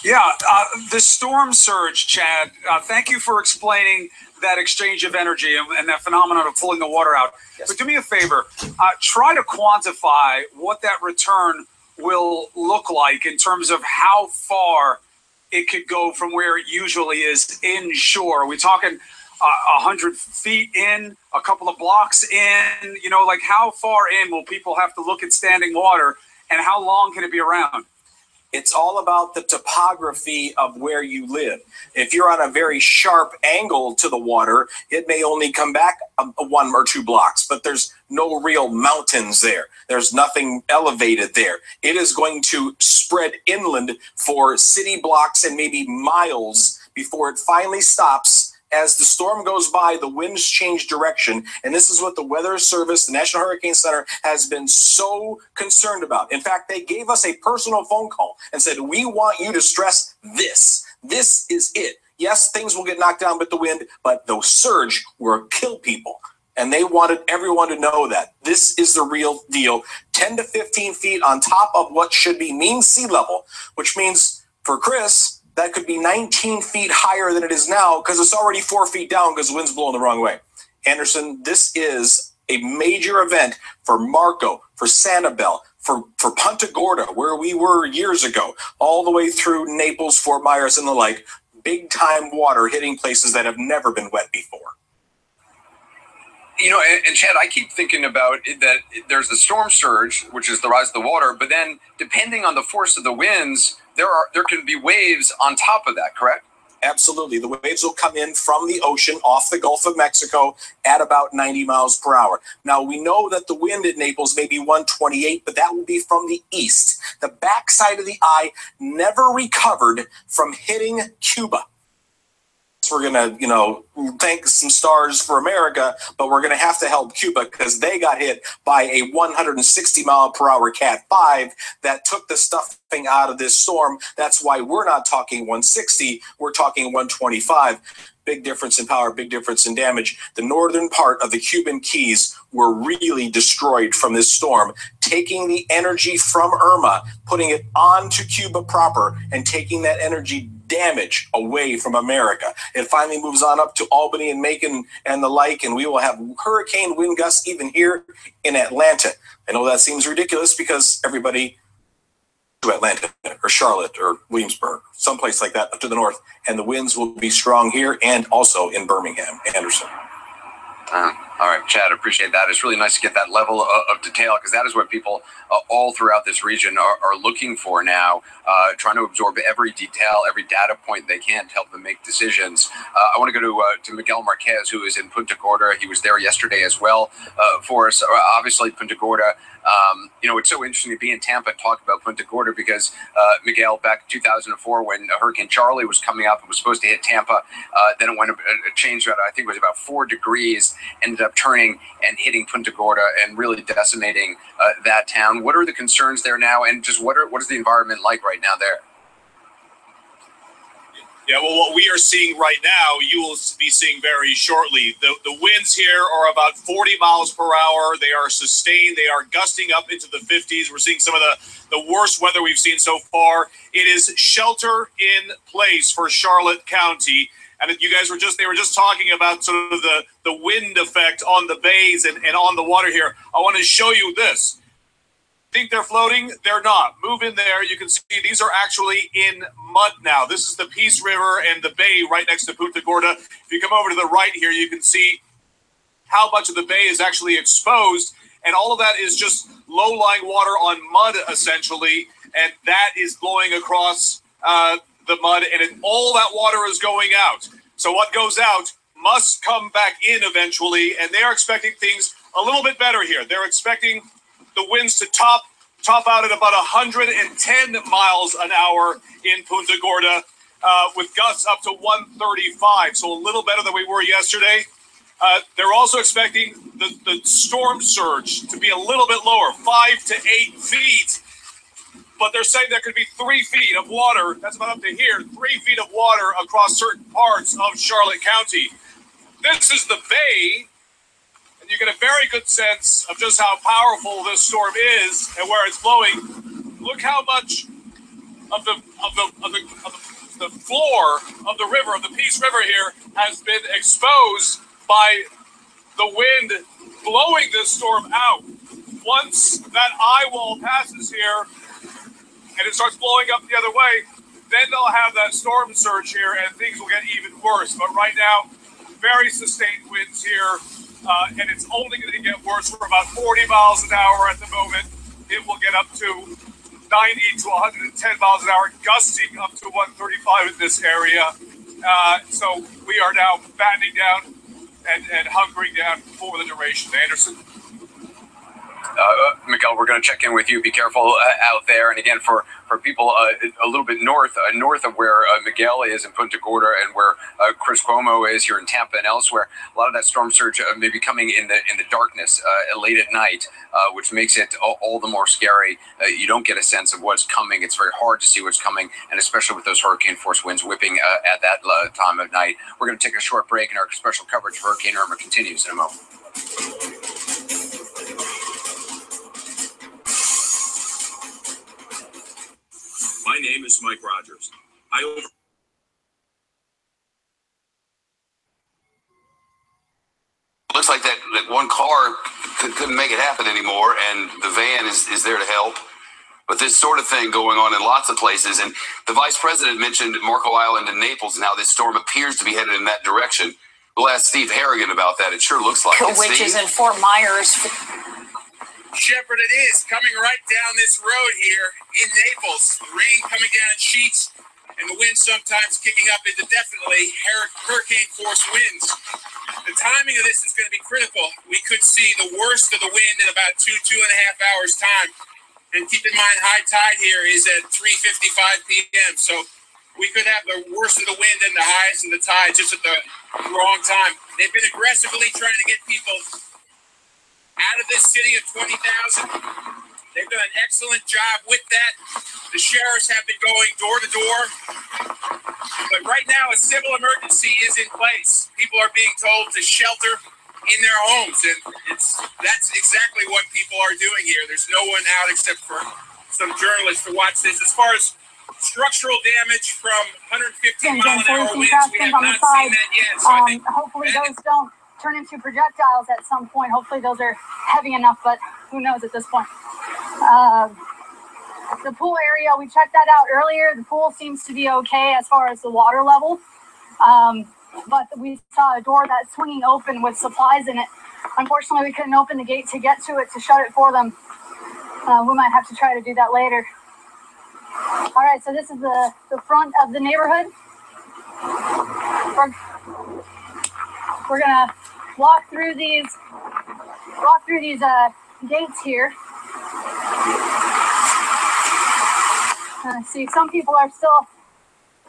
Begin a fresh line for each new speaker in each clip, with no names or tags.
Yeah, the storm surge, Chad, thank you for explaining that exchange of energy and that phenomenon of pulling the water out. Yes. But do me a favor, try to quantify what that return will look like in terms of how far it could go from where it usually is inshore. Are we talking 100 feet in, a couple of blocks in? You know, like how far in will people have to look at standing water, and how long can it be around?
It's all about the topography of where you live. If you're on a very sharp angle to the water, it may only come back 1 or 2 blocks, but there's no real mountains there. There's nothing elevated there. It is going to spread inland for city blocks and maybe miles before it finally stops. As the storm goes by, the winds change direction, and this is what the Weather Service, the National Hurricane Center, has been so concerned about. In fact, they gave us a personal phone call and said, we want you to stress this. This is it. Yes, things will get knocked down with the wind, but the surge will kill people. And they wanted everyone to know that this is the real deal. 10 to 15 feet on top of what should be mean sea level, which means for Chris, that could be 19 feet higher than it is now because it's already 4 feet down because the wind's blowing the wrong way. Anderson, this is a major event for Marco, for Sanibel, for Punta Gorda, where we were years ago, all the way through Naples, Fort Myers, and the like. Big time water hitting places that have never been wet before.
You know, and Chad, I keep thinking about it, that there's the storm surge, which is the rise of the water, but then depending on the force of the winds, there can be waves on top of that, correct?
Absolutely. The waves will come in from the ocean off the Gulf of Mexico at about 90 miles per hour. Now, we know that the wind at Naples may be 128, but that will be from the east. The backside of the eye never recovered from hitting Cuba. We're going to, thank some stars for America, but we're going to have to help Cuba because they got hit by a 160 mile per hour Cat 5 that took the stuffing out of this storm. That's why we're not talking 160, we're talking 125. Big difference in power, big difference in damage. The northern part of the Cuban Keys were really destroyed from this storm, taking the energy from IRMA, putting it onto Cuba proper, and taking that energy damage away from America. It finally moves on up to Albany and Macon and the like, and we will have hurricane wind gusts even here in Atlanta. I know that seems ridiculous because everybody to Atlanta or Charlotte or Williamsburg, someplace like that up to the north, and the winds will be strong here and also in Birmingham, Anderson.
All right, Chad, appreciate that. It's really nice to get that level of detail because that is what people all throughout this region are looking for now, trying to absorb every detail, every data point they can to help them make decisions. I want to go to Miguel Marquez, who is in Punta Gorda. He was there yesterday as well for us. Obviously, Punta Gorda, it's so interesting to be in Tampa and talk about Punta Gorda because, Miguel, back in 2004 when Hurricane Charlie was coming up and was supposed to hit Tampa, then it went a change that I think was about 4 degrees, ended up turning and hitting Punta Gorda and really decimating that town. What are the concerns there now, and just what is the environment like right now there?
Yeah, well, what we are seeing right now, you will be seeing very shortly. The winds here are about 40 miles per hour. They are sustained. They are gusting up into the 50s. We're seeing some of the worst weather we've seen so far. It is shelter in place for Charlotte County. And they were just talking about sort of the wind effect on the bays and on the water here. I want to show you this. Think they're floating? They're not. Move in there. You can see these are actually in mud now. This is the Peace River and the bay right next to Punta Gorda. If you come over to the right here, you can see how much of the bay is actually exposed. And all of that is just low-lying water on mud, essentially. And that is blowing across the mud, and all that water is going out. So what goes out must come back in eventually, and they are expecting things a little bit better here. They're expecting the winds to top out at about 110 miles an hour in Punta Gorda, with gusts up to 135, so a little better than we were yesterday. They're also expecting the storm surge to be a little bit lower, 5 to 8 feet. But they're saying there could be 3 feet of water. That's about up to here. 3 feet of water across certain parts of Charlotte County. This is the bay, and you get a very good sense of just how powerful this storm is and where it's blowing. Look how much the floor of the river, of the Peace River here, has been exposed by the wind blowing this storm out. Once that eye wall passes here and it starts blowing up the other way, then they'll have that storm surge here and things will get even worse. But right now, very sustained winds here, and it's only going to get worse. We're about 40 miles an hour at the moment. It will get up to 90 to 110 miles an hour, gusting up to 135 in this area. So we are now battening down and hunkering down for the duration. Anderson?
Miguel, we're going to check in with you. Be careful out there. And again, for people a little bit north of where Miguel is in Punta Gorda and where Chris Cuomo is here in Tampa and elsewhere, a lot of that storm surge may be coming in the darkness late at night, which makes it all the more scary. You don't get a sense of what's coming. It's very hard to see what's coming, and especially with those hurricane force winds whipping at that time of night. We're going to take a short break, and our special coverage of Hurricane Irma continues in a moment.
My name is Mike Rogers.
Looks like that one car couldn't make it happen anymore, and the van is there to help. But this sort of thing going on in lots of places. And the vice president mentioned Marco Island and Naples and how this storm appears to be headed in that direction. We'll ask Steve Harrigan about that. It sure looks like it.
Which is in Fort Myers.
Shepard, it is coming right down this road here in Naples. The rain coming down in sheets and the wind sometimes kicking up into definitely hurricane force winds. The timing of this is going to be critical. We could see the worst of the wind in about 2.5 hours time. And keep in mind, high tide here is at 3:55 p.m. So we could have the worst of the wind and the highest of the tide just at the wrong time. They've been aggressively trying to get people out of this city of 20,000. They've done an excellent job with that. The sheriffs have been going door to door. But right now, a civil emergency is in place. People are being told to shelter in their homes. And that's exactly what people are doing here. There's no one out except for some journalists to watch this. As far as structural damage from 115 mile an hour winds, we have not seen that yet. So
hopefully those don't turn into projectiles at some point. Hopefully those are heavy enough, but who knows at this point. The pool area, we checked that out earlier. The pool seems to be okay as far as the water level, but we saw a door that's swinging open with supplies in it. Unfortunately, we couldn't open the gate to get to it to shut it for them. We might have to try to do that later. All right, so this is the front of the neighborhood. We're gonna walk through these gates here. See, some people are still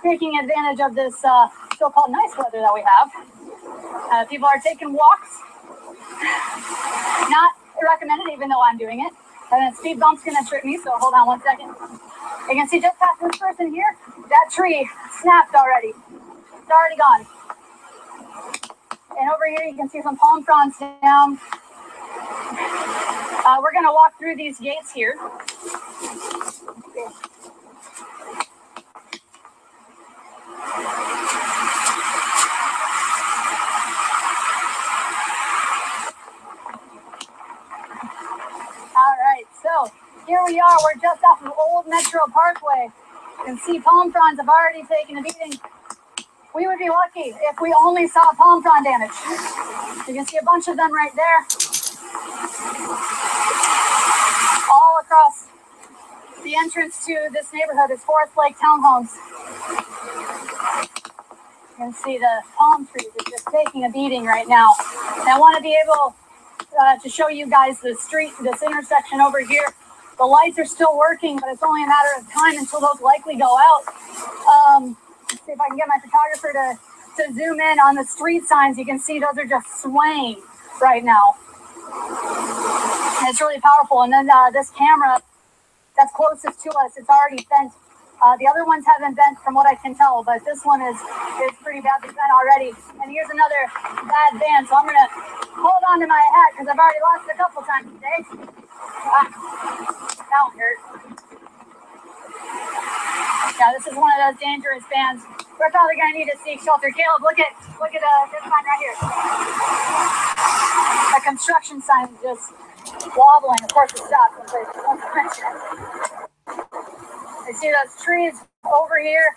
taking advantage of this so-called nice weather that we have. People are taking walks. Not recommended, even though I'm doing it. And speed bump's gonna trip me, so hold on 1 second. You can see just past this person here, that tree snapped already. It's already gone. And over here, you can see some palm fronds down. We're going to walk through these gates here. All right, so here we are. We're just off of Old Metro Parkway. You can see palm fronds have already taken a beating. We would be lucky if we only saw palm frond damage. You can see a bunch of them right there. All across the entrance to this neighborhood is Forest Lake Townhomes. You can see the palm trees are just taking a beating right now. And I want to be able to show you guys the street, this intersection over here. The lights are still working, but it's only a matter of time until those likely go out. See if I can get my photographer to zoom in on the street signs. You can see those are just swaying right now. And it's really powerful. And then this camera that's closest to us, it's already bent. The other ones haven't bent from what I can tell, but this one is pretty badly bent already. And here's another bad van. So I'm going to hold on to my hat because I've already lost it a couple times today. That one hurt. Yeah, this is one of those dangerous bands. We're probably going to need to seek shelter. Caleb, look at this sign right here. The construction sign is just wobbling. Of course, it stopped. I see those trees over here.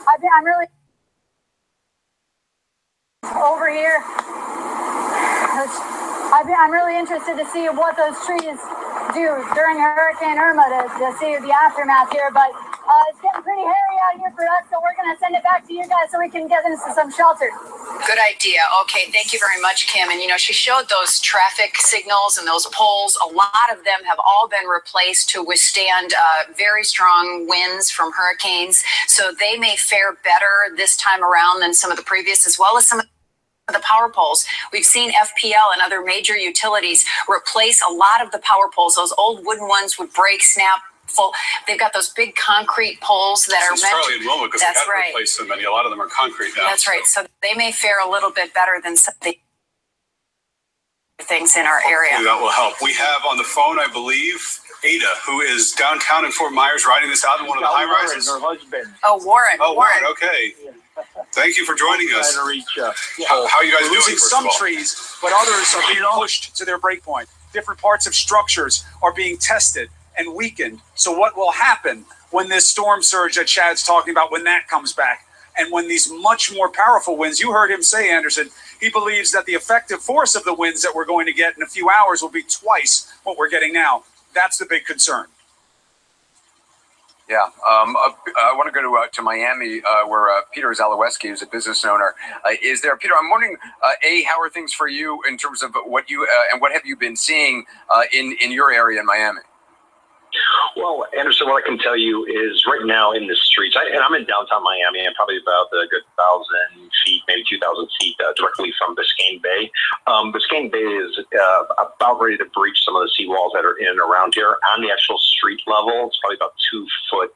I'm really over here. I'm really interested to see what those trees do during Hurricane Irma to see the aftermath here, but it's getting pretty hairy out here for us, so we're going to send it back to you guys so we can get into some shelter.
Good idea. Okay, thank you very much, Kim. And, you know, she showed those traffic signals and those poles. A lot of them have all been replaced to withstand very strong winds from hurricanes, so they may fare better this time around than some of the previous, as well as some of the power poles. We've seen FPL and other major utilities replace a lot of the power poles. Those old wooden ones would break, snap, full. They've got those big concrete poles that are meant
Charlie and Wilma, because they had to replace them, and a lot of them are concrete now.
That's right. So they may fare a little bit better than some of the things in our area.
Hopefully that will help. We have on the phone, I believe, Ada, who is downtown in Fort Myers, riding this out in one of the high rises.
Her husband.
Oh, Warren.
Oh, Warren. Okay. Thank you for joining us.
Trying to reach,
how are you guys doing?
Losing some trees, but others are being pushed to their break point. Different parts of structures are being tested and weakened. So what will happen when this storm surge that Chad's talking about, when that comes back, and when these much more powerful winds, you heard him say, Anderson, he believes that the effective force of the winds that we're going to get in a few hours will be twice what we're getting now. That's the big concern.
Yeah, I want to go to Miami, where Peter Zaleweski, who's a business owner, is there. Peter, I'm wondering, how are things for you in terms of what you and what have you been seeing in your area in Miami?
Well, Anderson, what I can tell you is right now in the streets, and I'm in downtown Miami, I'm probably about a good 1,000 feet, maybe 2,000 feet directly from Biscayne Bay. Biscayne Bay is about ready to breach some of the seawalls that are in and around here. On the actual street level, it's probably about 2 foot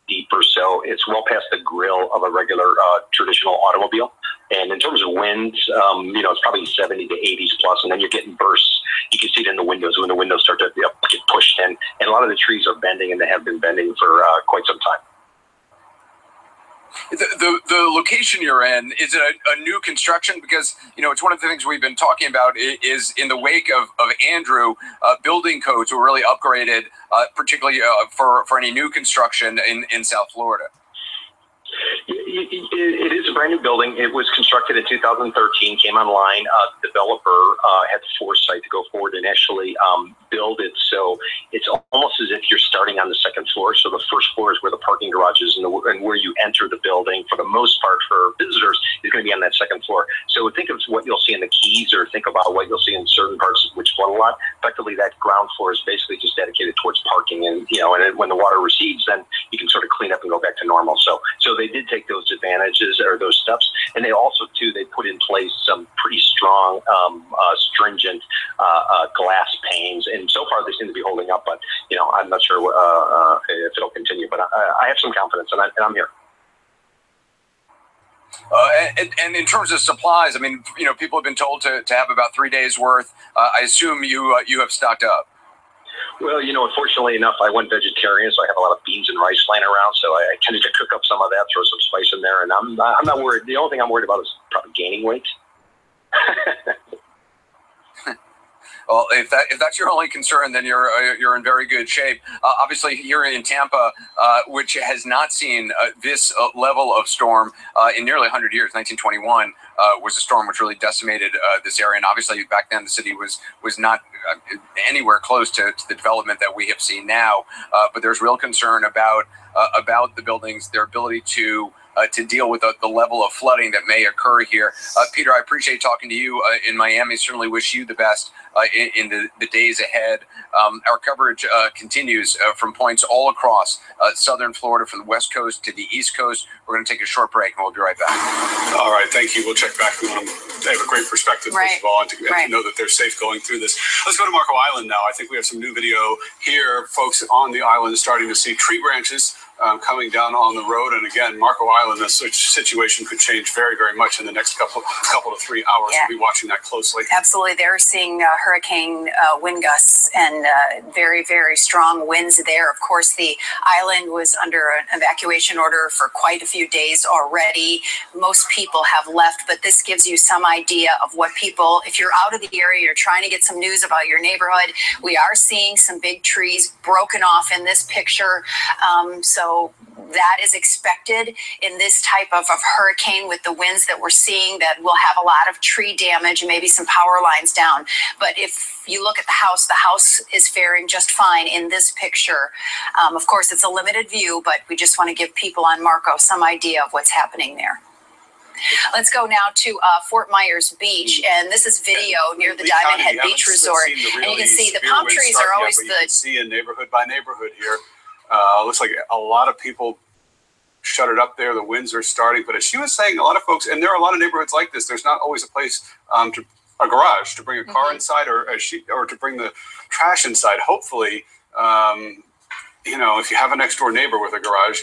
deep or so. It's well past the grill of a regular traditional automobile. And in terms of winds, you know, it's probably 70 to 80s plus, and then you're getting bursts. You can see it in the windows when the windows start to get pushed in. And a lot of the trees are bending, and they have been bending for quite some time.
The location you're in, is it a new construction? Because, you know, it's one of the things we've been talking about is in the wake of Andrew, building codes were really upgraded, particularly for any new construction in South Florida.
It is a brand new building. It was constructed in 2013, came online. The developer had the foresight to go forward and actually build it. So it's almost as if you're starting on the second floor. So the first floor is where the parking garage is and where you enter the building. For the most part, for visitors, is going to be on that second floor. So think of what you'll see in the Keys, or think about what you'll see in certain parts which flood a lot. Effectively, that ground floor is basically just dedicated towards parking. And, you know, and when the water recedes, then you can sort of clean up and go back to normal. So they did take those advantages or those steps, and they also too they put in place some pretty strong stringent glass panes, and so far they seem to be holding up, but you know, I'm not sure if it'll continue, but I have some confidence, and I'm here.
And in terms of supplies, I mean, you know, people have been told to have about 3 days worth. I assume you have stocked up.
Well, you know, unfortunately enough, I went vegetarian, so I have a lot of beans and rice laying around. So I tended to cook up some of that, throw some spice in there, and I'm not worried. The only thing I'm worried about is probably gaining weight.
Well, if that's your only concern, then you're in very good shape. Obviously, here in Tampa, which has not seen this level of storm in nearly 100 years, 1921 was a storm which really decimated this area. And obviously, back then the city was not anywhere close to the development that we have seen now. But there's real concern about the buildings, their ability to deal with the level of flooding that may occur here. Peter, I appreciate talking to you in Miami. Certainly wish you the best in the days ahead. Our coverage continues from points all across southern Florida, from the west coast to the east coast. We're going to take a short break, and we'll be right back.
All right, thank you. We'll check back. We want to have a great perspective, first of all, and to know that they're safe going through this. Let's go to Marco Island now. I think we have some new video here. Folks on the island are starting to see tree branches
coming down on the road. And again, Marco Island, this situation could change very, very much in the next couple to 3 hours.
Yeah.
We'll be watching that closely.
Absolutely. They're seeing hurricane wind gusts and very, very strong winds there. Of course, the island was under an evacuation order for quite a few days already. Most people have left, but this gives you some idea of what people, if you're out of the area, you're trying to get some news about your neighborhood. We are seeing some big trees broken off in this picture. So that is expected in this type of hurricane with the winds that we're seeing, that will have a lot of tree damage and maybe some power lines down. But if you look at the house is faring just fine in this picture. Of course, it's a limited view, but we just want to give people on Marco some idea of what's happening there. Let's go now to Fort Myers Beach, and this is video near the Diamond Head Beach Resort. And you can see the palm trees are always
you can see in neighborhood by neighborhood here. Looks like a lot of people shuttered up there. The winds are starting, but as she was saying, a lot of folks, and there are a lot of neighborhoods like this, there's not always a place a garage to bring a car inside, or to bring the trash inside. Hopefully, you know, if you have a next door neighbor with a garage,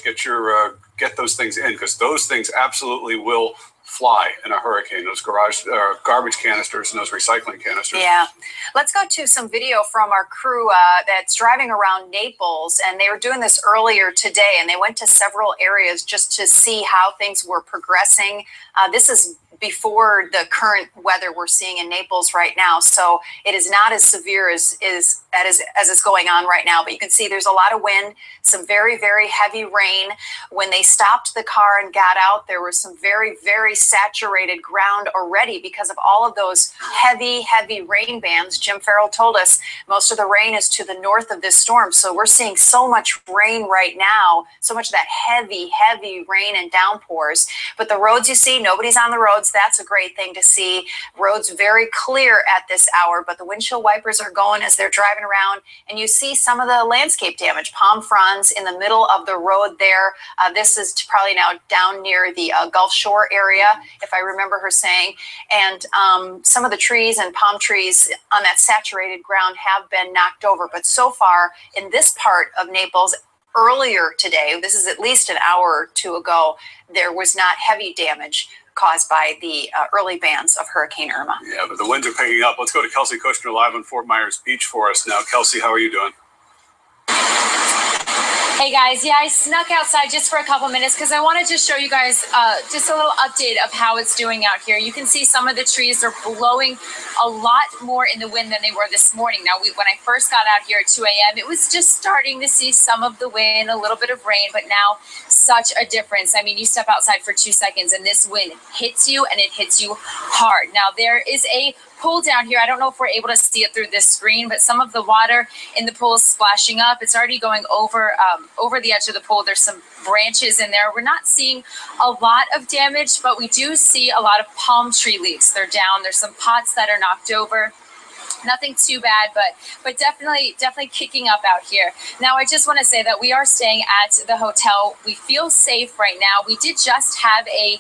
get those things in, because those things absolutely will fly in a hurricane, those garbage canisters and those recycling canisters.
Yeah. Let's go to some video from our crew that's driving around Naples, and they were doing this earlier today, and they went to several areas just to see how things were progressing. This is before the current weather we're seeing in Naples right now, so it is not as severe as it's going on right now, but you can see there's a lot of wind, some very, very heavy rain. When they stopped the car and got out, there was some very, very saturated ground already because of all of those heavy rain bands. Jim Farrell told us most of the rain is to the north of this storm, so we're seeing so much rain right now, so much of that heavy rain and downpours. But the roads, you see, nobody's on the roads. That's a great thing to see. Roads very clear at this hour, but the windshield wipers are going as they're driving around, and you see some of the landscape damage. Palm fronds in the middle of the road there. This is probably now down near the Gulf Shore area, if I remember her saying. And some of the trees and palm trees on that saturated ground have been knocked over. But so far in this part of Naples, earlier today, this is at least an hour or two ago, there was not heavy damage caused by the early bands of Hurricane Irma.
Yeah, but the winds are picking up. Let's go to Kelsey Kushner live on Fort Myers Beach for us now. Kelsey, how are you doing?
Hey guys, yeah, I snuck outside just for a couple minutes because I wanted to show you guys just a little update of how it's doing out here. You can see some of the trees are blowing a lot more in the wind than they were this morning. Now, when I first got out here at 2 a.m., it was just starting to see some of the wind, a little bit of rain, but now such a difference. I mean, you step outside for 2 seconds and this wind hits you, and it hits you hard. Now, there is a pool down here. I don't know if we're able to see it through this screen, but some of the water in the pool is splashing up. It's already going over the edge of the pool. There's some branches in there. We're not seeing a lot of damage, but we do see a lot of palm tree leaves. They're down. There's some pots that are knocked over. Nothing too bad, but definitely kicking up out here. Now, I just want to say that we are staying at the hotel. We feel safe right now. We did just have a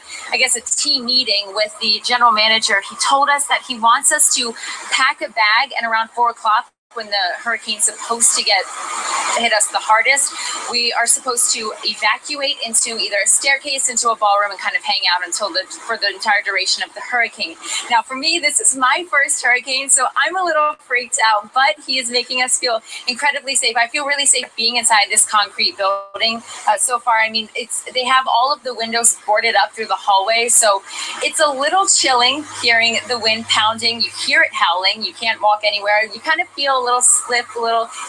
team meeting with the general manager. He told us that he wants us to pack a bag, and around 4 o'clock, when the hurricane's supposed to hit us the hardest, we are supposed to evacuate into either a staircase, into a ballroom, and kind of hang out for the entire duration of the hurricane. Now, for me, this is my first hurricane, so I'm a little freaked out, but he is making us feel incredibly safe. I feel really safe being inside this concrete building so far. I mean, they have all of the windows boarded up through the hallway, so it's a little chilling hearing the wind pounding. You hear it howling. You can't walk anywhere. You kind of feel a little slip,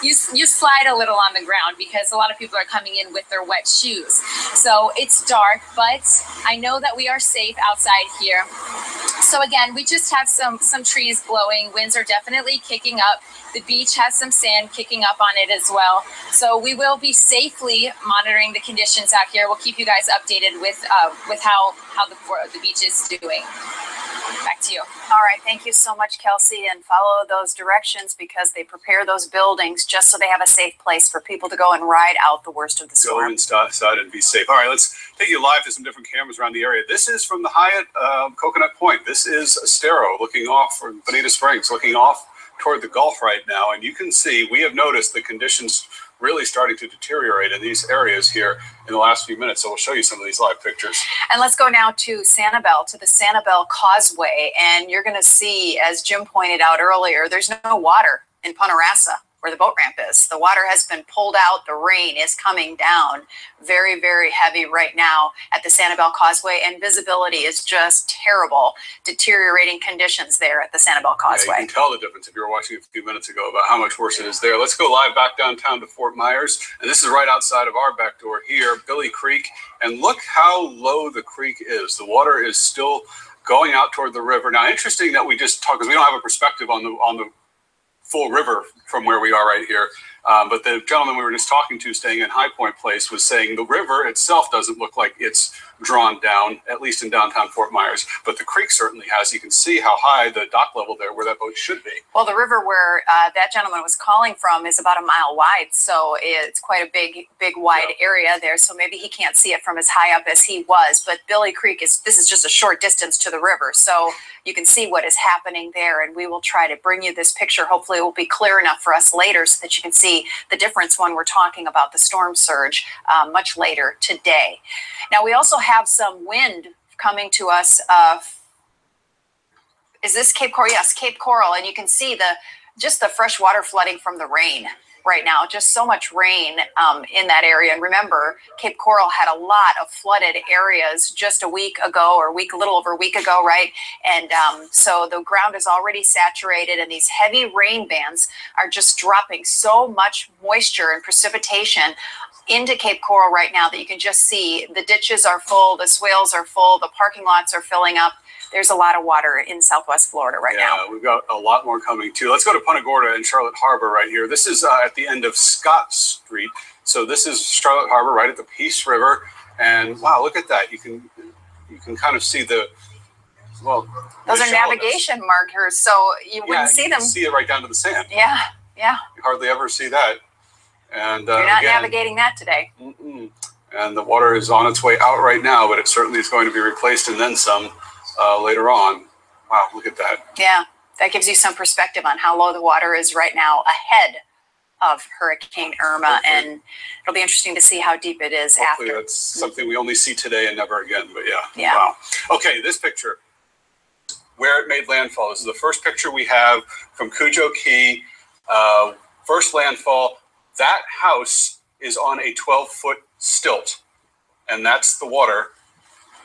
you slide a little on the ground because a lot of people are coming in with their wet shoes. So it's dark, but I know that we are safe outside here. So again, we just have some trees blowing. Winds are definitely kicking up. The beach has some sand kicking up on it as well. So we will be safely monitoring the conditions out here. We'll keep you guys updated with how the beach is doing. Back to you.
All right. Thank you so much, Kelsey. And follow those directions because they prepare those buildings just so they have a safe place for people to go and ride out the worst of the storm.
Go inside and be safe. All right. Let's take you live to some different cameras around the area. This is from the Hyatt Coconut Point. This is Estero looking off from Bonita Springs, looking off toward the Gulf right now. And you can see we have noticed the conditions really starting to deteriorate in these areas here in the last few minutes. So we'll show you some of these live pictures.
And let's go now to Sanibel, to the Sanibel Causeway. And you're going to see, as Jim pointed out earlier, there's no water in Ponarasa, where the boat ramp is. The water has been pulled out. The rain is coming down very, very heavy right now at the Sanibel Causeway, and visibility is just terrible. Deteriorating conditions there at the Sanibel Causeway.
Yeah, you can tell the difference if you were watching a few minutes ago about how much worse it is there. Let's go live back downtown to Fort Myers, and this is right outside of our back door here, Billy Creek, and look how low the creek is. The water is still going out toward the river. Now, interesting that we just talked, because we don't have a perspective on the full river from where we are right here. But the gentleman we were just talking to, staying in High Point Place, was saying the river itself doesn't look like it's drawn down, at least in downtown Fort Myers, but the creek certainly has. You can see how high the dock level there, where that boat should be.
Well, the river where that gentleman was calling from is about a mile wide, so it's quite a big wide area there, so maybe he can't see it from as high up as he was. But Billy Creek this is just a short distance to the river, so you can see what is happening there, and we will try to bring you this picture. Hopefully it will be clear enough for us later so that you can see the difference when we're talking about the storm surge much later today. Now, we also have some wind coming to us. Is this Cape Coral? Yes, Cape Coral, and you can see just the fresh water flooding from the rain right now. Just so much rain in that area. And remember, Cape Coral had a lot of flooded areas just a week ago, or a little over a week ago, right? And so the ground is already saturated, and these heavy rain bands are just dropping so much moisture and precipitation into Cape Coral right now that you can just see the ditches are full, the swales are full, the parking lots are filling up. There's a lot of water in Southwest Florida right now.
Yeah, we've got a lot more coming too. Let's go to Punta Gorda and Charlotte Harbor right here. This is at the end of Scott Street. So this is Charlotte Harbor right at the Peace River. And wow, look at that. You can kind of see those
are navigation markers, so you wouldn't see them.
You can see it right down to the sand.
Yeah, yeah.
You hardly ever see that. And
you're not navigating that today.
And the water is on its way out right now, but it certainly is going to be replaced and then some later on. Wow, look at that.
Yeah, that gives you some perspective on how low the water is right now ahead of Hurricane Irma, and it'll be interesting to see how deep it is
Hopefully
after.
That's something we only see today and never again, but
yeah.
Wow. Okay, this picture, where it made landfall. This is the first picture we have from Cujo Key, first landfall. That house is on a 12-foot stilt, and that's the water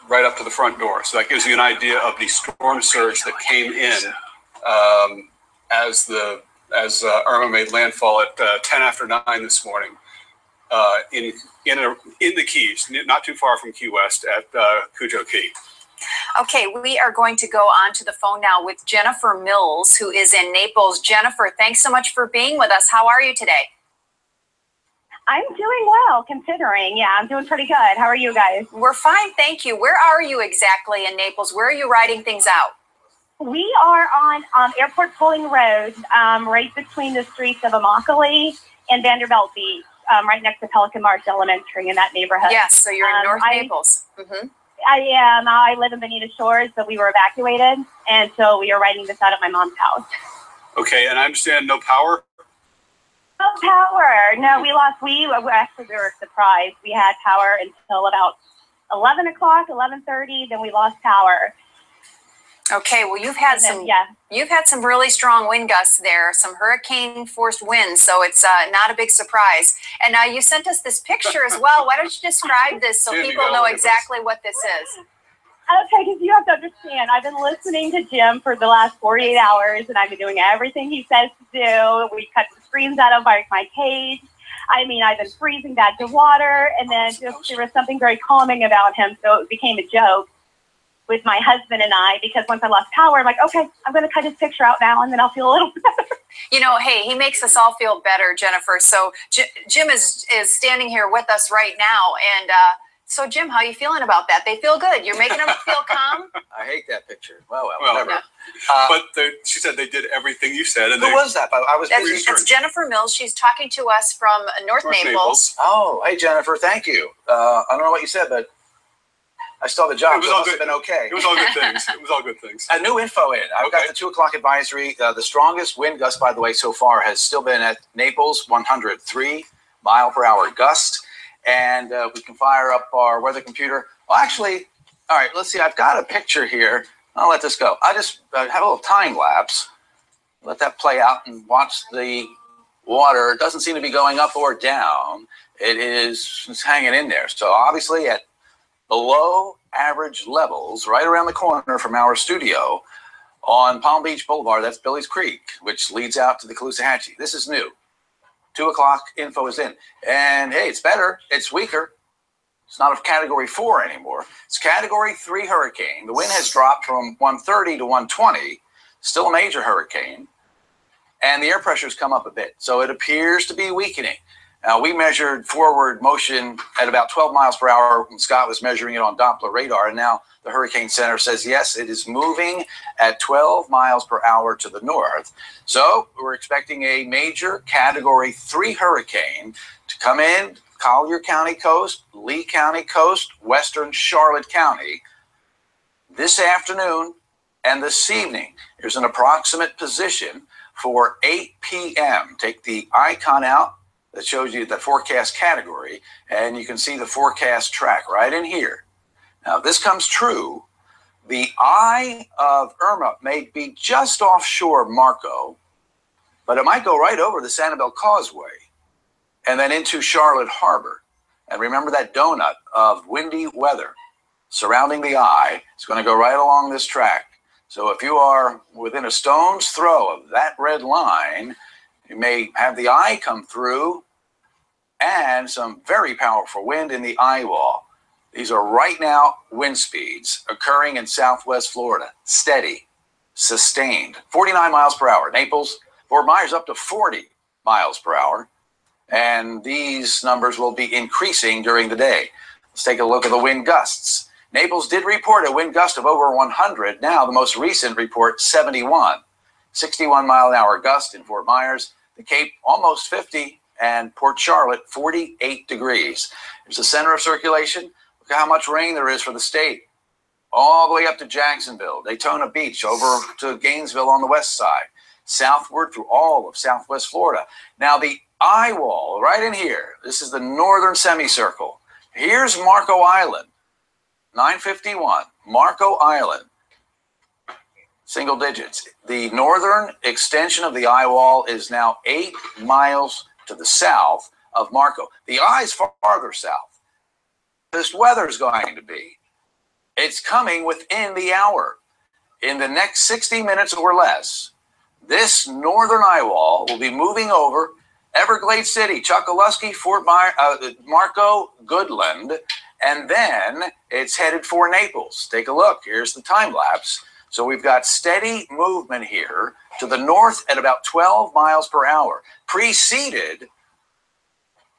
right up to the front door. So that gives you an idea of the storm surge that came in as Irma made landfall at 10 after 9 this morning in the Keys, not too far from Key West at Cujo Key.
Okay, we are going to go on to the phone now with Jennifer Mills, who is in Naples. Jennifer, thanks so much for being with us. How are you today?
I'm doing well, considering. Yeah, I'm doing pretty good. How are you guys?
We're fine, thank you. Where are you exactly in Naples? Where are you riding things out?
We are on Airport Pulling Road, right between the streets of Immokalee and Vanderbilt Beach, right next to Pelican Marsh Elementary in that neighborhood.
Yes, so you're in North Naples.
I am. I live in Bonita Shores, but we were evacuated, and so we are riding this out at my mom's house.
Okay, and I understand no power?
No power. No, we were surprised. We had power until about 11 o'clock, 11:30. Then we lost power.
Okay, well, you've had some really strong wind gusts there, some hurricane-forced winds, so it's not a big surprise. And you sent us this picture as well. Why don't you describe this so people know exactly what this is?
Okay, because you have to understand, I've been listening to Jim for the last 48 hours, and I've been doing everything he says to do. We cut the screens out of my cage. I mean, I've been freezing back to water, and then there was something very calming about him, so it became a joke with my husband and I, because once I lost power, I'm like, okay, I'm going to cut his picture out now, and then I'll feel a little better.
You know, hey, he makes us all feel better, Jennifer. So Jim is standing here with us right now, and so, Jim, how are you feeling about that? They feel good. You're making them feel calm?
I hate that picture. Well, whatever.
No. But she said they did everything you said. And
who was that? I was
It's Jennifer Mills. She's talking to us from North Naples.
Oh, hey, Jennifer, thank you. I don't know what you said, but I still have a job.
It was
so
all
it must
good.
have been okay.
It was all good things. It was all good things.
New info in. I've got the 2 o'clock advisory. The strongest wind gust, by the way, so far has still been at Naples, 103 mile-per-hour gust. And we can fire up our weather computer. Well, actually, all right, let's see. I've got a picture here. I'll let this go. I just have a little time lapse. Let that play out and watch the water. It doesn't seem to be going up or down. It's hanging in there. So obviously at below average levels, right around the corner from our studio on Palm Beach Boulevard, that's Billy's Creek, which leads out to the Caloosahatchee. This is new. 2 o'clock info is in. And hey, it's better. It's weaker. It's not a Category 4 anymore. It's Category 3 hurricane. The wind has dropped from 130 to 120. Still a major hurricane. And the air pressure's come up a bit. So it appears to be weakening. Now, we measured forward motion at about 12 miles per hour when Scott was measuring it on Doppler radar. And now the Hurricane Center says, yes, it is moving at 12 miles per hour to the north. So we're expecting a major Category 3 hurricane to come in Collier County coast, Lee County coast, western Charlotte County this afternoon and this evening. Here's an approximate position for 8 p.m. Take the icon out that shows you the forecast category, and you can see the forecast track right in here. Now, if this comes true, the eye of IRMA may be just offshore Marco, but it might go right over the Sanibel Causeway and then into Charlotte Harbor. And remember that donut of windy weather surrounding the eye. It's going to go right along this track. So if you are within a stone's throw of that red line, you may have the eye come through and some very powerful wind in the eye wall. These are right now wind speeds occurring in southwest Florida. Steady, sustained, 49 miles per hour. Naples, Fort Myers up to 40 miles per hour. And these numbers will be increasing during the day. Let's take a look at the wind gusts. Naples did report a wind gust of over 100. Now the most recent report, 71. 61 mile an hour gust in Fort Myers. The Cape almost 50, and Port Charlotte 48 degrees. There's the center of circulation. Look at how much rain there is for the state. All the way up to Jacksonville, Daytona Beach, over to Gainesville on the west side, southward through all of southwest Florida. Now the eye wall right in here, this is the northern semicircle. Here's Marco Island, 951, Marco Island. Single digits. The northern extension of the eye wall is now 8 miles to the south of Marco. The eye is farther south. This weather is going to be. It's coming within the hour. In the next 60 minutes or less, this northern eye wall will be moving over Everglades City, Chokoloskee, Fort Myers, Marco, Goodland, and then it's headed for Naples. Take a look. Here's the time lapse. So we've got steady movement here to the north at about 12 miles per hour, preceded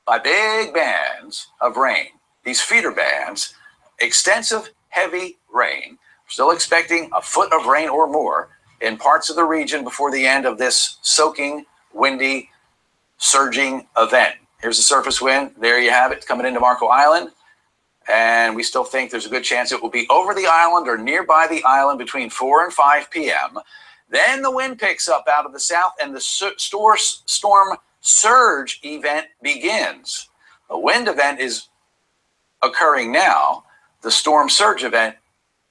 by big bands of rain. These feeder bands, extensive, heavy rain. We're still expecting a foot of rain or more in parts of the region before the end of this soaking, windy, surging event. Here's the surface wind. There you have it coming into Marco Island. And we still think there's a good chance it will be over the island or nearby the island between 4 and 5 p.m. Then the wind picks up out of the south and the storm surge event begins. The wind event is occurring now. The storm surge event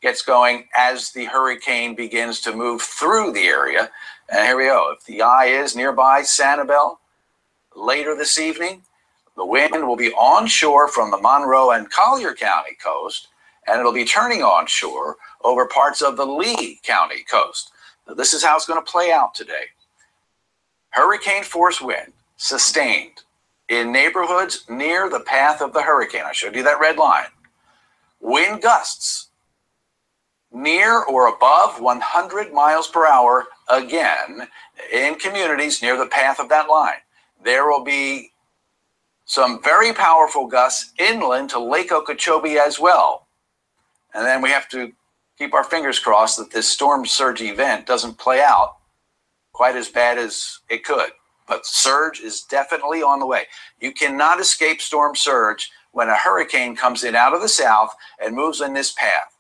gets going as the hurricane begins to move through the area. And here we go. If the eye is nearby Sanibel later this evening, the wind will be onshore from the Monroe and Collier County coast, and it'll be turning onshore over parts of the Lee County coast. Now, this is how it's going to play out today. Hurricane force wind sustained in neighborhoods near the path of the hurricane. I showed you that red line. Wind gusts near or above 100 miles per hour again in communities near the path of that line. There will be some very powerful gusts inland to Lake Okeechobee as well. And then we have to keep our fingers crossed that this storm surge event doesn't play out quite as bad as it could. But surge is definitely on the way. You cannot escape storm surge when a hurricane comes in out of the south and moves in this path.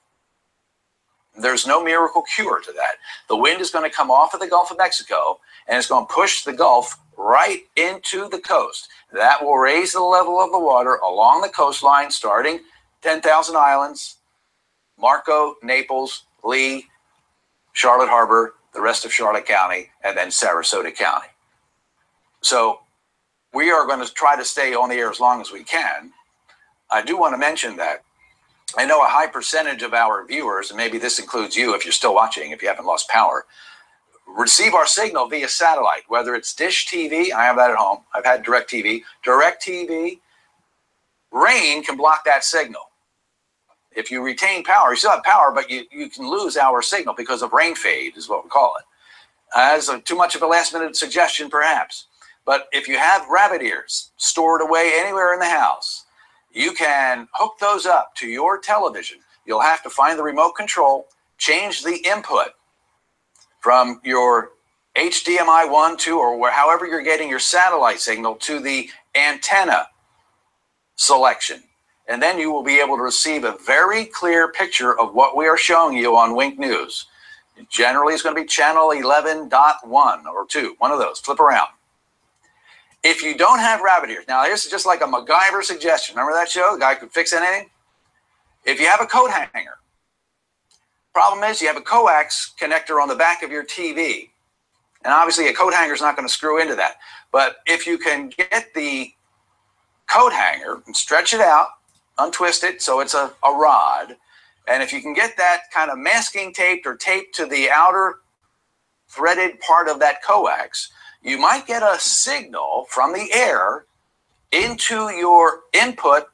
There's no miracle cure to that. The wind is going to come off of the Gulf of Mexico, and it's going to push the Gulf right into the coast. That will raise the level of the water along the coastline, starting 10,000 Islands, Marco, Naples, Lee, Charlotte Harbor, the rest of Charlotte County, and then Sarasota County. So we are going to try to stay on the air as long as we can. I do want to mention that I know a high percentage of our viewers, and maybe this includes you if you're still watching, if you haven't lost power, receive our signal via satellite, whether it's Dish TV, I have that at home, I've had DirecTV. DirecTV, rain can block that signal. If you retain power, you still have power, but you can lose our signal because of rain fade, is what we call it. As too much of a last-minute suggestion, perhaps. But if you have rabbit ears stored away anywhere in the house, you can hook those up to your television. You'll have to find the remote control, change the input from your HDMI 1, 2, or however you're getting your satellite signal to the antenna selection. And then you will be able to receive a very clear picture of what we are showing you on Wink News. It generally is going to be channel 11.1 or 2, one of those. Flip around. If you don't have rabbit ears, now here's just like a MacGyver suggestion. Remember that show? The guy could fix anything? If you have a coat hanger, problem is you have a coax connector on the back of your TV. And obviously a coat hanger is not going to screw into that. But if you can get the coat hanger and stretch it out, untwist it so it's a rod, and if you can get that kind of masking taped or taped to the outer threaded part of that coax, you might get a signal from the air into your input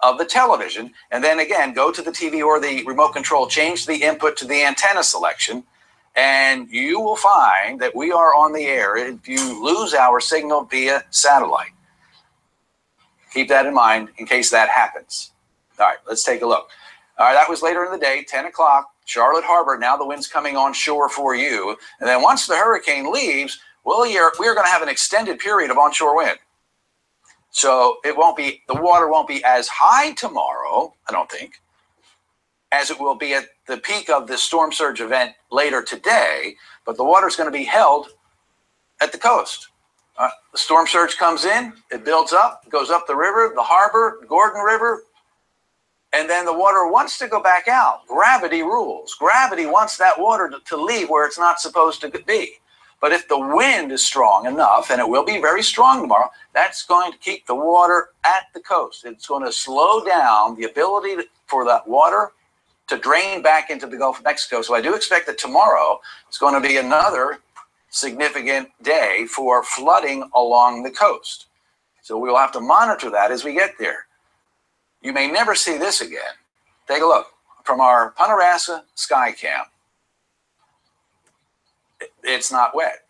of the television, and then again go to the TV or the remote control, change the input to the antenna selection, and you will find that we are on the air if you lose our signal via satellite. Keep that in mind in case that happens. All right, let's take a look. All right, that was later in the day, 10 o'clock, Charlotte Harbor. Now the wind's coming on shore for you. And then once the hurricane leaves, we're going to have an extended period of onshore wind. So it won't be, the water won't be as high tomorrow, I don't think, as it will be at the peak of the storm surge event later today, but the water's going to be held at the coast. The storm surge comes in, it builds up, goes up the river, the harbor, Gordon River, and then the water wants to go back out. Gravity rules. Gravity wants that water to leave where it's not supposed to be. But if the wind is strong enough, and it will be very strong tomorrow, that's going to keep the water at the coast. It's going to slow down the ability for that water to drain back into the Gulf of Mexico. So I do expect that tomorrow is going to be another significant day for flooding along the coast. So we will have to monitor that as we get there. You may never see this again. Take a look from our Punta Rassa sky cam. It's not wet.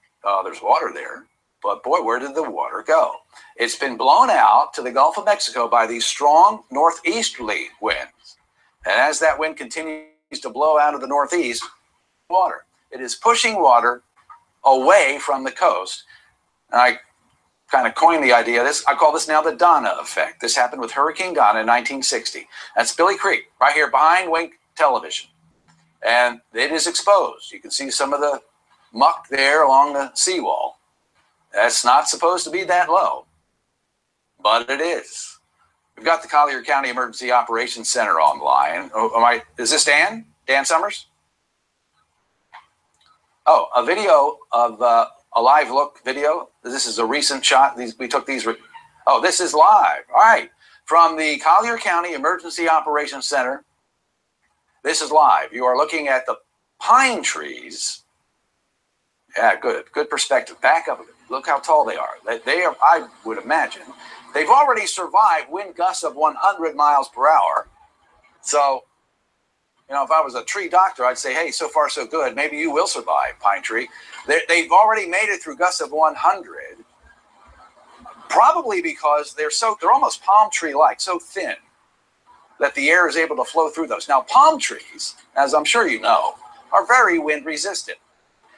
There's water there, but boy, where did the water go? It's been blown out to the Gulf of Mexico by these strong northeasterly winds. And as that wind continues to blow out of the northeast, water. It is pushing water away from the coast. And I kind of coined the idea of this. I call this now the Donna effect. This happened with Hurricane Donna in 1960. That's Billy Creek, right here behind Wink Television. And it is exposed. You can see some of the muck there along the seawall. That's not supposed to be that low, but it is. We've got the Collier County Emergency Operations Center online. Oh, is this Dan? Dan Summers? Oh, a video of a live look video. This is a recent shot. We took these. Oh, this is live. All right. From the Collier County Emergency Operations Center. This is live. You are looking at the pine trees. Yeah, good. Good perspective. Back up. Look how tall they are. They are, I would imagine, they've already survived wind gusts of 100 miles per hour. So, you know, if I was a tree doctor, I'd say, hey, so far so good. Maybe you will survive, pine tree. They've already made it through gusts of 100, probably because they're almost palm tree-like, so thin that the air is able to flow through those. Now, palm trees, as I'm sure you know, are very wind resistant.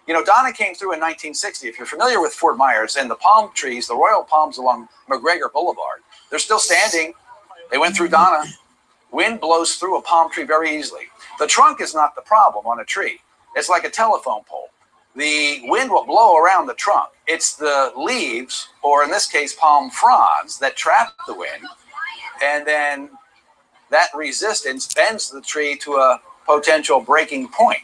You know, Donna came through in 1960. If you're familiar with Fort Myers and the palm trees, the royal palms along McGregor Boulevard, they're still standing. They went through Donna. Wind blows through a palm tree very easily. The trunk is not the problem on a tree. It's like a telephone pole. The wind will blow around the trunk. it's the leaves, or in this case, palm fronds, that trap the wind, and then that resistance bends the tree to a potential breaking point.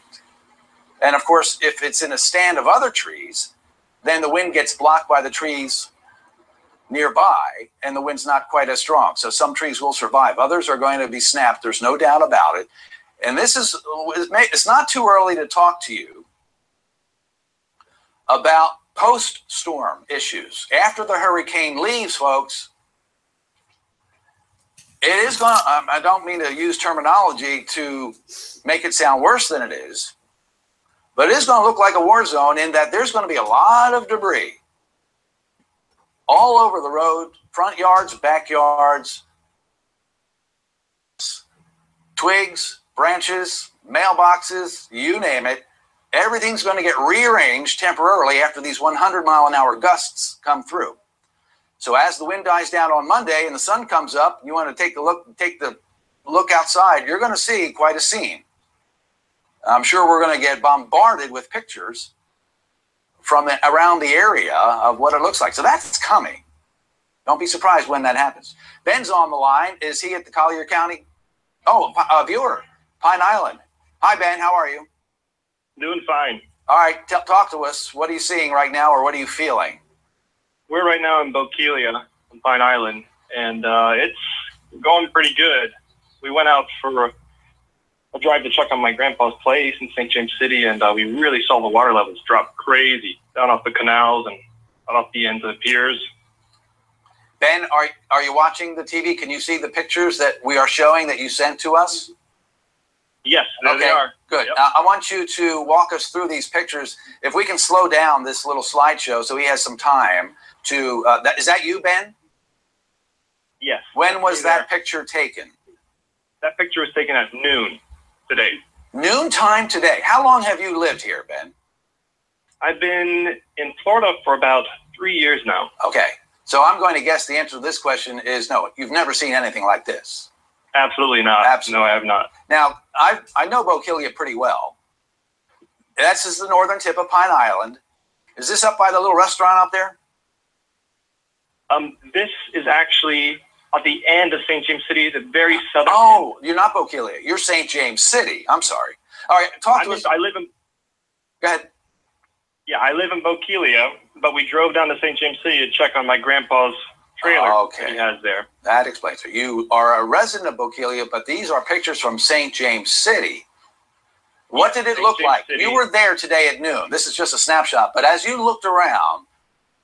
And of course, if it's in a stand of other trees, then the wind gets blocked by the trees nearby, and the wind's not quite as strong. So some trees will survive. Others are going to be snapped. There's no doubt about it. And this is, it's not too early to talk to you about post-storm issues. After the hurricane leaves, folks, it is going to, I don't mean to use terminology to make it sound worse than it is, but it is going to look like a war zone in that there's going to be a lot of debris all over the road, front yards, backyards, twigs, branches, mailboxes, you name it. Everything's going to get rearranged temporarily after these 100-mile-an-hour gusts come through. So as the wind dies down on Monday and the sun comes up, you want to take the look outside, you're going to see quite a scene. I'm sure we're going to get bombarded with pictures from around the area of what it looks like. So that's coming. Don't be surprised when that happens. Ben's on the line. Is he at the Collier County? Oh, a viewer, Pine Island. Hi, Ben. How are you?
Doing fine.
All right. Talk to us. What are you seeing right now, or what are you feeling?
We're right now in Bokeelia on Pine Island, and it's going pretty good. We went out for a drive to check on my grandpa's place in St. James City, and we really saw the water levels drop crazy down off the canals and off the ends of the piers.
Ben, are you watching the TV? Can you see the pictures that we are showing that you sent to us?
Yes, there they are.
Good. Yep. I want you to walk us through these pictures. If we can slow down this little slideshow so he has some time to... is that you, Ben?
Yes.
When was that picture taken?
That picture was taken at noon today.
Noontime today. How long have you lived here, Ben?
I've been in Florida for about 3 years now.
Okay. So I'm going to guess the answer to this question is no. You've never seen anything like this.
Absolutely not.
Absolutely.
No, I have not.
Now, I know Bokeelia pretty well. This is the northern tip of Pine Island. Is this up by the little restaurant out there?
This is actually at the end of St. James City, the very southern.
Oh, you're not Bokeelia. You're St. James City. I'm sorry. All right, talk to us.
I live in...
Go ahead.
Yeah, I live in Bokeelia, but we drove down to St. James City to check on my grandpa's trailer that he has there.
That explains it. You are a resident of Bokeelia, but these are pictures from St. James City. What did it look like? You were there today at noon. This is just a snapshot, but as you looked around,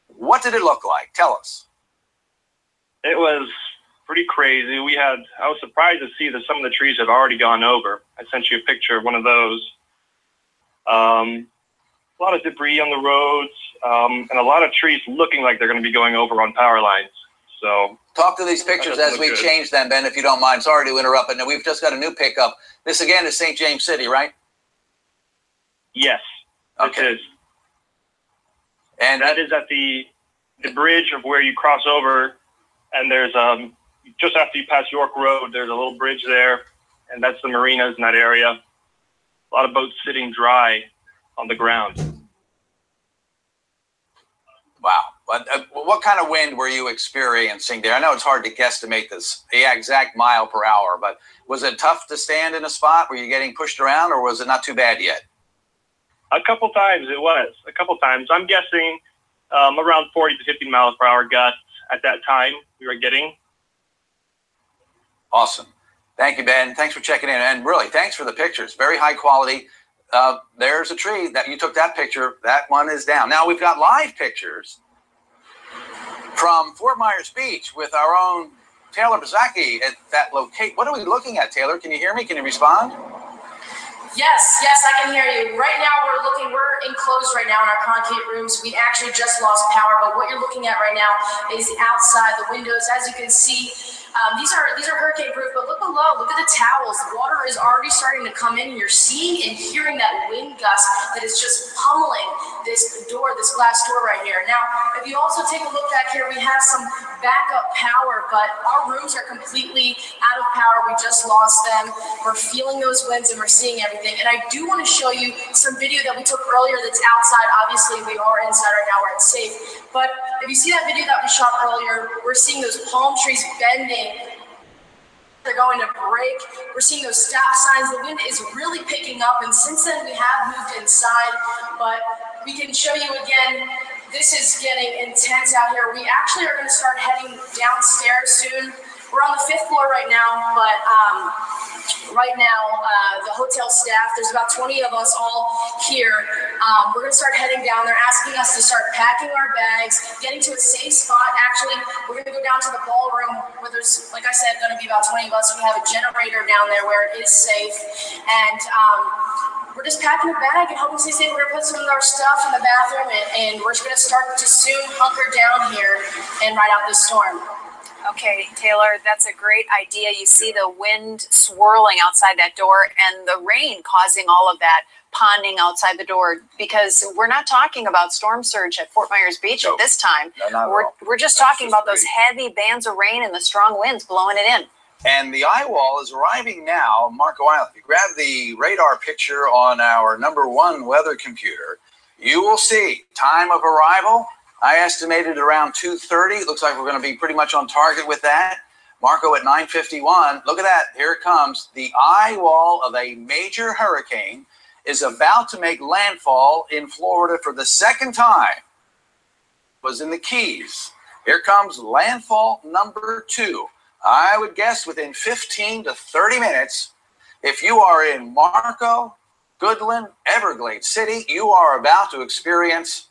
what did it look like? Tell us.
It was pretty crazy. I was surprised to see that some of the trees have already gone over. I sent you a picture of one of those. A lot of debris on the roads, and a lot of trees looking like they're going to be going over on power lines. So
talk to these pictures as we change them, Ben, if you don't mind. Sorry to interrupt, but we've just got a new pickup. This again is St. James City, right?
Yes,
okay.
It is. And that is at the bridge of where you cross over, and there's just after you pass York Road, there's a little bridge there, and that's the marinas in that area. A lot of boats sitting dry on the ground.
Wow. What kind of wind were you experiencing there? I know it's hard to guesstimate the exact mile per hour, but was it tough to stand in a spot? Were you getting pushed around, or was it not too bad yet?
A couple times it was. A couple times. I'm guessing around 40 to 50 miles per hour gusts at that time we were getting.
Awesome. Thank you, Ben. Thanks for checking in. And really, thanks for the pictures. Very high quality. There's a tree that you took that picture. That one is down. Now we've got live pictures from Fort Myers Beach with our own Taylor Bazaki at that location. What are we looking at, Taylor? Can you hear me? Can you respond?
Yes, I can hear you. Right now we're enclosed right now in our concrete rooms. We actually just lost power, but what you're looking at right now is outside the windows. As you can see, these are hurricane proof, but look below, look at the towels. The water is already starting to come in, and you're seeing and hearing that wind gust that is just pummeling this door, this glass door right here. Now, if you also take a look back here, we have some backup power, but our rooms are completely out of power. We just lost them. We're feeling those winds and we're seeing everything. And I do want to show you some video that we took earlier that's outside. Obviously, we are inside right now, we're safe. But if you see that video that we shot earlier, we're seeing those palm trees bending. They're going to break. We're seeing those stop signs. The wind is really picking up, and since then we have moved inside, but we can show you again. This is getting intense out here. We actually are going to start heading downstairs soon. We're on the 5th floor right now, but right now the hotel staff, there's about 20 of us all here. We're going to start heading down. They're asking us to start packing our bags, getting to a safe spot. Actually, we're going to go down to the ballroom where there's, like I said, going to be about 20 of us. We have a generator down there where it is safe. And we're just packing a bag and hoping to stay safe. We're going to put some of our stuff in the bathroom, and we're just going to start to soon hunker down here and ride out this storm.
Okay, Taylor, that's a great idea. You see the wind swirling outside that door and the rain causing all of that ponding outside the door, because we're not talking about storm surge at Fort Myers Beach at this time. No, we're just talking about those heavy bands of rain and the strong winds blowing it in.
And the eye wall is arriving now on Marco Island. If you grab the radar picture on our #1 weather computer, you will see time of arrival. I estimated around 2:30. It looks like we're going to be pretty much on target with that. Marco at 9:51. Look at that. Here it comes. The eye wall of a major hurricane is about to make landfall in Florida for the second time. It was in the Keys. Here comes landfall #2. I would guess within 15 to 30 minutes, if you are in Marco, Goodland, Everglades City, you are about to experience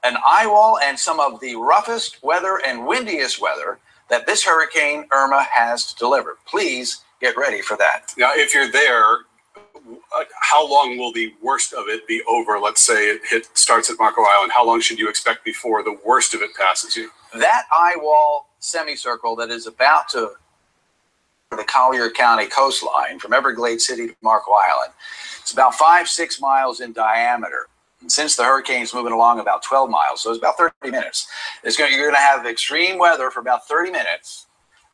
an eye wall and some of the roughest weather and windiest weather that this Hurricane Irma has to deliver. Please get ready for that.
Now, if you're there, how long will the worst of it be over? Let's say it starts at Marco Island. How long should you expect before the worst of it passes you?
That eye wall semicircle that is about to the Collier County coastline from Everglades City to Marco Island, it's about 5-6 miles in diameter. And since the hurricane's moving along about 12 miles, so it's about 30 minutes. You're going to have extreme weather for about 30 minutes.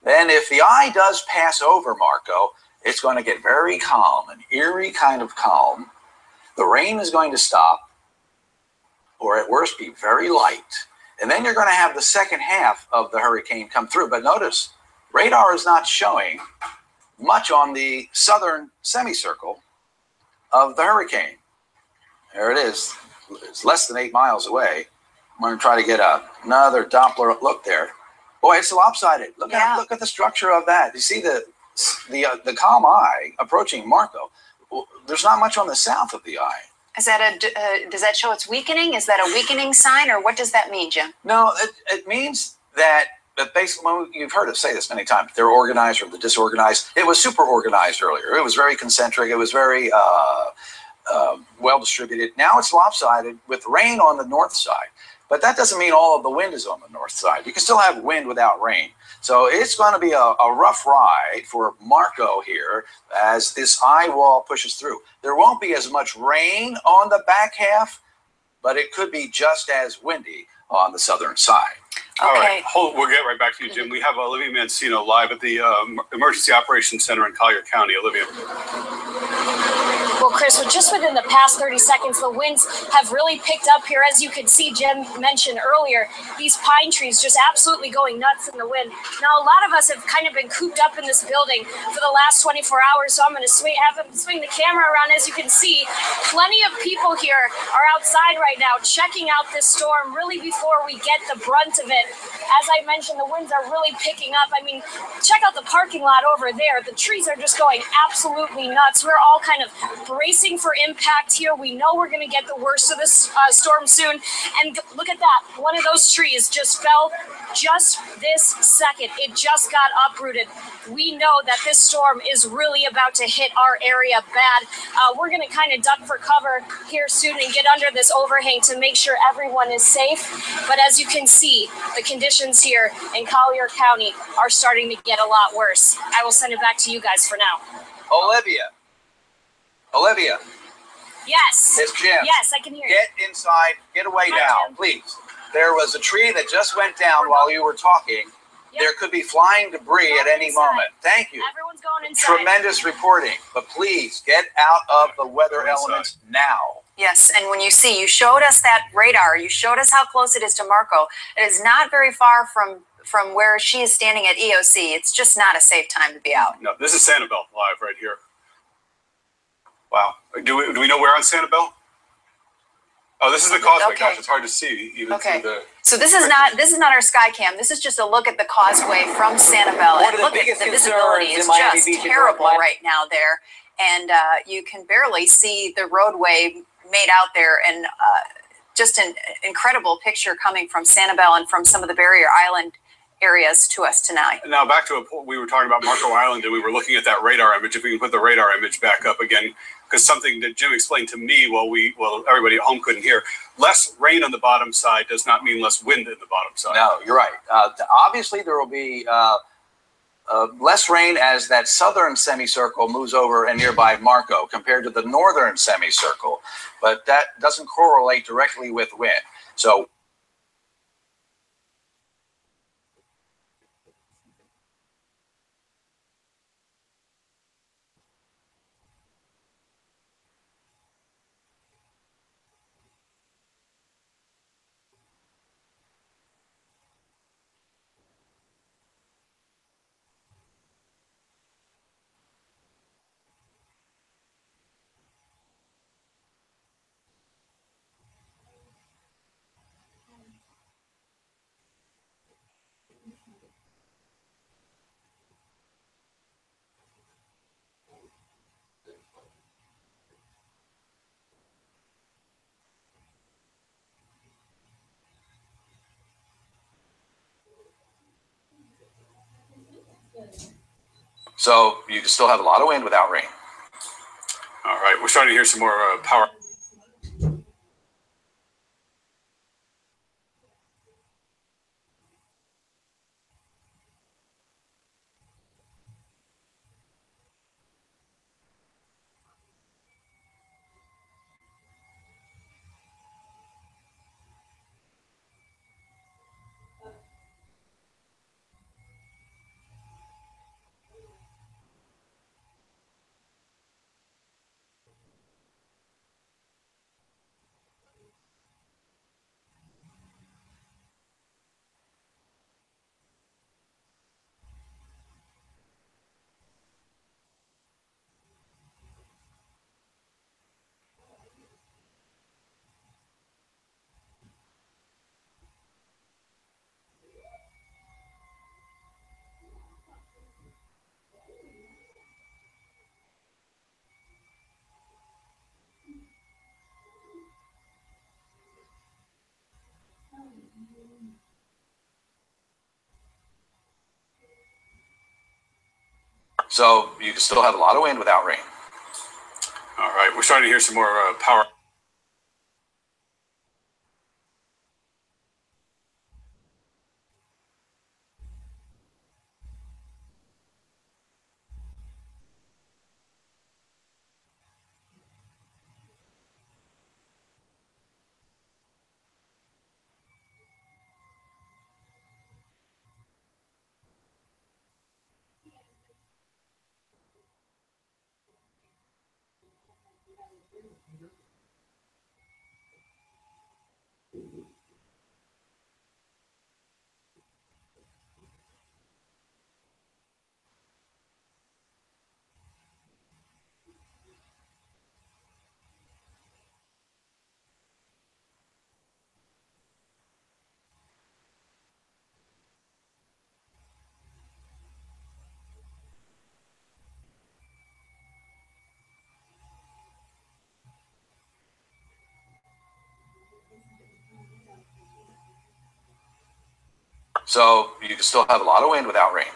Then if the eye does pass over Marco, it's going to get very calm, an eerie kind of calm. The rain is going to stop, or at worst be very light. And then you're going to have the second half of the hurricane come through. But notice, radar is not showing much on the southern semicircle of the hurricane. There it is. It's less than 8 miles away. I'm going to try to get another Doppler look there. Boy, it's lopsided. Look at the structure of that. You see the calm eye approaching Marco. There's not much on the south of the eye.
Is that does that show it's weakening? Is that a weakening sign, or what does that mean, Jim?
No, it means that basically, you've heard us say this many times, they're organized or the disorganized. It was super organized earlier. It was very concentric. It was very well distributed. Now it's lopsided with rain on the north side. But that doesn't mean all of the wind is on the north side. You can still have wind without rain. So it's going to be a rough ride for Marco here as this eye wall pushes through. There won't be as much rain on the back half, but it could be just as windy on the southern side.
All right, we'll get right back to you, Jim. We have Olivia Mancino live at the Emergency Operations Center in Collier County. Olivia.
Well, Chris, just within the past 30 seconds, the winds have really picked up here. As you can see, Jim mentioned earlier, these pine trees just absolutely going nuts in the wind. Now, a lot of us have kind of been cooped up in this building for the last 24 hours, so I'm going to have him swing the camera around. As you can see, plenty of people here are outside right now checking out this storm really before we get the brunt of it. As I mentioned, the winds are really picking up. I mean, check out the parking lot over there. The trees are just going absolutely nuts. We're all kind of bracing for impact here. We know we're going to get the worst of this storm soon. And look at that. One of those trees just fell just this second. It just got uprooted.
we know that this storm is really about to hit our area bad. We're going to kind of duck for cover here soon and get under this overhang to make sure everyone is safe. But as you can see, the conditions here in Collier County are starting to get a lot worse. I will send it back to you guys for now.
Olivia.
Yes.
It's Jim.
Yes, I can hear you.
Get inside. Get away now,
Jim.
please. There was a tree that just went down while you were talking. Yep. There could be flying debris at any moment. Thank you.
Everyone's going inside.
Tremendous reporting. But please get out of the weather elements now.
Yes, and when you see, you showed us that radar. You showed us how close it is to Marco. It is not very far from where she is standing at EOC. It's just not a safe time to be out.
No, this is Sanibel live right here. Wow. Do we know where on Sanibel? Oh, this is the causeway.
Okay.
Gosh, it's hard to see even through the.
So this is not our sky cam. This is just a look at the causeway from Sanibel. And look at the visibility is just terrible right now there, and you can barely see the roadway made out there, and just an incredible picture coming from Sanibel and from some of the barrier island areas to us tonight.
Now back to we were talking about Marco Island, and we were looking at that radar image. If we can put the radar image back up again, because something that Jim explained to me while everybody at home couldn't hear, less rain on the bottom side does not mean less wind in the bottom side.
No, you're right. Obviously, there will be less rain as that southern semicircle moves over and nearby Marco compared to the northern semicircle, but that doesn't correlate directly with wind. So you can still have a lot of wind without rain.
All right, we're starting to hear some more power.
So you can still have a lot of wind without rain.
All right, we're starting to hear some more power.
So you can still have a lot of wind without rain.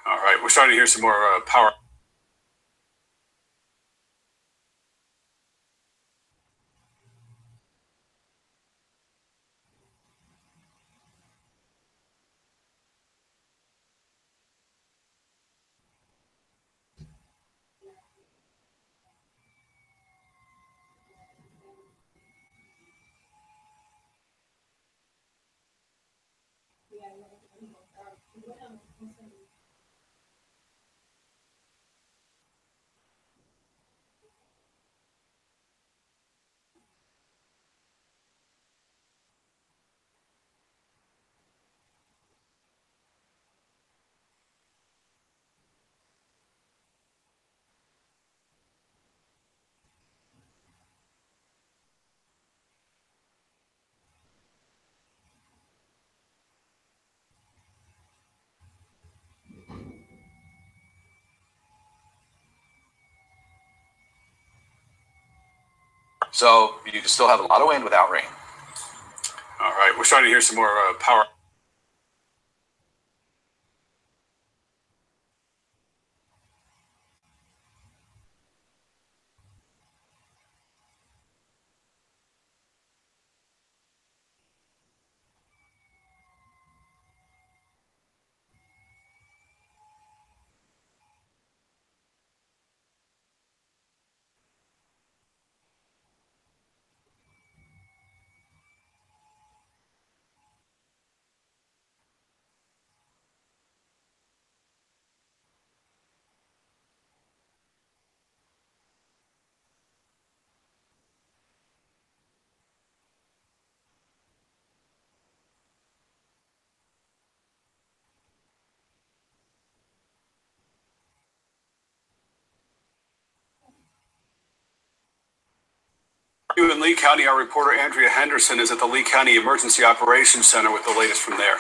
All right, we're starting to hear some more power.
So you can still have a lot of wind without rain.
All right, we're starting to hear some more power. In Lee County, our reporter Andrea Henderson is at the Lee County Emergency Operations Center with the latest from there.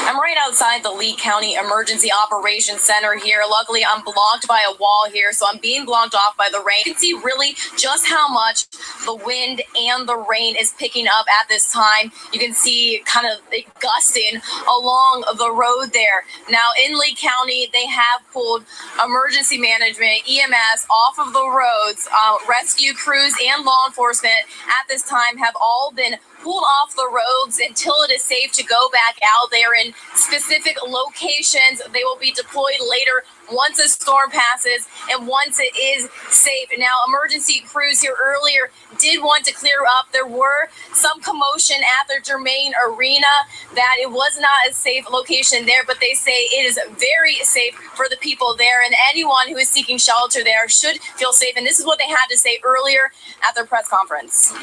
I'm right outside the Lee County Emergency Operations Center here. Luckily, I'm blocked by a wall here, so I'm being blocked off by the rain. You can see really just how much the wind and the rain is picking up at this time. You can see kind of it gusting along the road there. Now, in Lee County, they have pulled emergency management, EMS, off of the roads. Rescue crews and law enforcement at this time have all been pulled off the roads until it is safe to go back out. They are in specific locations. They will be deployed later once a storm passes and once it is safe. Now, emergency crews here earlier did want to clear up. There were some commotion at the Germain Arena that it was not a safe location there, but they say it is very safe for the people there, and anyone who is seeking shelter there should feel safe. And this is what they had to say earlier at their press conference.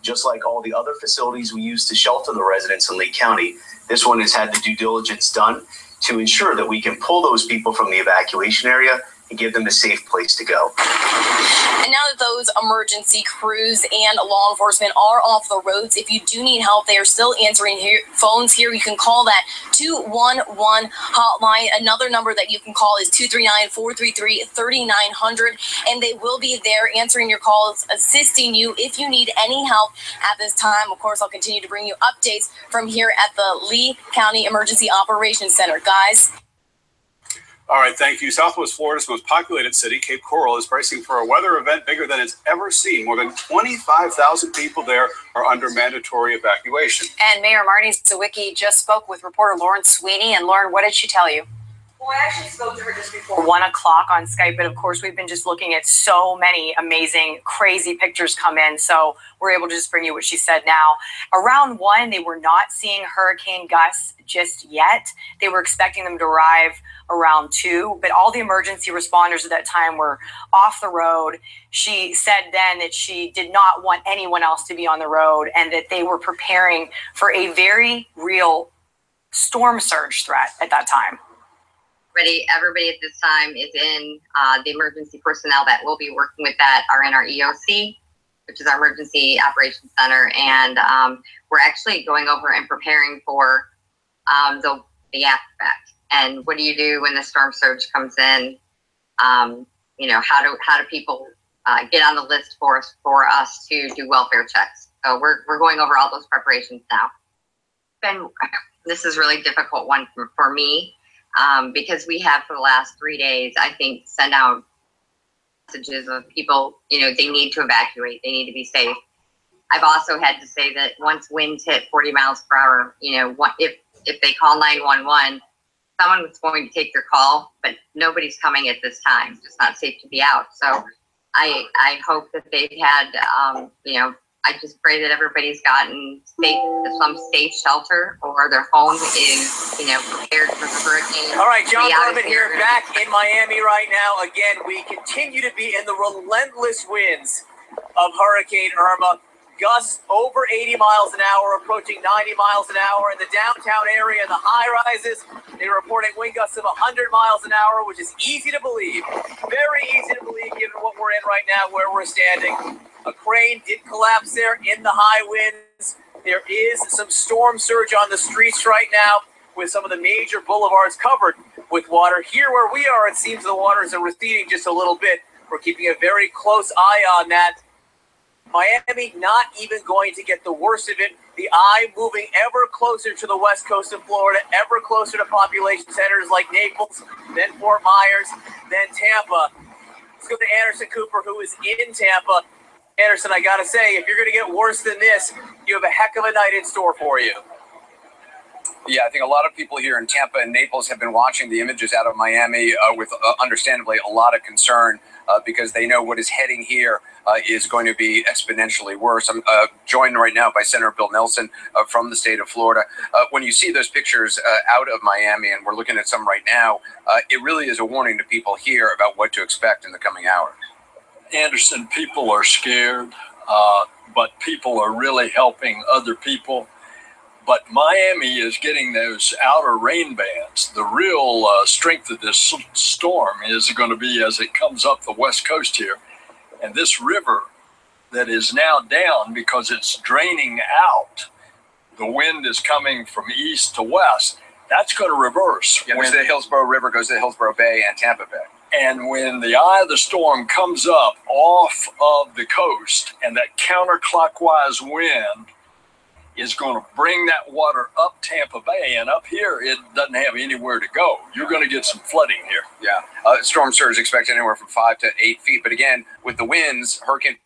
Just like all the other facilities we use to shelter the residents in Lee County, this one has had the due diligence done to ensure that we can pull those people from the evacuation area and give them a safe place to go.
And now that those emergency crews and law enforcement are off the roads, if you do need help, they are still answering phones here. You can call that 211 hotline. Another number that you can call is 239-433-3900, and they will be there answering your calls, assisting you if you need any help at this time. Of course, I'll continue to bring you updates from here at the Lee County Emergency Operations Center. Guys.
All right, thank you. Southwest Florida's most populated city, Cape Coral, is bracing for a weather event bigger than it's ever seen. More than 25,000 people there are under mandatory evacuation.
And Mayor Marnie Sawicki just spoke with reporter Lauren Sweeney. And Lauren, what did she tell you?
Well, I actually spoke to her just before 1 o'clock on Skype, and of course, we've been just looking at so many amazing, crazy pictures come in, so we're able to just bring you what she said now. Around 1, they were not seeing hurricane gusts just yet. They were expecting them to arrive around 2, but all the emergency responders at that time were off the road. She said then that she did not want anyone else to be on the road and that they were preparing for a very real storm surge threat at that time.
Everybody at this time is in the emergency personnel that will be working with that are in our EOC, which is our Emergency Operations Center, and we're actually going over and preparing for the aftermath. And what do you do when the storm surge comes in? You know, how do people get on the list for us to do welfare checks? So we're going over all those preparations now. And this is a really difficult one for me. because we have for the last 3 days, I think, sent out messages of people, you know, they need to evacuate, they need to be safe. I've also had to say that once winds hit 40 miles per hour, you know, if they call 911, someone was going to take their call, but nobody's coming at this time. It's not safe to be out. So I hope that they've had, you know, I just pray that everybody's gotten some safe shelter, or their home is, you know, prepared for the hurricane.
All right, John Berman here, back in Miami right now. Again, we continue to be in the relentless winds of Hurricane Irma. Gusts over 80 miles an hour, approaching 90 miles an hour in the downtown area, the high rises. They're reporting wind gusts of 100 miles an hour, which is easy to believe, very easy to believe given what we're in right now, where we're standing. A crane did collapse there in the high winds. There is some storm surge on the streets right now, with some of the major boulevards covered with water. Here where we are, it seems the waters are receding just a little bit. We're keeping a very close eye on that. Miami not even going to get the worst of it. The eye moving ever closer to the west coast of Florida, ever closer to population centers like Naples, then Fort Myers, then Tampa. Let's go to Anderson Cooper, who is in Tampa. Anderson, I got to say, if you're going to get worse than this, you have a heck of a night in store for you.
Yeah, I think a lot of people here in Tampa and Naples have been watching the images out of Miami with understandably a lot of concern because they know what is heading here is going to be exponentially worse. I'm joined right now by Senator Bill Nelson from the state of Florida. When you see those pictures out of Miami, and we're looking at some right now, it really is a warning to people here about what to expect in the coming hours.
Anderson, people are scared, but people are really helping other people. But Miami is getting those outer rain bands. The real strength of this storm is going to be as it comes up the west coast here. And this river that is now down because it's draining out, the wind is coming from east to west. That's going to reverse.
Yeah, the Hillsborough River goes to Hillsborough Bay and Tampa Bay.
And when the eye of the storm comes up off of the coast, and that counterclockwise wind is going to bring that water up Tampa Bay, and up here it doesn't have anywhere to go. You're going to get some flooding here.
Yeah, storm surge expected anywhere from 5 to 8 feet. But again, with the winds, hurricane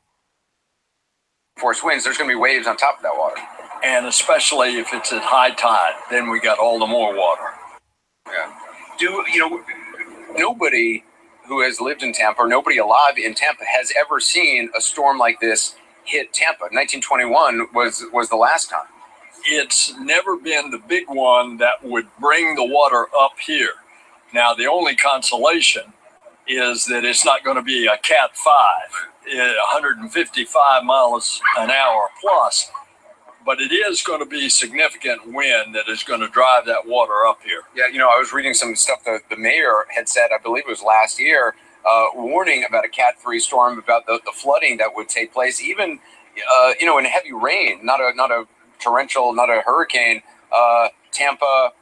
force winds, there's going to be waves on top of that water.
And especially if it's at high tide, then we got all the more water.
Yeah. Nobody who has lived in Tampa, or nobody alive in Tampa, has ever seen a storm like this hit Tampa. 1921 was the last time.
It's never been the big one that would bring the water up here. Now, the only consolation is that it's not going to be a Cat 5, 155 miles an hour plus, but it is going to be significant wind that is going to drive that water up here.
Yeah, I was reading some stuff that the mayor had said, I believe it was last year, warning about a Cat 3 storm, about the flooding that would take place, even in heavy rain, not a torrential, not a hurricane. Tampa,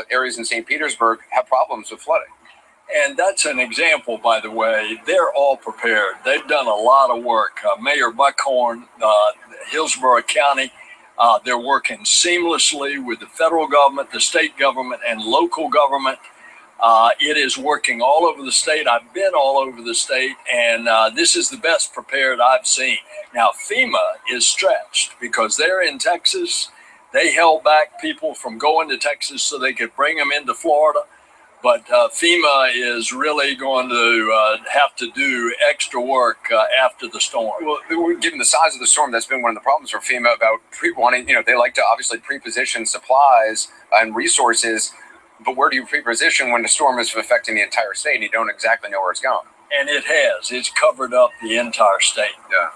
areas in St. Petersburg have problems with flooding.
And that's an example, by the way. They're all prepared. They've done a lot of work. Mayor Buckhorn, Hillsborough County, they're working seamlessly with the federal government, the state government, and local government. It is working all over the state. I've been all over the state, and this is the best prepared I've seen. Now, FEMA is stretched because they're in Texas. They held back people from going to Texas so they could bring them into Florida. But FEMA is really going to have to do extra work after the storm.
Well, given the size of the storm, that's been one of the problems for FEMA about wanting, they like to obviously pre-position supplies and resources. But where do you pre-position when the storm is affecting the entire state and you don't exactly know where it's going?
And it has. It's covered up the entire state.
Yeah.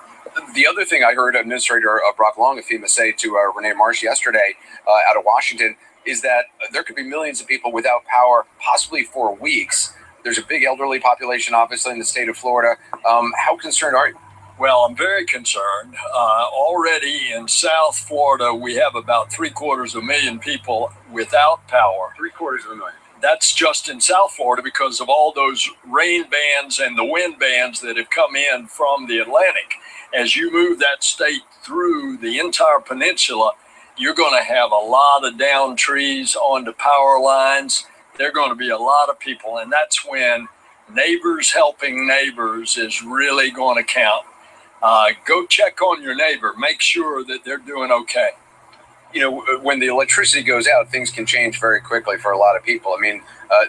The other thing I heard Administrator Brock Long of FEMA say to Renee Marsh yesterday out of Washington is that there could be millions of people without power, possibly for weeks. There's a big elderly population, obviously, in the state of Florida. How concerned are you?
Well, I'm very concerned. Already in South Florida, we have about 750,000 people without power.
750,000.
That's just in South Florida because of all those rain bands and the wind bands that have come in from the Atlantic. As you move that state through the entire peninsula, you're going to have a lot of down trees onto power lines. there are going to be a lot of people, and that's when neighbors helping neighbors is really going to count. Go check on your neighbor. Make sure that they're doing okay.
You know, when the electricity goes out, things can change very quickly for a lot of people. I mean,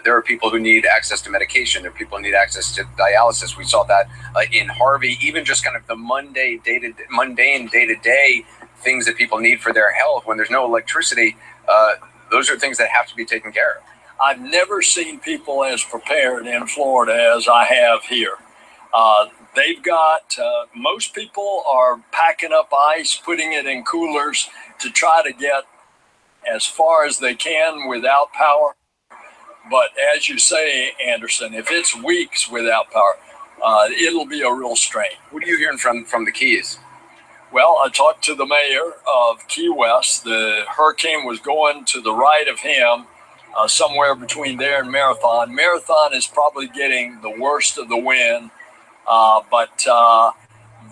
there are people who need access to medication. There are people who need access to dialysis. We saw that in Harvey, even just kind of the mundane day-to-day things that people need for their health. When there's no electricity, those are things that have to be taken care of.
I've never seen people as prepared in Florida as I have here. They've got, most people are packing up ice, putting it in coolers to try to get as far as they can without power. But as you say, Anderson, if it's weeks without power, it'll be a real strain.
What are you hearing from the Keys?
Well, I talked to the mayor of Key West. The hurricane was going to the right of him, somewhere between there and Marathon. Marathon is probably getting the worst of the wind, but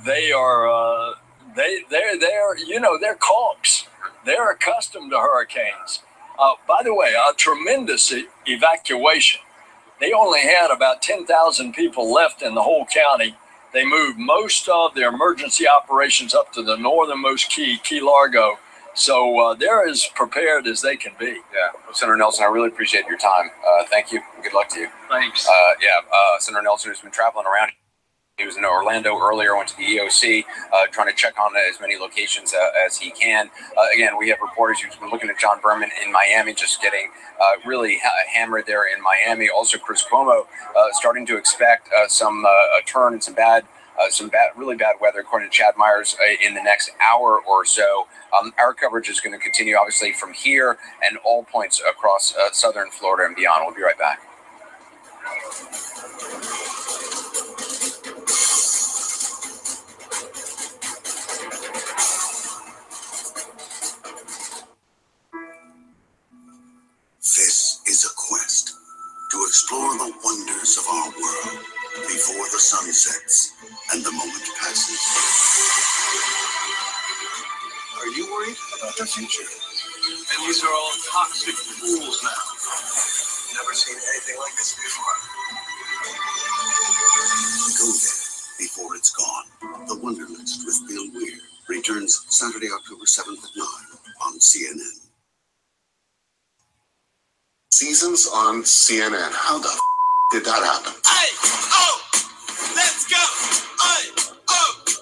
they are they're you know, they're caulks. They're accustomed to hurricanes. By the way, a tremendous evacuation. They only had about 10,000 people left in the whole county. They moved most of their emergency operations up to the northernmost key, Key Largo. So they're as prepared as they can be.
Yeah, Senator Nelson, I really appreciate your time. Thank you. Good luck to you.
Thanks.
Senator Nelson has been traveling around. He was in Orlando earlier, went to the EOC, trying to check on as many locations as he can. Again, we have reporters who've been looking at John Berman in Miami, just getting really hammered there in Miami. Also, Chris Cuomo starting to expect a turn and some really bad weather, according to Chad Myers, in the next hour or so. Our coverage is going to continue, obviously, from here and all points across southern Florida and beyond. We'll be right back.
This is a quest to explore the wonders of our world before the sun sets and the moment passes. Are you worried about the future? And these are all toxic pools now. Never seen anything like this before. Go there before it's gone. The Wonderlist with Bill Weir returns Saturday, October 7th at 9 on CNN. Seasons on CNN. How the did that happen?
Let's go!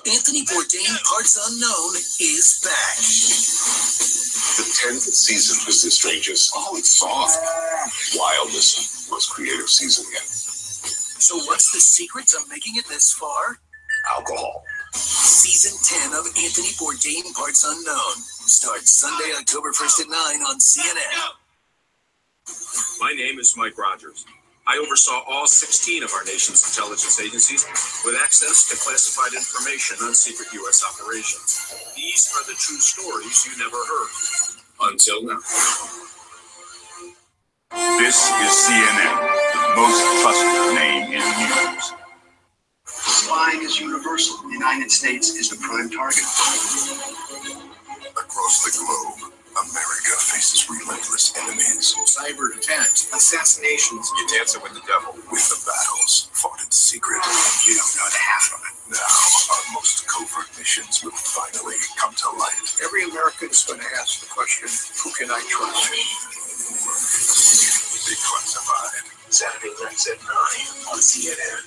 Anthony Bourdain, Parts Unknown, is back.
The 10th season was the strangest. Oh, it's soft. Wildest, most creative season yet.
So what's the secret to making it this far?
Alcohol.
Season 10 of Anthony Bourdain, Parts Unknown starts Sunday, October 1st at 9 on CNN.
My name is Mike Rogers. I oversaw all 16 of our nation's intelligence agencies with access to classified information on secret U.S. operations. These are the true stories you never heard. Until now.
This is CNN, the most trusted name in news.
Spying is universal. The United States is the prime target.
Across the globe, America faces relentless enemies.
Cyber attacks, assassinations.
You dancing with the devil. With the battles fought in secret.
You don't know the half of it.
Now, our most covert missions will finally come to light.
Every American's going to ask the question, who can I trust?
Declassified.
Saturday nights at 9 on CNN.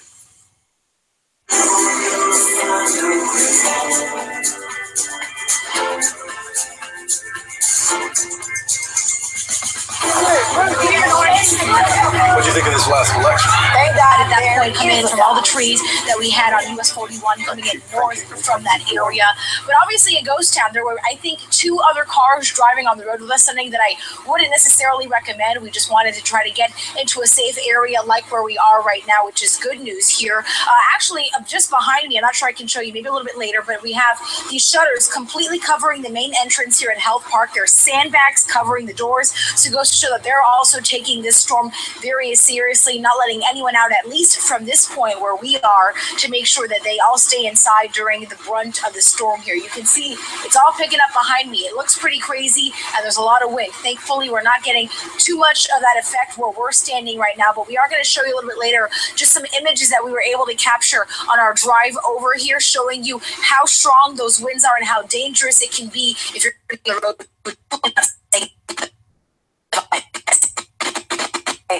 What do you think of this last election?
Thank God at that point coming in from all the trees that we had on US 41 coming in north from that area. But obviously a ghost town. There were, I think, 2 other cars driving on the road. That's something that I wouldn't necessarily recommend. We just wanted to try to get into a safe area like where we are right now, which is good news here. Actually, just behind me, I'm not sure I can show you, maybe a little bit later, but we have these shutters completely covering the main entrance here at Health Park. There's sandbags covering the doors. So it goes to show that they're also taking this storm very seriously, not letting anyone out at least from this point where we are to make sure that they all stay inside during the brunt of the storm here. You can see it's all picking up behind me. It looks pretty crazy, and there's a lot of wind. Thankfully, we're not getting too much of that effect where we're standing right now, but we are going to show you a little bit later just some images that we were able to capture on our drive over here, showing you how strong those winds are and how dangerous it can be if you're on the road.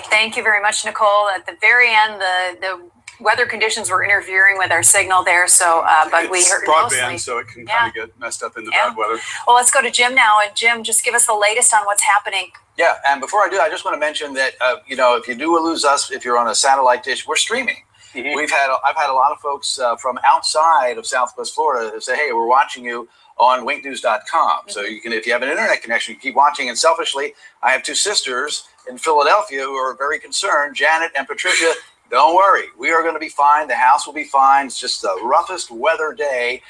Thank you very much, Nicole. At the very end, the weather conditions were interfering with our signal there, so but we heard
broadband,
mostly.
so it can kind of get messed up in the bad weather.
Well, let's go to Jim now, and Jim, just give us the latest on what's happening.
Yeah, and before I do, I just want to mention that you know, if you do lose us, if you're on a satellite dish, we're streaming. I've had a lot of folks from outside of Southwest Florida that say, "Hey, we're watching you on winknews.com." So you can, if you have an internet connection, you keep watching. And selfishly, I have two sisters in Philadelphia who are very concerned, Janet and Patricia. Don't worry, we are going to be fine. The house will be fine. It's just the roughest weather day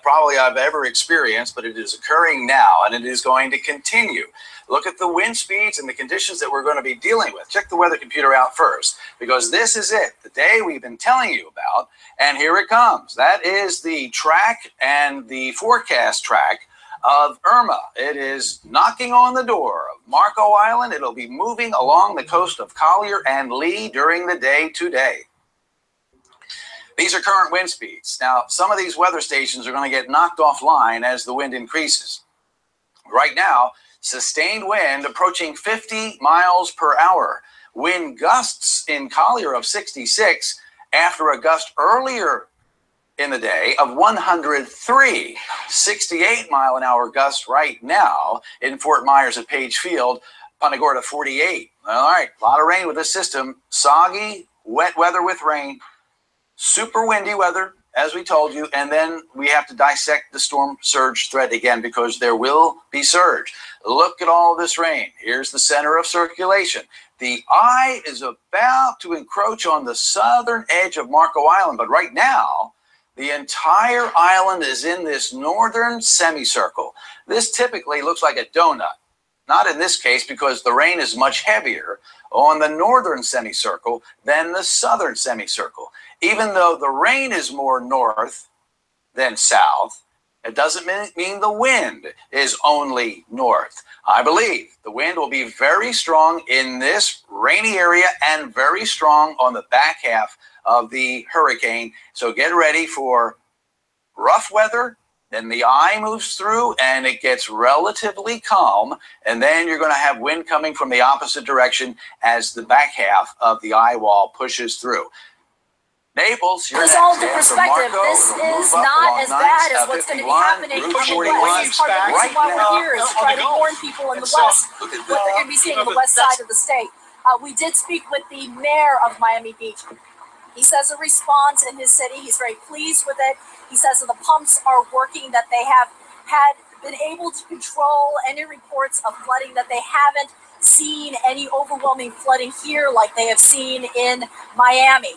probably I've ever experienced, but it is occurring now, and it is going to continue. Look at the wind speeds and the conditions that we're going to be dealing with. Check the weather computer out first, because this is it, the day we've been telling you about, and here it comes. That is the track and the forecast track of IRMA. It is knocking on the door of Marco Island. It'll be moving along the coast of Collier and Lee during the day today. These are current wind speeds. Now, some of these weather stations are going to get knocked offline as the wind increases. Right now, sustained wind approaching 50 miles per hour. Wind gusts in Collier of 66 after a gust earlier in the day of 103, 68-mile-an-hour gust right now in Fort Myers at Page Field, Punta Gorda 48. All right, a lot of rain with this system. Soggy, wet weather with rain, super windy weather, as we told you, and then we have to dissect the storm surge threat again because there will be surge. Look at all this rain. Here's the center of circulation. The eye is about to encroach on the southern edge of Marco Island, but right now, the entire island is in this northern semicircle. This typically looks like a donut. Not in this case, because the rain is much heavier on the northern semicircle than the southern semicircle. Even though the rain is more north than south, it doesn't mean the wind is only north. I believe the wind will be very strong in this rainy area and very strong on the back half of the hurricane. So get ready for rough weather. Then the eye moves through and it gets relatively calm. And then you're going to have wind coming from the opposite direction as the back half of the eye wall pushes through. Naples, you're
There's all the perspective. This is not as bad as what's going to be happening on the west. Part of the reason why we're here is to try to warn people in the west what they're going to be seeing on the west side of the state. We did speak with the mayor of Miami Beach. He says a response in his city. He's very pleased with it. He says that the pumps are working, that they have been able to control any reports of flooding, that they haven't seen any overwhelming flooding here like they have seen in Miami.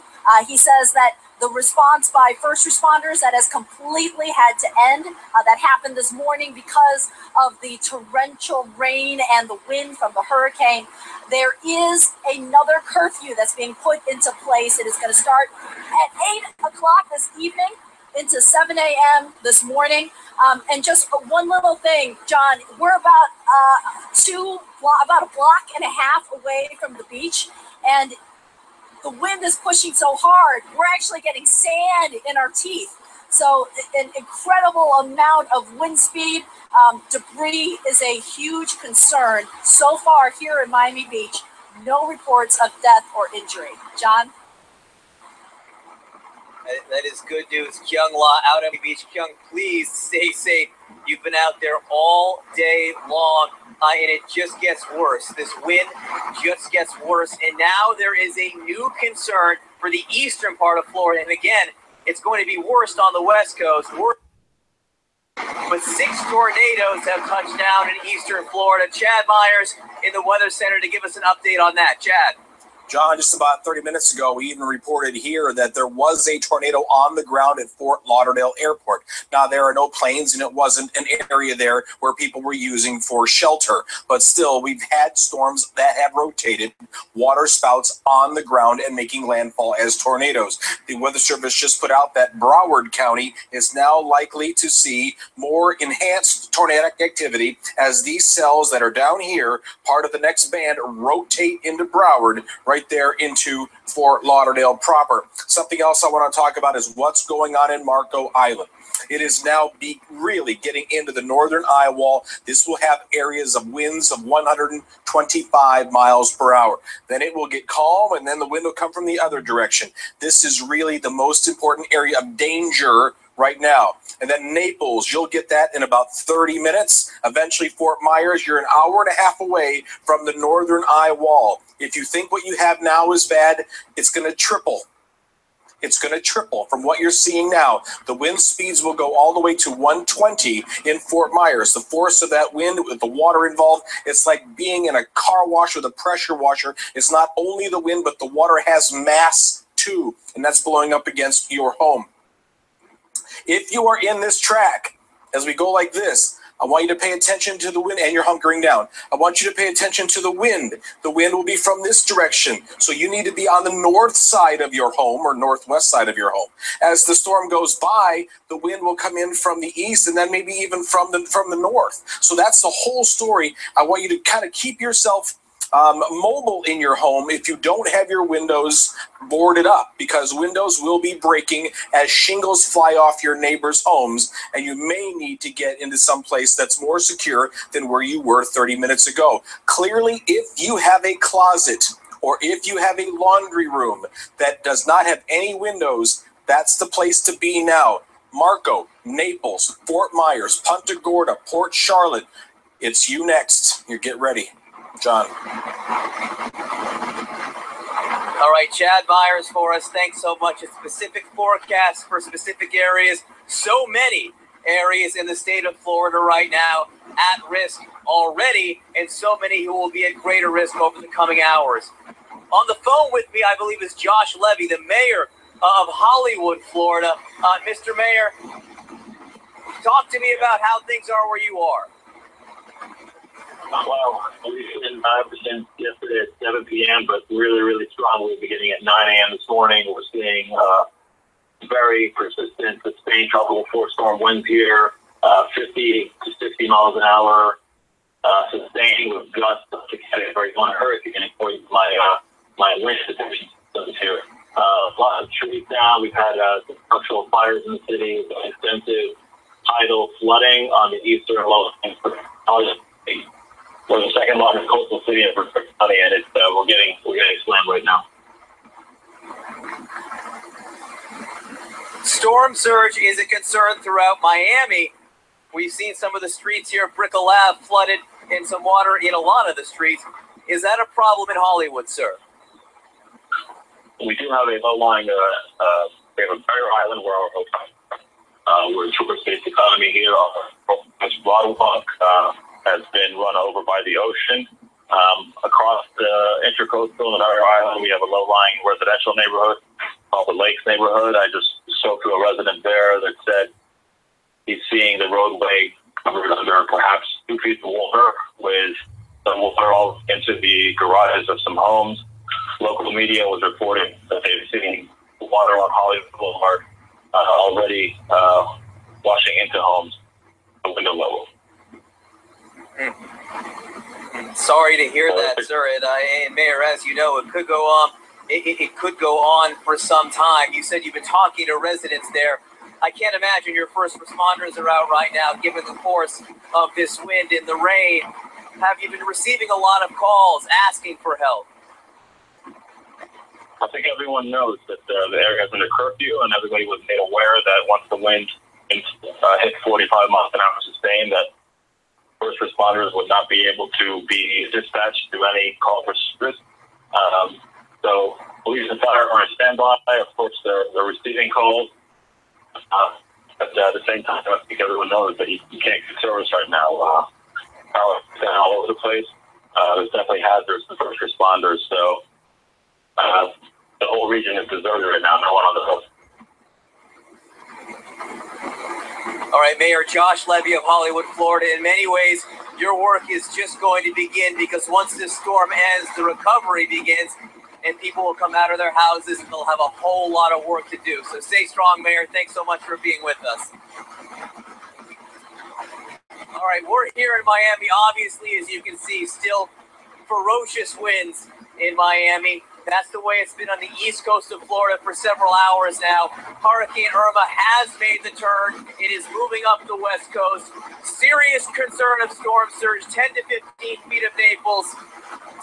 He says that the response by first responders that has completely had to end. That happened this morning because of the torrential rain and the wind from the hurricane. There is another curfew that's being put into place. It is going to start at 8 o'clock this evening into 7 a.m. this morning. And just one little thing, John, we're about a block and a half away from the beach, and the wind is pushing so hard, we're actually getting sand in our teeth. So an incredible amount of wind speed. Debris is a huge concern. So far here in Miami Beach, no reports of death or injury. John?
That is good news. Kyung La out of Miami Beach. Kyung, please stay safe. You've been out there all day long, and it just gets worse. This wind just gets worse, and now there is a new concern for the eastern part of Florida. And again, it's going to be worse on the west coast. But 6 tornadoes have touched down in eastern Florida. Chad Myers in the Weather Center to give us an update on that. Chad.
John, just about 30 minutes ago, we even reported here that there was a tornado on the ground at Fort Lauderdale Airport. Now, there are no planes, and it wasn't an area there where people were using for shelter. But still, we've had storms that have rotated water spouts on the ground and making landfall as tornadoes. The Weather Service just put out that Broward County is now likely to see more enhanced tornadic activity as these cells that are down here, part of the next band, rotate into Broward, right there into Fort Lauderdale proper. Something else I want to talk about is what's going on in Marco Island. It is now really getting into the northern eye wall. This will have areas of winds of 125 miles per hour. Then it will get calm, and then the wind will come from the other direction. This is really the most important area of danger right now. And then Naples, you'll get that in about 30 minutes. Eventually, Fort Myers, you're an hour and a half away from the northern eye wall. If you think what you have now is bad, it's going to triple. It's going to triple from what you're seeing now. The wind speeds will go all the way to 120 in Fort Myers. The force of that wind with the water involved, it's like being in a car wash with a pressure washer. It's not only the wind, but the water has mass too, and that's blowing up against your home. If you are in this track, as we go like this, I want you to pay attention to the wind, and you're hunkering down. I want you to pay attention to the wind. The wind will be from this direction. So you need to be on the north side of your home or northwest side of your home. As the storm goes by, the wind will come in from the east and then maybe even from the north. So that's the whole story. I want you to kind of keep yourself mobile in your home if you don't have your windows boarded up, because windows will be breaking as shingles fly off your neighbors' homes, and you may need to get into some place that's more secure than where you were 30 minutes ago. Clearly, if you have a closet or if you have a laundry room that does not have any windows, that's the place to be now. Marco, Naples, Fort Myers, Punta Gorda, Port Charlotte. It's you next. You get ready. John.
All right, Chad Myers for us. Thanks so much. A specific forecast for specific areas. So many areas in the state of Florida right now at risk already, and so many who will be at greater risk over the coming hours. On the phone with me, I believe, is Josh Levy, the mayor of Hollywood, Florida. Mr. Mayor, talk to me about how things are where you are.
Well, we've been ever since yesterday at 7 p.m., but really strongly beginning at 9 a.m. this morning. We're seeing very persistent, sustained tropical force storm winds here, 50 to 60 miles an hour, sustained with gusts up to Category 1 hurricane, according to my wind detection systems here. A lot of trees down. We've had some structural fires in the city, extensive tidal flooding on the eastern low. We're the second largest coastal city in Brooklyn County, and it's we're getting slammed right now.
Storm surge is a concern throughout Miami. We've seen some of the streets here at Brickell Ave flooded and some water in a lot of the streets. Is that a problem in Hollywood, sir?
We do have a low-lying, we have a barrier island where our hotel, we're a tourist-based economy here. Our boardwalk has been run over by the ocean. Across the Intracoastal and Barrier Island, we have a low-lying residential neighborhood called the Lakes neighborhood. I just spoke to a resident there that said he's seeing the roadway covered under perhaps 2 feet of water, with some water all into the garages of some homes. Local media was reporting that they've seen water on Hollywood Boulevard already washing into homes at window level.
Sorry to hear that, sir. And Mayor, as you know, it could go on. It could go on for some time. You said you've been talking to residents there. I can't imagine your first responders are out right now, given the force of this wind and the rain. Have you been receiving a lot of calls asking for help?
I think everyone knows that the area is under curfew, and everybody was made aware that once the wind hit 45 miles an hour sustained, that first responders would not be able to be dispatched to any call for service. So police and fire are on standby. Of course, they're receiving calls. But at the same time, I think everyone knows that you can't get service right now. Power is all over the place. There's definitely hazards to first responders. So region is deserted right now. No one on the coast.
All right, Mayor Josh Levy of Hollywood, Florida. In many ways, your work is just going to begin because once this storm ends, the recovery begins and people will come out of their houses and they'll have a whole lot of work to do. So stay strong, Mayor. Thanks so much for being with us. All right, we're here in Miami. Obviously, as you can see, still ferocious winds in Miami. That's the way it's been on the east coast of Florida for several hours now. Hurricane Irma has made the turn. It is moving up the west coast. Serious concern of storm surge, 10 to 15 feet of Naples.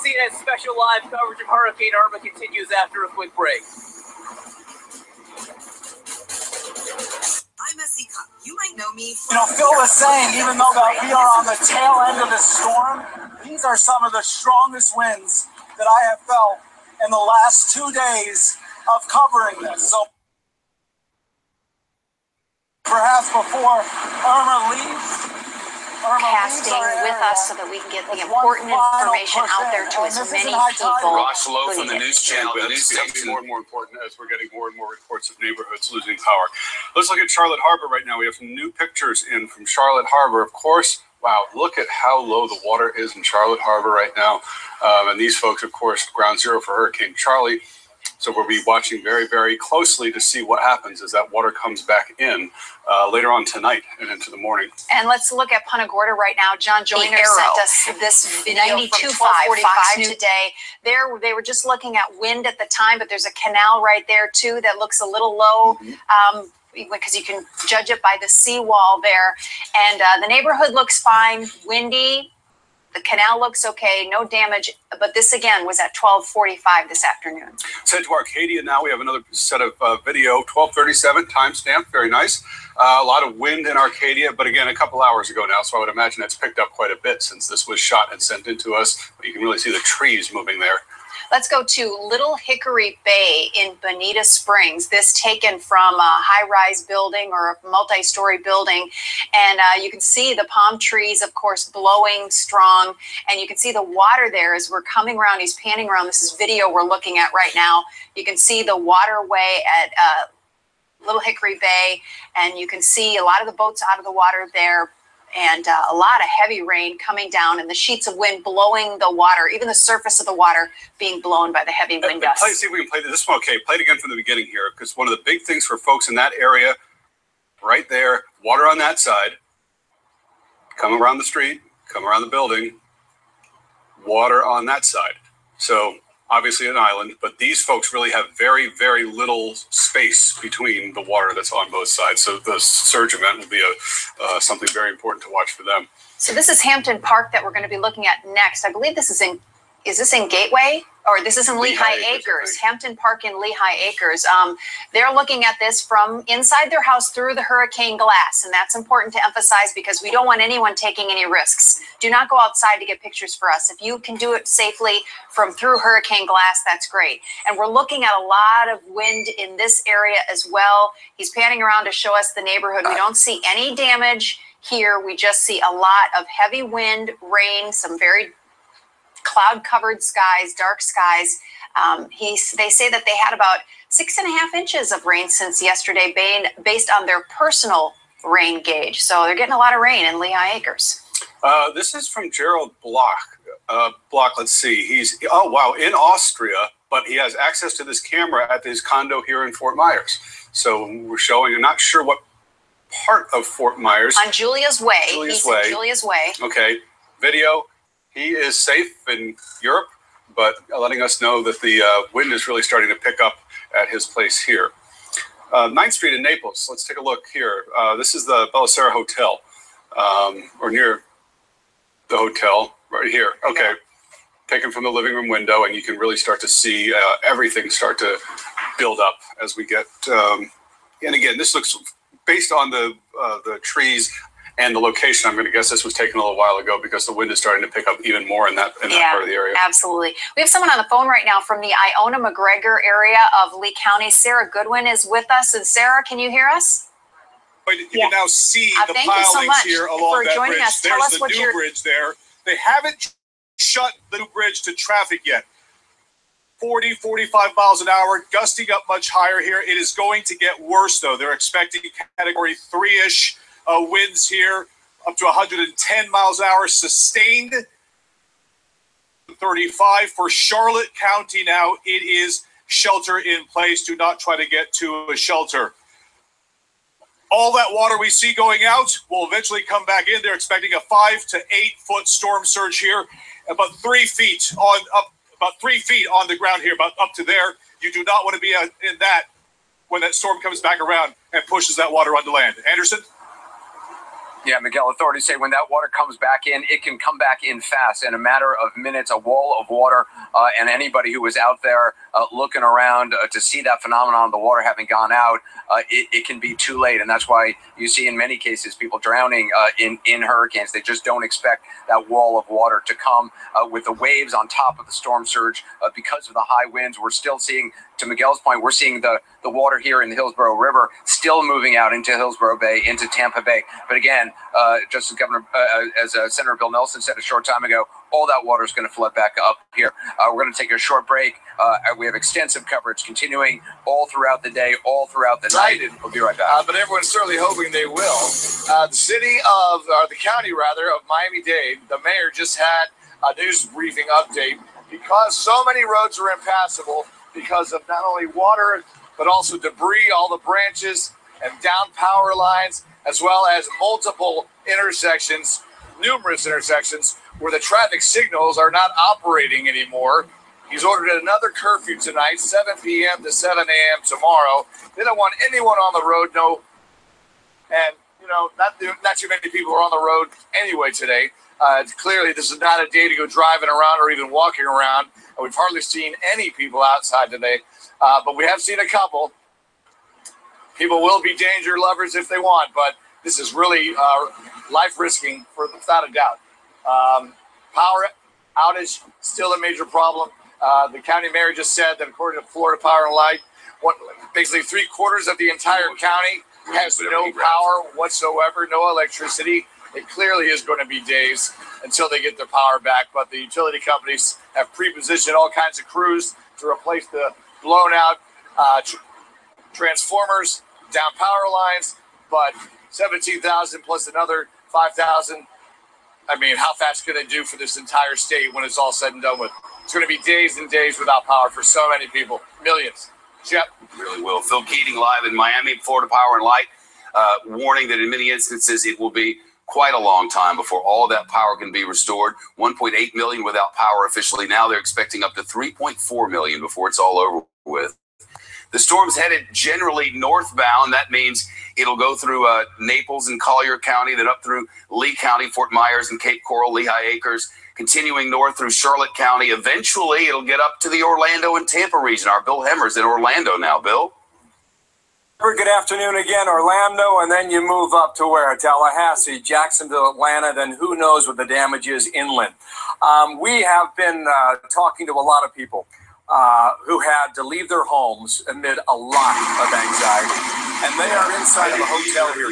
CNN special live coverage of Hurricane Irma continues after a quick break.
I'm Essie Cup. You might know me.
Phil was saying, even though that we are on the tail end of the storm, these are some of the strongest winds that I have felt in the last 2 days of covering this. So perhaps before Irma leaves,
casting with us so that we can get the important information out there to as many people.
Ross Lowe from the News Channel. The news station more and more important as we're getting more and more reports of neighborhoods losing power. Let's look at Charlotte Harbor right now. We have some new pictures in from Charlotte Harbor. Of course, wow, look at how low the water is in Charlotte Harbor right now. And these folks, of course, ground zero for Hurricane Charlie. So we'll be watching very, very closely to see what happens as that water comes back in later on tonight and into the morning.
And let's look at Punta Gorda right now. John Joyner sent us this video from 12:45 today. They were just looking at wind at the time, but there's a canal right there too that looks a little low. Because you can judge it by the seawall there. And the neighborhood looks fine, windy. The canal looks okay, no damage. But this again was at 12:45 this afternoon.
Let's head to Arcadia now. We have another set of video, 12:37 timestamp, very nice. A lot of wind in Arcadia, but again, a couple hours ago now, so I would imagine that's picked up quite a bit since this was shot and sent into us. But you can really see the trees moving there.
Let's go to Little Hickory Bay in Bonita Springs. This taken from a high-rise building or a multi-story building. And you can see the palm trees, of course, blowing strong. And you can see the water there as we're coming around. He's panning around. This is video we're looking at right now. You can see the waterway at Little Hickory Bay. And you can see a lot of the boats out of the water there. And a lot of heavy rain coming down and the sheets of wind blowing the water, even the surface of the water being blown by the heavy wind gusts.
See if we can play this one. Okay, play it again from the beginning here, because one of the big things for folks in that area, right there, water on that side, come around the street, come around the building, water on that side. So obviously an island, but these folks really have very, very little space between the water that's on both sides. So the surge event will be something very important to watch for them.
So this is Hampton Park that we're going to be looking at next. I believe this is this in Gateway? Or this is in Lehigh Acres, Hampton Park in Lehigh Acres. They're looking at this from inside their house through the hurricane glass. And that's important to emphasize because we don't want anyone taking any risks. Do not go outside to get pictures for us. If you can do it safely from through hurricane glass, that's great. And we're looking at a lot of wind in this area as well. He's panning around to show us the neighborhood. We don't see any damage here. We just see a lot of heavy wind, rain, some very cloud-covered skies, dark skies. They say that they had about 6.5 inches of rain since yesterday, based on their personal rain gauge. So they're getting a lot of rain in Lehigh Acres.
This is from Gerald Block. Let's see. He's in Austria, but he has access to this camera at his condo here in Fort Myers. So we're showing. I'm not sure what part of Fort Myers.
On Julia's Way. He's in Julia's Way.
Okay. Video. He is safe in Europe, but letting us know that the wind is really starting to pick up at his place here. 9th Street in Naples. Let's take a look here. This is the Bellicera Hotel, or near the hotel, right here. Okay. Taken from the living room window, and you can really start to see everything start to build up as we get. And again, this looks based on the trees and the location. I'm going to guess this was taken a little while ago because the wind is starting to pick up even more in that part of the area.
Absolutely. We have someone on the phone right now from the Iona McGregor area of Lee County. Sarah Goodwin is with us. And Sarah, can you hear us?
You can now see the pilings here along that bridge. There's the new bridge there. They haven't shut the new bridge to traffic yet. 40, 45 miles an hour, gusting up much higher here. It is going to get worse, though. They're expecting category 3-ish winds here, up to 110 miles an hour, sustained. 35 for Charlotte County now. It is shelter in place. Do not try to get to a shelter. All that water we see going out will eventually come back in. They're expecting a 5 to 8 foot storm surge here, about 3 feet about 3 feet on the ground here, about up to there. You do not want to be in that when that storm comes back around and pushes that water onto land. Anderson?
Yeah, Miguel, authorities say when that water comes back in, it can come back in fast. In a matter of minutes, a wall of water, and anybody who was out there looking around to see that phenomenon, the water having gone out, it can be too late. And that's why you see in many cases people drowning in hurricanes. They just don't expect that wall of water to come with the waves on top of the storm surge because of the high winds. We're still seeing, to Miguel's point, we're seeing the water here in the Hillsborough River still moving out into Hillsborough Bay, into Tampa Bay. But again, just as Senator Bill Nelson said a short time ago, all that water is going to flood back up here. We're going to take a short break. We have extensive coverage continuing all throughout the day, all throughout the night. We'll be right back.
But everyone's certainly hoping they will. The county of Miami-Dade, the mayor just had a news briefing update because so many roads are impassable because of not only water, but also debris, all the branches and down power lines, as well as multiple intersections, numerous intersections, where the traffic signals are not operating anymore. He's ordered another curfew tonight, 7 p.m. to 7 a.m. tomorrow. They don't want anyone on the road, not too many people are on the road anyway today. Clearly, this is not a day to go driving around or even walking around. We've hardly seen any people outside today, but we have seen a couple. People will be danger lovers if they want, but this is really life-risking without a doubt. Power outage, still a major problem. The county mayor just said that according to Florida Power and Light, basically 3/4 of the entire county has no power whatsoever, no electricity. It clearly is going to be days until they get their power back, but the utility companies have pre-positioned all kinds of crews to replace the blown out transformers, down power lines, but 17,000 plus another 5,000. I mean, how fast can they do for this entire state when it's all said and done with? It's going to be days and days without power for so many people, millions. Jeff?
Really will. Phil Keating live in Miami, Florida Power and Light, warning that in many instances it will be quite a long time before all of that power can be restored. 1.8 million without power officially. Now they're expecting up to 3.4 million before it's all over with. The storm's headed generally northbound. That means it'll go through Naples and Collier County, then up through Lee County, Fort Myers and Cape Coral, Lehigh Acres, continuing north through Charlotte County. Eventually, it'll get up to the Orlando and Tampa region. Our Bill Hemmer's in Orlando now. Bill?
Good afternoon again, Orlando, and then you move up to where? Tallahassee, Jacksonville, Atlanta, then who knows what the damage is inland. We have been talking to a lot of people who had to leave their homes amid a lot of anxiety, and they are inside of a hotel here.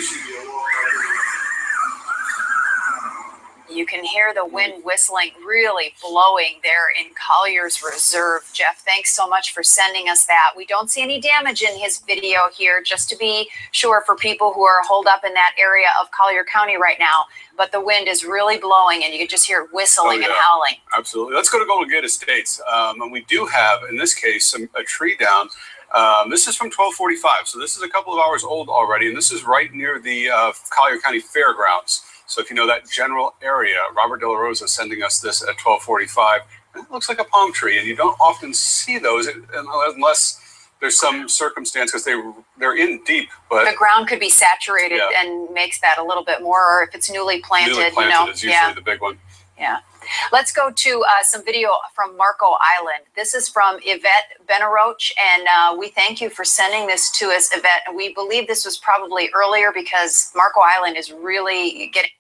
You can hear the wind whistling, really blowing there in Collier's Reserve. Jeff, thanks so much for sending us that. We don't see any damage in his video here, just to be sure for people who are holed up in that area of Collier County right now. But the wind is really blowing, and you can just hear it whistling and howling.
Absolutely. Let's go to Golden Gate Estates. And we do have, in this case, a tree down. This is from 1245, so this is a couple of hours old already, and this is right near the Collier County Fairgrounds. So if you know that general area, Robert De La Rosa is sending us this at 1245. It looks like a palm tree, and you don't often see those unless there's some circumstance because they're in deep. But
the ground could be saturated and makes that a little bit more, or if it's newly planted,
is usually the big one.
Yeah. Let's go to some video from Marco Island. This is from Yvette Benaroche, and we thank you for sending this to us, Yvette. We believe this was probably earlier because Marco Island is really getting...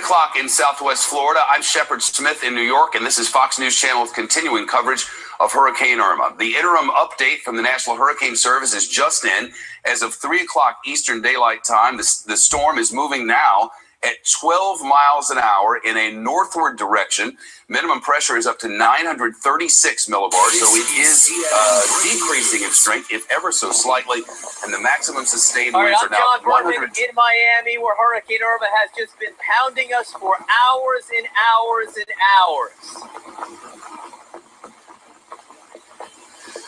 o'clock in Southwest Florida. I'm Shepard Smith in New York, and this is Fox News Channel with continuing coverage of Hurricane Irma. The interim update from the National Hurricane Service is just in. As of 3 o'clock Eastern Daylight Time, the storm is moving now at 12 miles an hour in a northward direction. Minimum pressure is up to 936 millibars, so it is decreasing in strength, if ever so slightly, and the maximum sustained winds are now
John
100.
in Miami, where Hurricane Irma has just been pounding us for hours and hours and hours.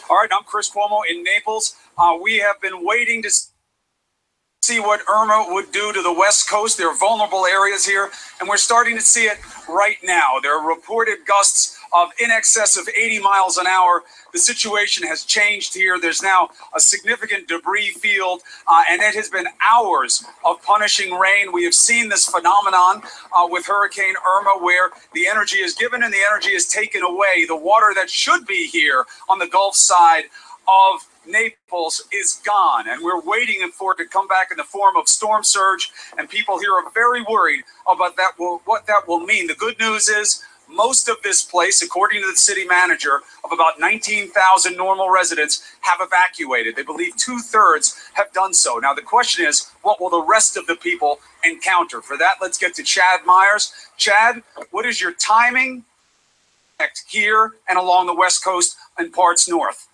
All right, I'm Chris Cuomo in Naples. We have been waiting to see what Irma would do to the West Coast. There are vulnerable areas here, and we're starting to see it right now. There are reported gusts of in excess of 80 miles an hour. The situation has changed here. There's now a significant debris field, and it has been hours of punishing rain. We have seen this phenomenon with Hurricane Irma, where the energy is given and the energy is taken away. The water that should be here on the Gulf side of Naples is gone, and we're waiting for it to come back in the form of storm surge, and people here are very worried about what that will mean. The good news is most of this place, according to the city manager, of about 19,000 normal residents have evacuated. They believe 2/3 have done so. Now, the question is, what will the rest of the people encounter? For that, let's get to Chad Myers. Chad, what is your timing here and along the West Coast and parts north?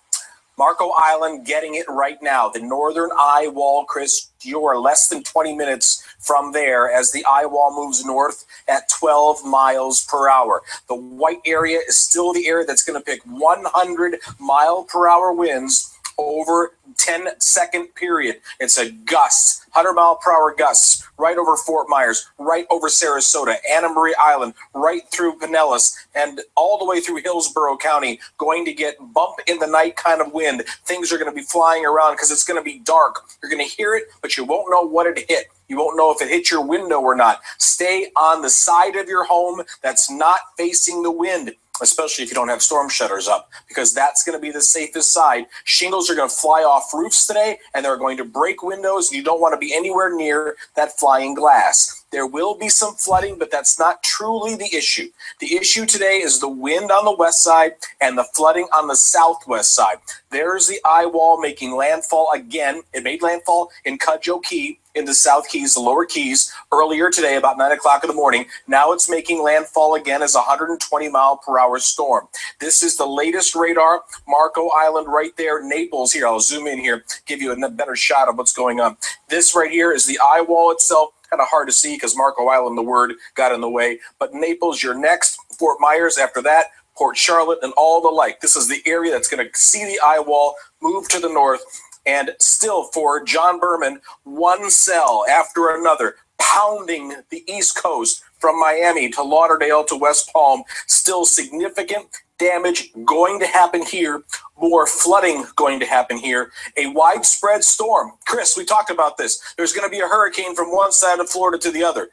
Marco Island getting it right now. The northern eye wall, Chris, you're less than 20 minutes from there as the eye wall moves north at 12 miles per hour. The white area is still the area that's going to pick 100 mile per hour winds over 10-second period. It's a gust, 100 mile per hour gusts right over Fort Myers, right over Sarasota, Anna Maria Island, right through Pinellas, and all the way through Hillsborough County, going to get bump in the night kind of wind. Things are going to be flying around because it's going to be dark. You're going to hear it, but you won't know what it hit. You won't know if it hit your window or not. Stay on the side of your home that's not facing the wind, especially if you don't have storm shutters up, because that's going to be the safest side. Shingles are going to fly off roofs today, and they're going to break windows. You don't want to be anywhere near that flying glass. There will be some flooding, but that's not truly the issue. The issue today is the wind on the west side and the flooding on the southwest side. There's the eye wall making landfall again. It made landfall in Cudjoe Key in the South Keys, the lower Keys, earlier today about 9 o'clock in the morning. Now it's making landfall again as a 120 mile per hour storm. This is the latest radar. Marco Island right there, Naples here. I'll zoom in here, give you a better shot of what's going on. This right here is the eye wall itself. Kind of hard to see because Marco Island, the word got in the way. But Naples, you're next. Fort Myers after that. Port Charlotte and all the like. This is the area that's going to see the eye wall move to the north. And still for John Berman, one cell after another, pounding the East Coast from Miami to Lauderdale to West Palm. Still significant damage going to happen here. More flooding going to happen here. A widespread storm. Chris, we talked about this. There's going to be a hurricane from one side of Florida to the other.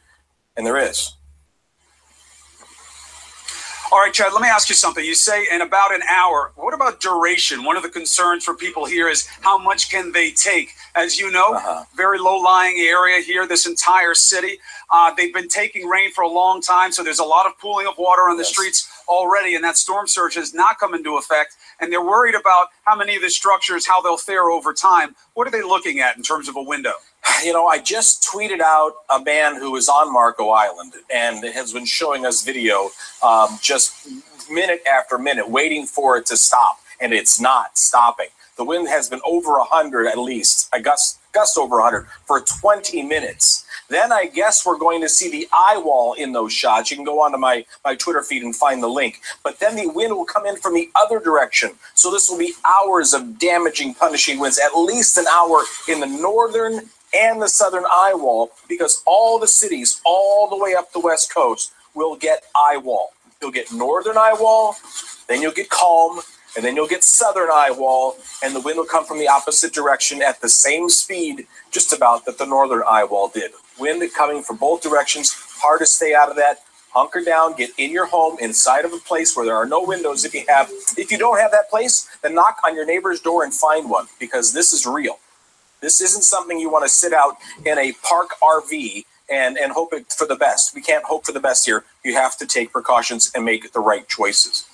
And there is.
All right, Chad, let me ask you something. You say in about an hour. What about duration? One of the concerns for people here is how much can they take? As you know, very low-lying area here, this entire city. They've been taking rain for a long time, so there's a lot of pooling of water on the streets already, and that storm surge has not come into effect. And they're worried about how many of the structures, how they'll fare over time. What are they looking at in terms of a window?
You know, I just tweeted out a man who is on Marco Island and has been showing us video just minute after minute, waiting for it to stop, and it's not stopping. The wind has been over 100 at least, a gust over 100 for 20 minutes. Then I guess we're going to see the eye wall in those shots. You can go onto my Twitter feed and find the link. But then the wind will come in from the other direction. So this will be hours of damaging, punishing winds, at least an hour in the northern and the southern eye wall, because all the cities all the way up the west coast will get eye wall. You'll get northern eye wall, then you'll get calm, and then you'll get southern eye wall, and the wind will come from the opposite direction at the same speed, just about that the northern eye wall did. Wind coming from both directions, hard to stay out of that. Hunker down, get in your home, inside of a place where there are no windows if you have. If you don't have that place, then knock on your neighbor's door and find one, because this is real. This isn't something you want to sit out in a park RV and hope for the best. We can't hope for the best here. You have to take precautions and make the right choices.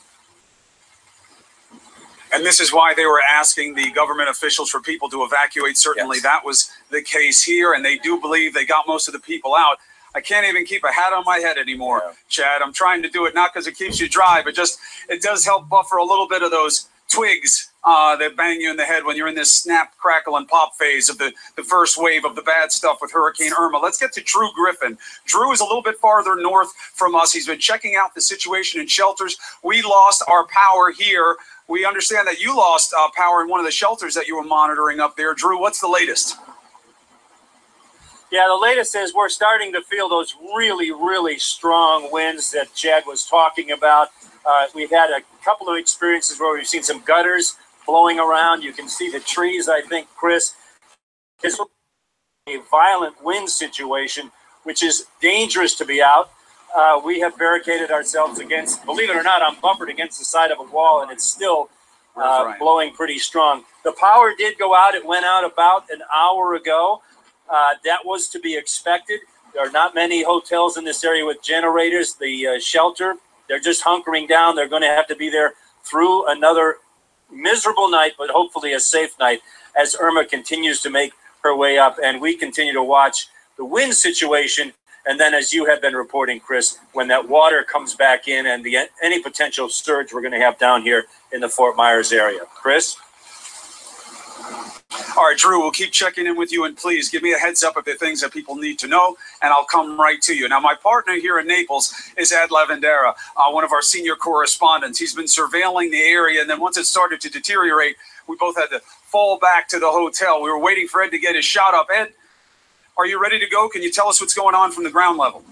And this is why they were asking the government officials for people to evacuate. Certainly that was the case here, and they do believe they got most of the people out. I can't even keep a hat on my head anymore, Chad. I'm trying to do it not because it keeps you dry, but just it does help buffer a little bit of those twigs that bang you in the head when you're in this snap, crackle, and pop phase of the first wave of the bad stuff with Hurricane Irma. Let's get to Drew Griffin. Drew is a little bit farther north from us. He's been checking out the situation in shelters. We lost our power here. We understand that you lost power in one of the shelters that you were monitoring up there. Drew, what's the latest?
Yeah, the latest is we're starting to feel those really, really strong winds that Chad was talking about. We've had a couple of experiences where we've seen some gutters blowing around. You can see the trees, I think, Chris. It's a violent wind situation, which is dangerous to be out. We have barricaded ourselves against, believe it or not, I'm buffered against the side of a wall, and it's still blowing pretty strong. The power did go out. It went out about an hour ago. That was to be expected. There are not many hotels in this area with generators. The shelter, they're just hunkering down. They're going to have to be there through another miserable night, but hopefully a safe night as Irma continues to make her way up. And we continue to watch the wind situation. And then, as you have been reporting, Chris, when that water comes back in and any potential surge we're going to have down here in the Fort Myers area. Chris?
All right, Drew, we'll keep checking in with you, and please give me a heads up of the things that people need to know, and I'll come right to you. Now, my partner here in Naples is Ed Lavandera, one of our senior correspondents. He's been surveilling the area, and then once it started to deteriorate, we both had to fall back to the hotel. We were waiting for Ed to get his shot up. Ed, are you ready to go? Can you tell us what's going on from the ground level?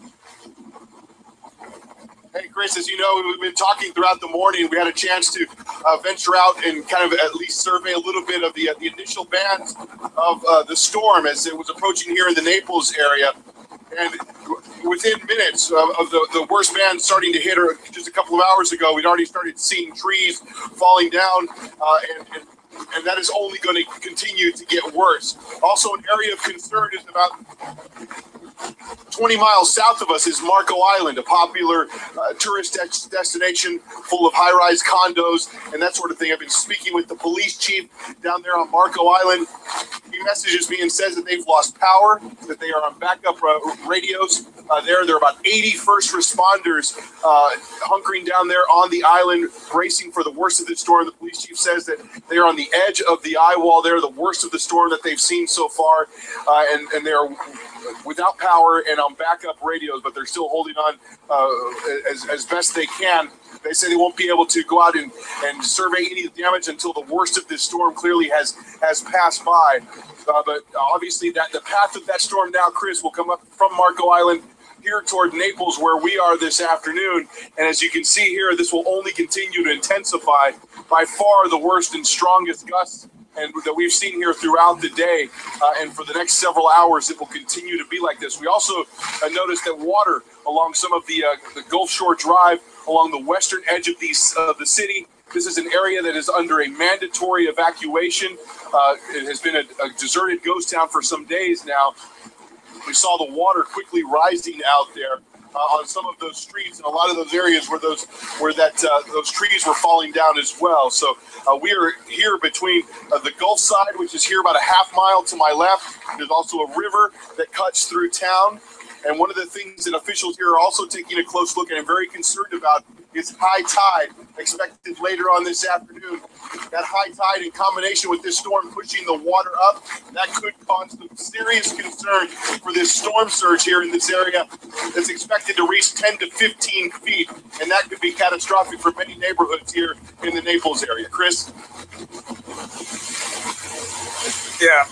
Hey, Chris, as you know, we've been talking throughout the morning. We had a chance to venture out and kind of at least survey a little bit of the initial bands of the storm as it was approaching here in the Naples area. And within minutes of the worst band starting to hit her just a couple of hours ago, we'd already started seeing trees falling down, and that is only going to continue to get worse. Also, an area of concern is about 20 miles south of us is Marco Island, a popular tourist destination full of high-rise condos and that sort of thing. I've been speaking with the police chief down there on Marco Island. He messages me and says that they've lost power, that they are on backup radios. There are about 80 first responders hunkering down there on the island, bracing for the worst of the storm. The police chief says that they are on the edge of the eye wall there, the worst of the storm that they've seen so far, and they are without power and on backup radios, but they're still holding on as best they can. They say they won't be able to go out and survey any damage until the worst of this storm clearly has passed by. But obviously that the path of that storm now, Chris, will come up from Marco Island here toward Naples, where we are this afternoon. And as you can see here, this will only continue to intensify. By far the worst and strongest gusts and that we've seen here throughout the day, and for the next several hours, it will continue to be like this. We also noticed that water along some of the Gulf Shore Drive, along the western edge of the city. This is an area that is under a mandatory evacuation. It has been a deserted ghost town for some days now. We saw the water quickly rising out there on some of those streets, and a lot of those areas where those trees were falling down as well. So we are here between the Gulf side, which is here about a half mile to my left. There's also a river that cuts through town. And one of the things that officials here are also taking a close look at and very concerned about is high tide expected later on this afternoon. That high tide in combination with this storm pushing the water up, that could cause some serious concern for this storm surge here in this area that's expected to reach 10 to 15 feet. And that could be catastrophic for many neighborhoods here in the Naples area. Chris?
Yeah.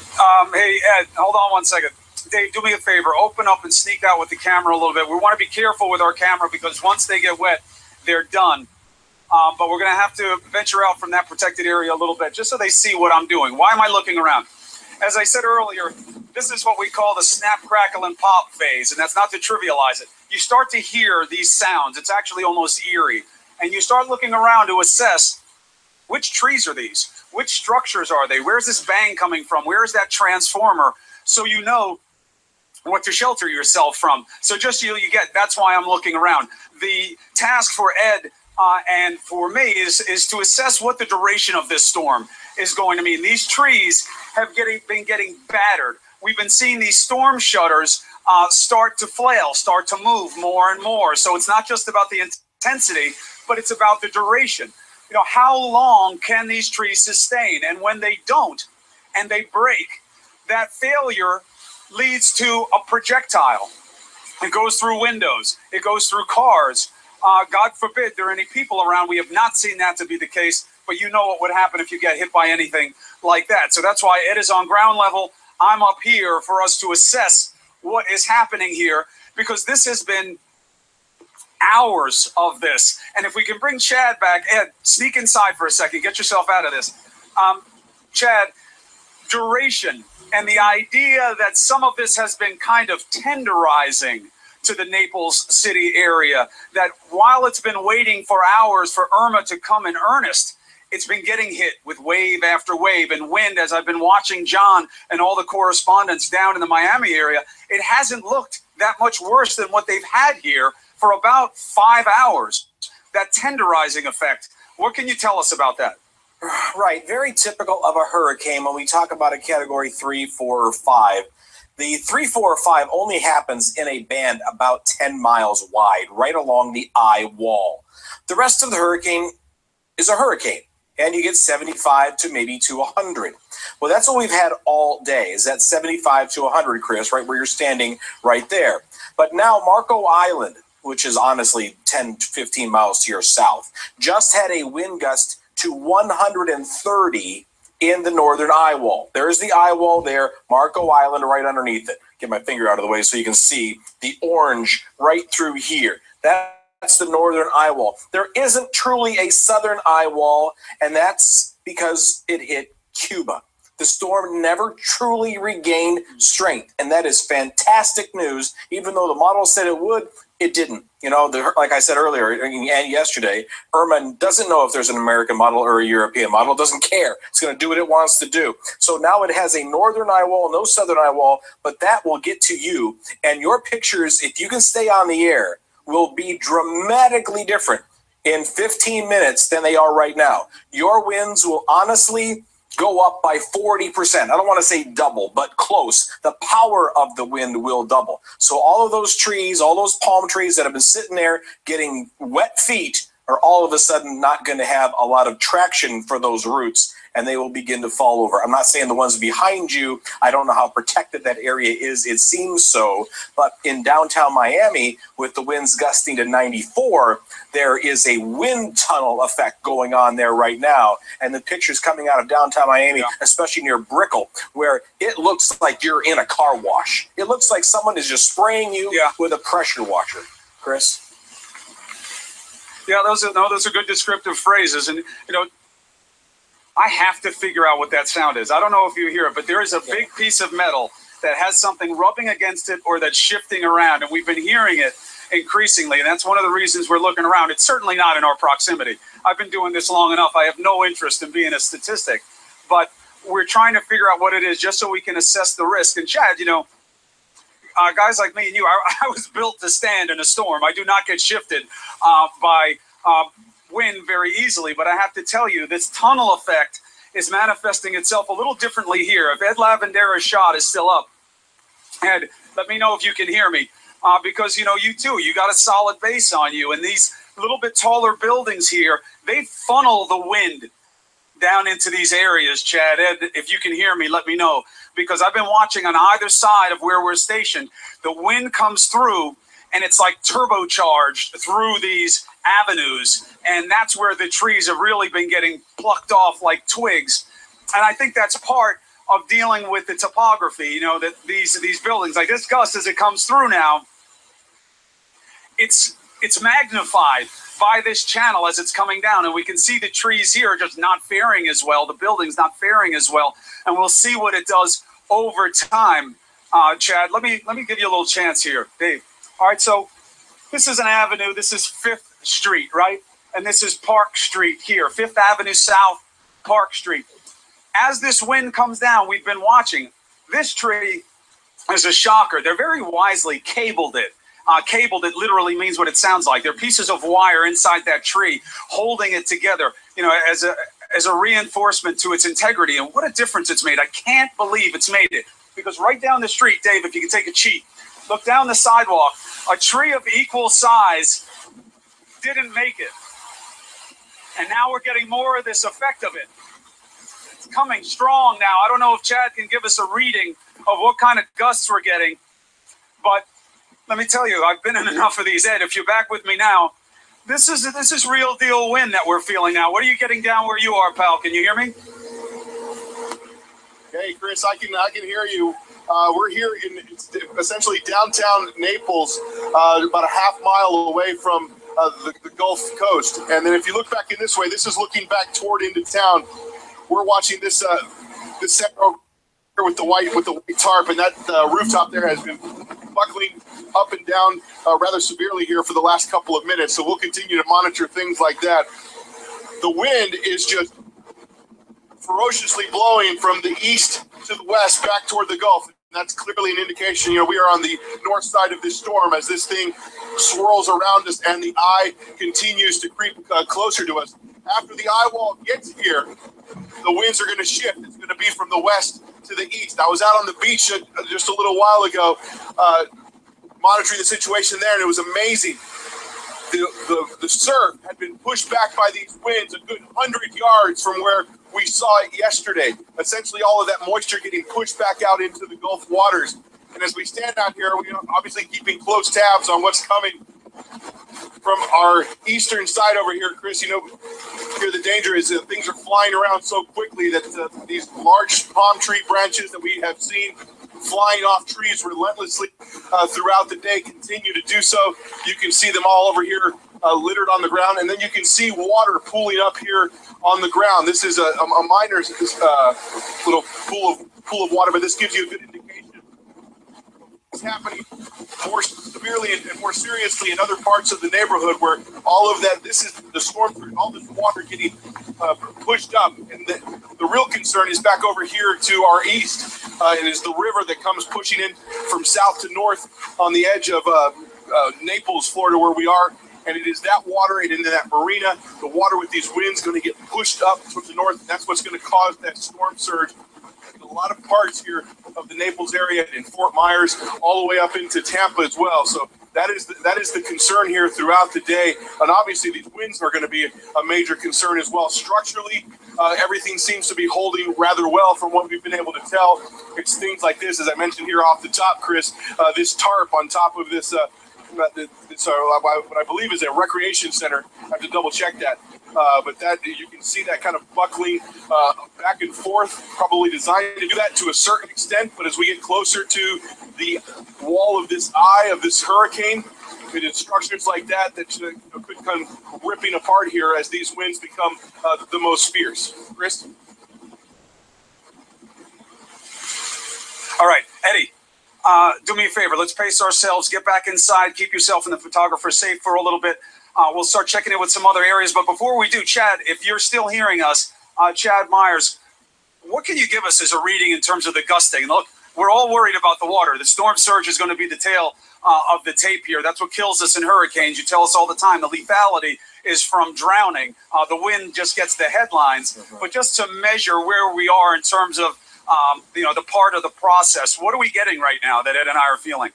Hey, Ed, hold on one second. Dave, do me a favor. Open up and sneak out with the camera a little bit. We want to be careful with our camera because once they get wet, they're done. But we're going to have to venture out from that protected area a little bit just so they see what I'm doing. Why am I looking around? As I said earlier, this is what we call the snap, crackle, and pop phase, and that's not to trivialize it. You start to hear these sounds. It's actually almost eerie. And you start looking around to assess which trees are these? Which structures are they? Where's this bang coming from? Where is that transformer? So you know what to shelter yourself from. So just you get, that's why I'm looking around. The task for Ed and for me is to assess what the duration of this storm is going to mean. These trees have been getting battered. We've been seeing these storm shutters start to flail, start to move more and more. So it's not just about the intensity, but it's about the duration. You know, how long can these trees sustain? And when they don't, and they break, that failure leads to a projectile. It goes through windows. It goes through cars. God forbid there are any people around. We have not seen that to be the case, but you know what would happen if you get hit by anything like that. So that's why Ed is on ground level. I'm up here for us to assess what is happening here, because this has been hours of this. And if we can bring Chad back, Ed, sneak inside for a second. Get yourself out of this. Chad, duration and the idea that some of this has been kind of tenderizing to the Naples City area, that while it's been waiting for hours for Irma to come in earnest, it's been getting hit with wave after wave and wind. As I've been watching John and all the correspondents down in the Miami area, it hasn't looked that much worse than what they've had here for about 5 hours. That tenderizing effect. What can you tell us about that?
Right, very typical of a hurricane when we talk about a category 3, 4, or 5. The 3, 4, or 5 only happens in a band about 10 miles wide, right along the eye wall. The rest of the hurricane is a hurricane, and you get 75 to maybe to 100. Well, that's what we've had all day, is that 75 to 100, Chris, right where you're standing right there. But now Marco Island, which is honestly 10 to 15 miles to your south, just had a wind gust to 130 in the northern eye wall. There's the eye wall there, Marco Island right underneath it. Get my finger out of the way so you can see the orange right through here. That's the northern eye wall. There isn't truly a southern eye wall, and that's because it hit Cuba. The storm never truly regained strength, and that is fantastic news. Even though the model said it would, it didn't. You know, like I said earlier and yesterday, Irma doesn't know if there's an American model or a European model. It doesn't care. It's going to do what it wants to do. So now it has a northern eye wall, no southern eye wall, but that will get to you. And your pictures, if you can stay on the air, will be dramatically different in 15 minutes than they are right now. Your winds will honestly go up by 40%. I don't want to say double, but close. The power of the wind will double. So all of those trees, all those palm trees that have been sitting there getting wet feet are all of a sudden not going to have a lot of traction for those roots, and they will begin to fall over. I'm not saying the ones behind you, I don't know how protected that area is. It seems so, but in downtown Miami, with the winds gusting to 94, there is a wind tunnel effect going on there right now. And the pictures coming out of downtown Miami, especially near Brickell, where it looks like you're in a car wash. It looks like someone is just spraying you with a pressure washer. Chris?
Yeah, those are good descriptive phrases. And, you know, I have to figure out what that sound is. I don't know if you hear it, but there is a big piece of metal that has something rubbing against it or that's shifting around, and we've been hearing it increasingly, and that's one of the reasons we're looking around. It's certainly not in our proximity. I've been doing this long enough. I have no interest in being a statistic, but we're trying to figure out what it is just so we can assess the risk. And Chad, you know, guys like me and you, I was built to stand in a storm. I do not get shifted by wind very easily, but I have to tell you, this tunnel effect is manifesting itself a little differently here. If Ed Lavandera's shot is still up, Ed, let me know if you can hear me, because, you know, you too, you got a solid base on you, and these little bit taller buildings here, they funnel the wind down into these areas. Chad, Ed, if you can hear me, let me know, because I've been watching on either side of where we're stationed. The wind comes through, and it's like turbocharged through these avenues, and that's where the trees have really been getting plucked off like twigs. And I think that's part of dealing with the topography, you know, that these buildings, like this gust as it comes through now, it's magnified by this channel as it's coming down, and we can see the trees here just not faring as well, the buildings not faring as well, and we'll see what it does over time. Chad, let me give you a little chance here, Dave. All right, so this is an avenue. This is 5th Street, right? And this is Park Street here, 5th Avenue South, Park Street. As this wind comes down, we've been watching. This tree is a shocker. They're very wisely cabled it. Cabled it literally means what it sounds like. There are pieces of wire inside that tree holding it together, you know, as a reinforcement to its integrity. And what a difference it's made. I can't believe it's made it. Because right down the street, Dave, if you can take a cheat, look down the sidewalk, a tree of equal size didn't make it. And now we're getting more of this effect of it. It's coming strong now. I don't know if Chad can give us a reading of what kind of gusts we're getting, but let me tell you, I've been in enough of these. Ed, if you're back with me now, this is real deal wind that we're feeling now. What are you getting down where you are, pal? Can you hear me?
Hey, Chris, I can hear you. We're here in essentially downtown Naples, about a half mile away from the Gulf Coast. And then if you look back in this way, this is looking back toward into town. We're watching this center over here with the white tarp, and that rooftop there has been buckling up and down rather severely here for the last couple of minutes. So we'll continue to monitor things like that. The wind is just ferociously blowing from the east to the west back toward the Gulf. And that's clearly an indication, you know, we are on the north side of this storm as this thing swirls around us and the eye continues to creep closer to us. After the eye wall gets here, the winds are going to shift. It's going to be from the west to the east. I was out on the beach just a little while ago monitoring the situation there, and it was amazing. The surf had been pushed back by these winds a good 100 yards from where we saw it yesterday. Essentially, all of that moisture getting pushed back out into the Gulf waters. And as we stand out here, we're obviously keeping close tabs on what's coming from our eastern side over here, Chris. You know, here the danger is that things are flying around so quickly that these large palm tree branches that we have seen flying off trees relentlessly throughout the day continue to do so. You can see them all over here littered on the ground, and then you can see water pooling up here on the ground. This is a miner's little pool of water, but this gives you a good indication of what's happening more severely and more seriously in other parts of the neighborhood where all of that, this is the storm, all this water getting pushed up. And the real concern is back over here to our east, and is the river that comes pushing in from south to north on the edge of Naples, Florida, where we are. And it is that water and in that marina, the water with these winds going to get pushed up towards the north. And that's what's going to cause that storm surge in a lot of parts here of the Naples area and Fort Myers, all the way up into Tampa as well. So that is the concern here throughout the day. And obviously these winds are going to be a major concern as well. Structurally, everything seems to be holding rather well from what we've been able to tell. It's things like this, as I mentioned here off the top, Chris, this tarp on top of this what I believe is a recreation center. I have to double check that. But that you can see that kind of buckling back and forth, probably designed to do that to a certain extent. But as we get closer to the wall of this eye of this hurricane, it is structures like that could come ripping apart here as these winds become the most fierce. Chris?
All right, Eddie. Do me a favor. Let's pace ourselves. Get back inside. Keep yourself and the photographer safe for a little bit. We'll start checking in with some other areas. But before we do, Chad, if you're still hearing us, Chad Myers, what can you give us as a reading in terms of the gusting? Look, we're all worried about the water. The storm surge is going to be the tail of the tape here. That's what kills us in hurricanes. You tell us all the time. The lethality is from drowning. The wind just gets the headlines. Mm-hmm. But just to measure where we are in terms of the part of the process, what are we getting right now that Ed and I are feeling?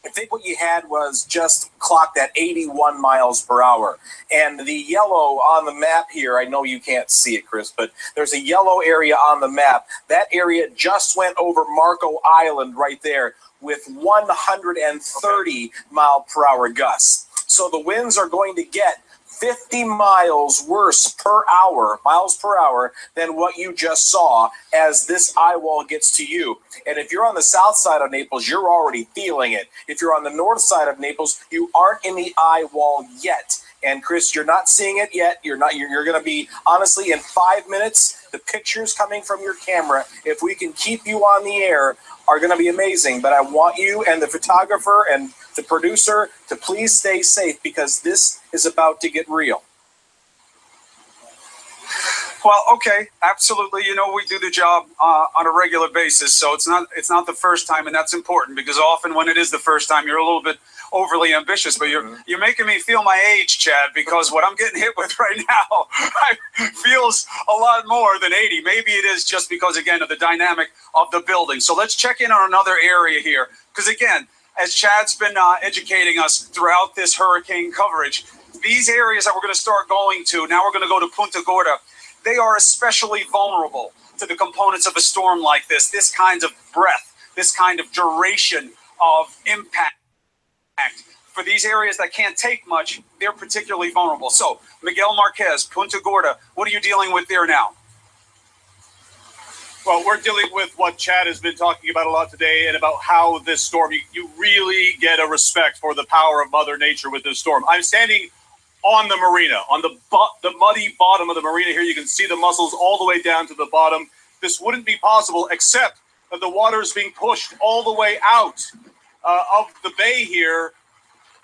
I think what you had was just clocked at 81 miles per hour. And the yellow on the map here, I know you can't see it, Chris, but there's a yellow area on the map. That area just went over Marco Island right there with 130 mile per hour gusts. So the winds are going to get 50 miles worse miles per hour than what you just saw as this eye wall gets to you. And if you're on the south side of Naples, you're already feeling it. If you're on the north side of Naples, you aren't in the eye wall yet. And Chris, you're not seeing it yet. You're going to be, honestly, in 5 minutes, the pictures coming from your camera, if we can keep you on the air, are going to be amazing. But I want you and the photographer and the producer to please stay safe because this is about to get real.
Well, okay, absolutely. You know, we do the job on a regular basis, so it's not the first time, and that's important because often when it is the first time, you're a little bit overly ambitious. But you're making me feel my age, Chad, because what I'm getting hit with right now feels a lot more than 80. Maybe it is just because, again, of the dynamic of the building. So let's check in on another area here, because again, as Chad's been educating us throughout this hurricane coverage, these areas that we're going to start going to, now we're going to go to Punta Gorda, they are especially vulnerable to the components of a storm like this kind of breadth, this kind of duration of impact. For these areas that can't take much, they're particularly vulnerable. So, Miguel Marquez, Punta Gorda, what are you dealing with there now?
Well, we're dealing with what Chad has been talking about a lot today, and about how this storm, you really get a respect for the power of Mother Nature with this storm. I'm standing on the marina, on the muddy bottom of the marina here. You can see the mussels all the way down to the bottom. This wouldn't be possible except that the water is being pushed all the way out of the bay here,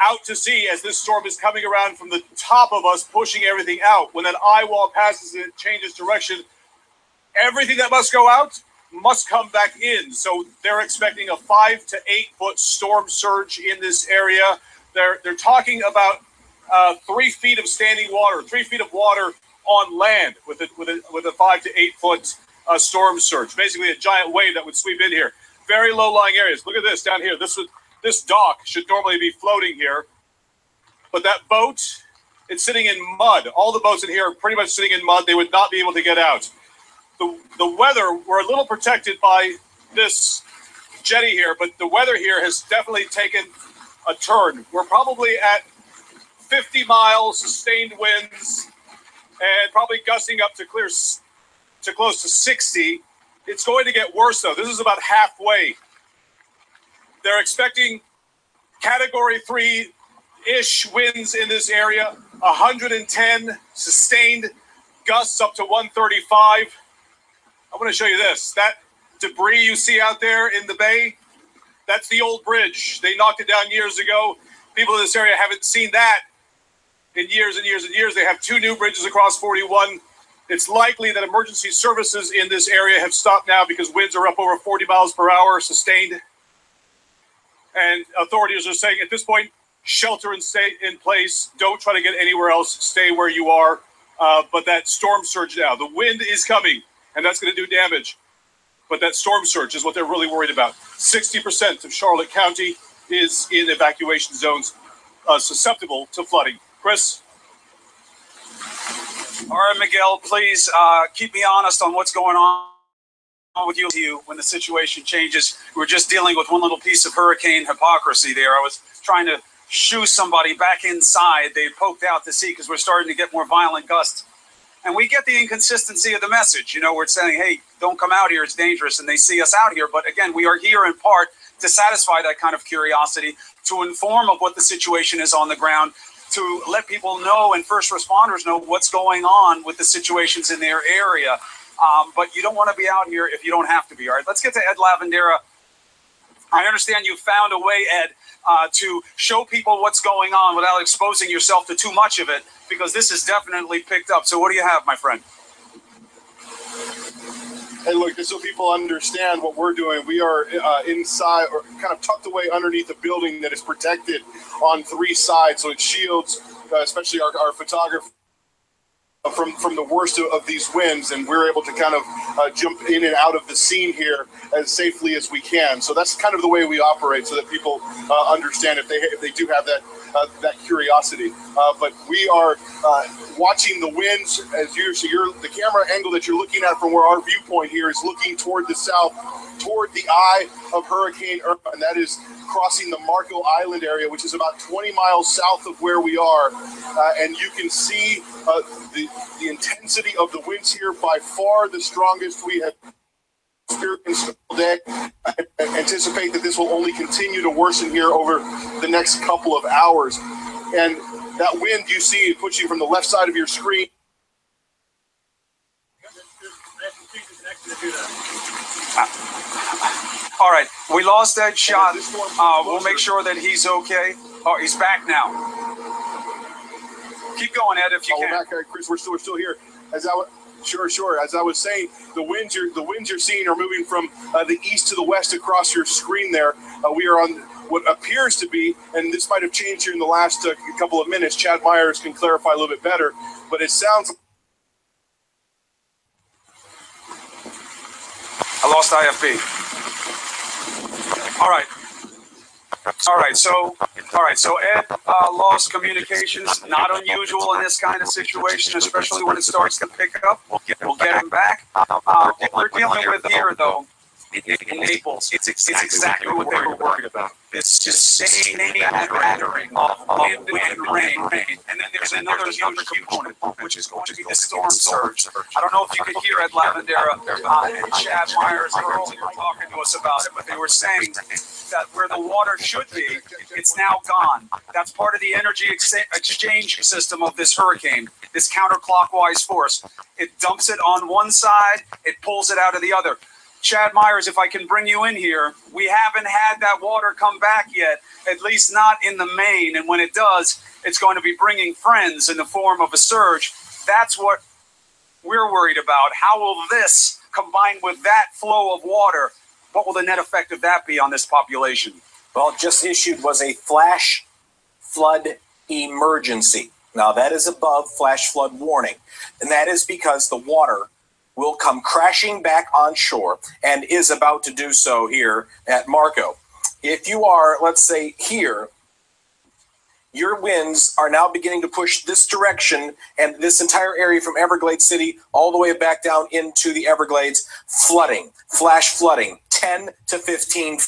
out to sea, as this storm is coming around from the top of us, pushing everything out. When that eye wall passes and it changes direction, everything that must go out must come back in. So they're expecting a 5 to 8 foot storm surge in this area. They're talking about 3 feet of standing water, 3 feet of water on land with a 5 to 8 foot storm surge. Basically, a giant wave that would sweep in here. Very low lying areas. Look at this down here. This dock should normally be floating here, but that boat, it's sitting in mud. All the boats in here are pretty much sitting in mud. They would not be able to get out. The weather, we're a little protected by this jetty here, but the weather here has definitely taken a turn. We're probably at 50 miles sustained winds and probably gusting up to close to 60. It's going to get worse though. This is about halfway. They're expecting category 3-ish winds in this area, 110 sustained gusts up to 135. I want to show you this. That debris you see out there in the bay, that's the old bridge. They knocked it down years ago. People in this area haven't seen that in years and years and years. They have 2 new bridges across 41. It's likely that emergency services in this area have stopped now because winds are up over 40 miles per hour sustained. And authorities are saying at this point, shelter and stay in place. Don't try to get anywhere else. Stay where you are. But that storm surge now, the wind is coming, and that's going to do damage. But that storm surge is what they're really worried about. 60% of Charlotte County is in evacuation zones susceptible to flooding. Chris?
All right, Miguel, please keep me honest on what's going on with you when the situation changes. We were just dealing with one little piece of hurricane hypocrisy there. I was trying to shoo somebody back inside. They poked out to sea because we're starting to get more violent gusts. And we get the inconsistency of the message. You know, we're saying, hey, don't come out here, it's dangerous, and they see us out here. But again, we are here in part to satisfy that kind of curiosity, to inform of what the situation is on the ground, to let people know and first responders know what's going on with the situations in their area. But you don't want to be out here if you don't have to be. All right, let's get to Ed Lavandera. I understand you found a way, Ed, to show people what's going on without exposing yourself to too much of it, because this is definitely picked up. So what do you have, my friend?
Hey, look, just so people understand what we're doing, we are inside, or kind of tucked away underneath a building that is protected on 3 sides, so it shields, especially our photographer, from the worst of these winds, and we're able to kind of jump in and out of the scene here as safely as we can. So that's kind of the way we operate, so that people understand if they do have that curiosity. But we are watching the winds as the camera angle that you're looking at from where our viewpoint here is looking toward the south, toward the eye of Hurricane Irma, and that is crossing the Marco Island area, which is about 20 miles south of where we are. And you can see the intensity of the winds here, by far the strongest we have experienced all day. I anticipate that this will only continue to worsen here over the next couple of hours. And that wind you see, it puts you from the left side of your screen.
All right, we lost that shot. We'll make sure that he's okay. Oh, he's back now. Keep going, Ed, if you can.
We're back, Chris. We're still here. Sure. As I was saying, the winds you're seeing are moving from the east to the west across your screen there. We are on what appears to be, and this might have changed here in the last couple of minutes. Chad Myers can clarify a little bit better, but it sounds.
I lost IFB. All right. So Ed lost communications. Not unusual in this kind of situation, especially when it starts to pick up. We'll get him back. What we're dealing with here, though, in Naples, it's exactly what they were worried about. It's just sustained gathering of wind and rain. And then there's another huge component, which is going to be the storm surge. I don't know if you could hear Ed Lavandera and Chad Myers earlier talking to us about it, but they were saying that where the water should be, it's now gone. That's part of the energy exchange system of this hurricane, this counterclockwise force. It dumps it on one side, it pulls it out of the other. Chad Myers, if I can bring you in here, we haven't had that water come back yet, at least not in the main. And when it does, it's going to be bringing friends in the form of a surge. That's what we're worried about. How will this combine with that flow of water? What will the net effect of that be on this population?
Well, just issued was a flash flood emergency. Now, that is above flash flood warning, and that is because the water will come crashing back on shore and is about to do so here at Marco. If you are, let's say, here, your winds are now beginning to push this direction and this entire area from Everglades City all the way back down into the Everglades, flooding, flash flooding, 10 to 15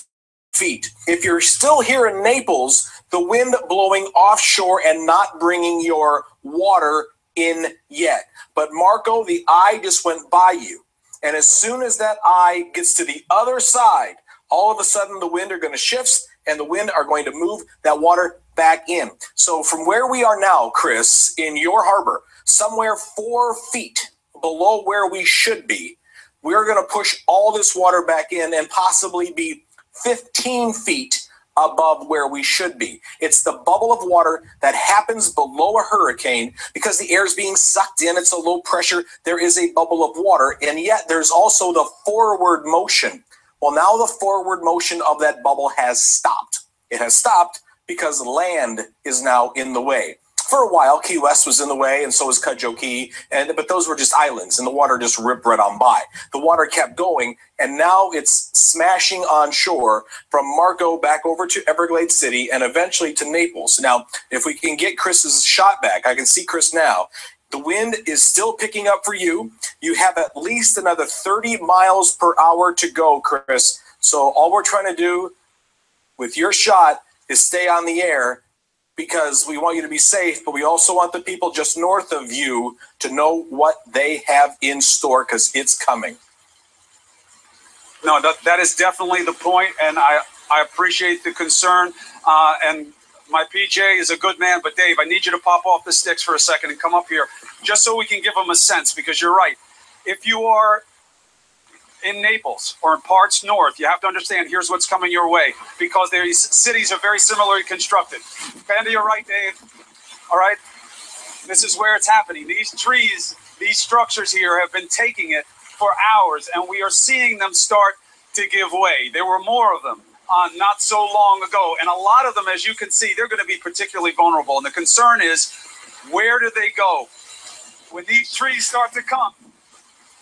feet. If you're still here in Naples, the wind blowing offshore and not bringing your water in yet. But Marco, the eye just went by you. And as soon as that eye gets to the other side, all of a sudden the wind are going to shift and the wind are going to move that water back in. So from where we are now, Chris, in your harbor, somewhere 4 feet below where we should be, we're going to push all this water back in and possibly be 15 feet above where we should be. It's the bubble of water that happens below a hurricane because the air is being sucked in. It's a low pressure. There is a bubble of water, and yet there's also the forward motion. Well, now the forward motion of that bubble has stopped. It has stopped because land is now in the way. For a while, Key West was in the way, and so was Cudjoe Key, but those were just islands, and the water just ripped right on by. The water kept going, and now it's smashing on shore from Marco back over to Everglades City and eventually to Naples. Now, if we can get Chris's shot back, I can see Chris now. The wind is still picking up for you. You have at least another 30 miles per hour to go, Chris. So all we're trying to do with your shot is stay on the air, because we want you to be safe, but we also want the people just north of you to know what they have in store, because it's coming.
No, that is definitely the point, and I appreciate the concern. And my PJ is a good man, but Dave, I need you to pop off the sticks for a second and come up here, just so we can give them a sense, because you're right. If you are in Naples or in parts north, you have to understand here's what's coming your way, because these cities are very similarly constructed. Fan to your right, Dave. All right. This is where it's happening. These trees, these structures here have been taking it for hours, and we are seeing them start to give way. There were more of them not so long ago, and a lot of them, as you can see, they're going to be particularly vulnerable. And the concern is, where do they go? When these trees start to come,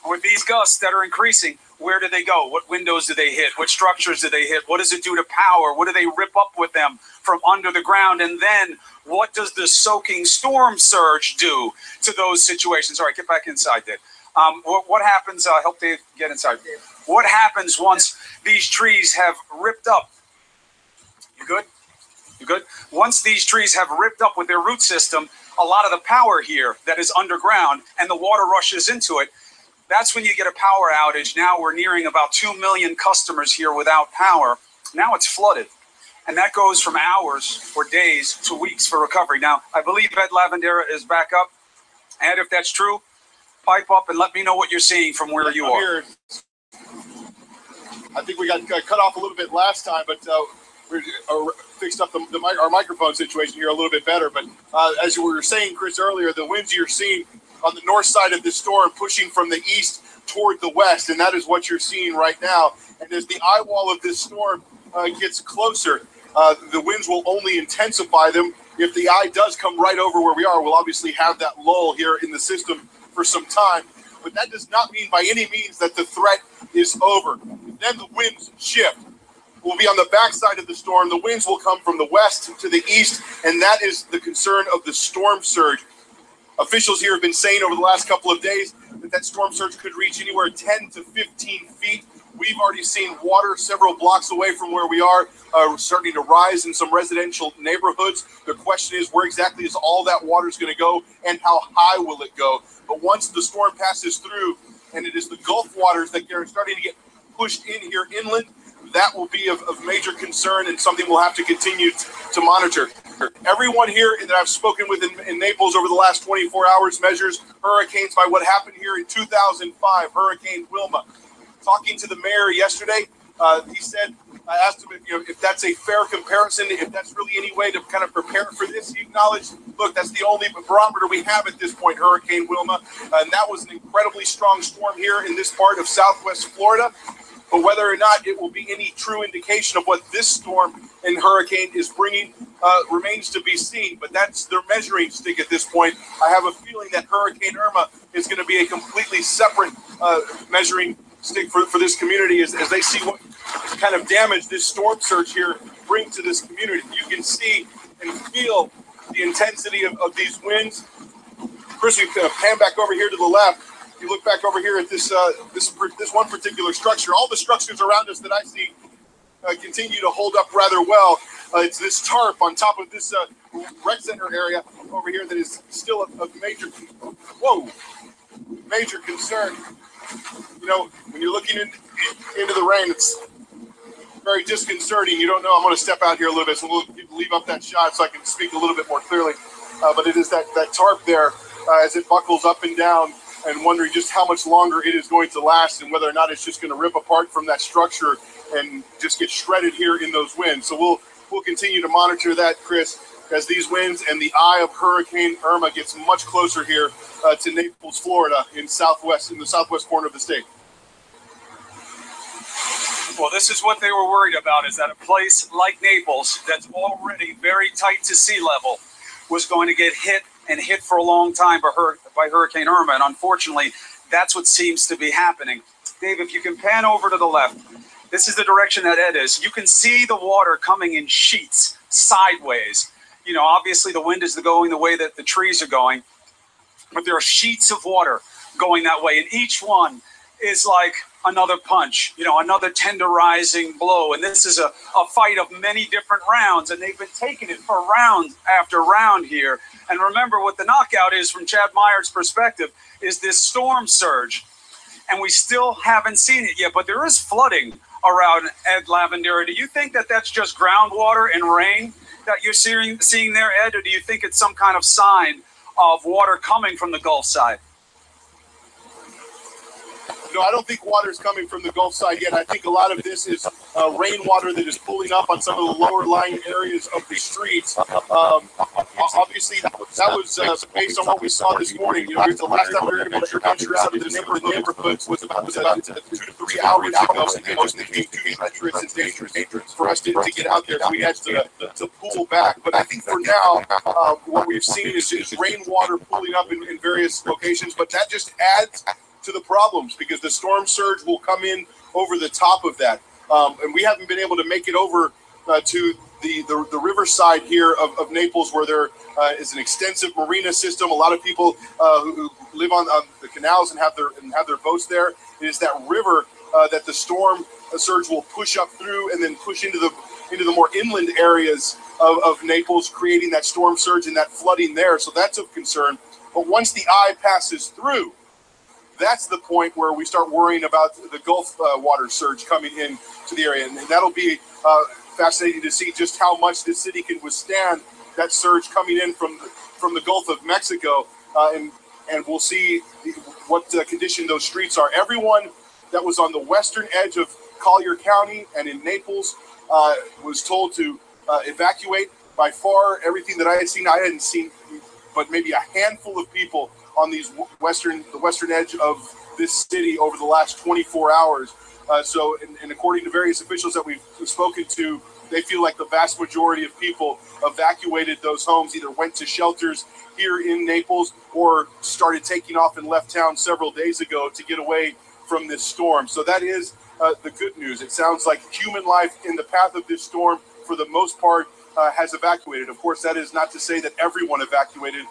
with these gusts that are increasing, where do they go? What windows do they hit? What structures do they hit? What does it do to power? What do they rip up with them from under the ground? And then what does the soaking storm surge do to those situations? All right, get back inside, Dave. What happens? Help Dave get inside. What happens once these trees have ripped up? You good? You good? Once these trees have ripped up with their root system, a lot of the power here that is underground and the water rushes into it, that's when you get a power outage. Now we're nearing about 2 million customers here without power. Now it's flooded. And that goes from hours or days to weeks for recovery. Now, I believe Ed Lavandera is back up. Ed, if that's true, pipe up and let me know what you're seeing from where you are.
Here. I think we got cut off a little bit last time, but we fixed up our microphone situation here a little bit better. But as you were saying, Chris, earlier, the winds you're seeing on the north side of the storm, pushing from the east toward the west, and that is what you're seeing right now. And as the eye wall of this storm gets closer, the winds will only intensify them. If the eye does come right over where we are, we'll obviously have that lull here in the system for some time. But that does not mean by any means that the threat is over. Then the winds shift. We'll be on the backside of the storm. The winds will come from the west to the east, and that is the concern of the storm surge. Officials here have been saying over the last couple of days that storm surge could reach anywhere 10 to 15 feet. We've already seen water several blocks away from where we are starting to rise in some residential neighborhoods. The question is, where exactly is all that water going to go, and how high will it go? But once the storm passes through, and it is the Gulf waters that are starting to get pushed in here inland, that will be of major concern and something we'll have to continue to monitor. Everyone here that I've spoken with in Naples over the last 24 hours measures hurricanes by what happened here in 2005, Hurricane Wilma. Talking to the mayor yesterday, he said, I asked him if that's a fair comparison, if that's really any way to kind of prepare for this. He acknowledged, look, that's the only barometer we have at this point, Hurricane Wilma. And that was an incredibly strong storm here in this part of southwest Florida. But whether or not it will be any true indication of what this storm and hurricane is bringing remains to be seen. But that's their measuring stick at this point. I have a feeling that Hurricane Irma is going to be a completely separate measuring stick for this community as they see what kind of damage this storm surge here brings to this community. You can see and feel the intensity of these winds. Chris, you pan back over here to the left. You look back over here at this one particular structure. All the structures around us that I see continue to hold up rather well. It's this tarp on top of this rec center area over here that is still a major concern. You know, when you're looking into the rain, it's very disconcerting. You don't know. I'm going to step out here a little bit, so we'll leave up that shot so I can speak a little bit more clearly. But it is that tarp there as it buckles up and down, and wondering just how much longer it is going to last and whether or not it's just going to rip apart from that structure and just get shredded here in those winds. So we'll continue to monitor that, Chris, as these winds and the eye of Hurricane Irma gets much closer here to Naples, Florida, in the southwest corner of the state.
Well, this is what they were worried about, is that a place like Naples that's already very tight to sea level was going to get hit for a long time by Hurricane Irma. And unfortunately, that's what seems to be happening. Dave, if you can pan over to the left, this is the direction that Ed is. You can see the water coming in sheets sideways. You know, obviously the wind is going the way that the trees are going, but there are sheets of water going that way. And each one is like another punch, you know, another tenderizing blow. And this is a fight of many different rounds, and they've been taking it for round after round here. And remember, what the knockout is from Chad Meyer's perspective is this storm surge. And we still haven't seen it yet, but there is flooding around Ed Lavandera. Do you think that that's just groundwater and rain that you're seeing there, Ed, or do you think it's some kind of sign of water coming from the Gulf side?
No, I don't think water is coming from the Gulf side yet. I think a lot of this is rainwater that is pulling up on some of the lower lying areas of the streets. Obviously, that was based on what we saw this morning. You know, the last time we were able to venture out of the neighborhoods was about 2 to 3 hours ago, and it became too treacherous and dangerous for us to get out there. So we had to pull back. But I think for now, what we've seen is rainwater pulling up in various locations. But that just adds to the problems, because the storm surge will come in over the top of that. And we haven't been able to make it over to the riverside here of Naples, where there is an extensive marina system. A lot of people who live on the canals and have their boats there. It is that river that the storm surge will push up through and then push into the more inland areas of Naples, creating that storm surge and that flooding there. So that's of concern. But once the eye passes through, that's the point where we start worrying about the Gulf water surge coming in to the area. And that'll be fascinating to see just how much this city can withstand that surge coming in from the Gulf of Mexico. And we'll see what condition those streets are. Everyone that was on the western edge of Collier County and in Naples was told to evacuate. By far, everything that I had seen but maybe a handful of people on the western edge of this city over the last 24 hours. And according to various officials that we've spoken to, they feel like the vast majority of people evacuated those homes, either went to shelters here in Naples or started taking off and left town several days ago to get away from this storm. So that is the good news. It sounds like human life in the path of this storm, for the most part, has evacuated. Of course, that is not to say that everyone evacuated.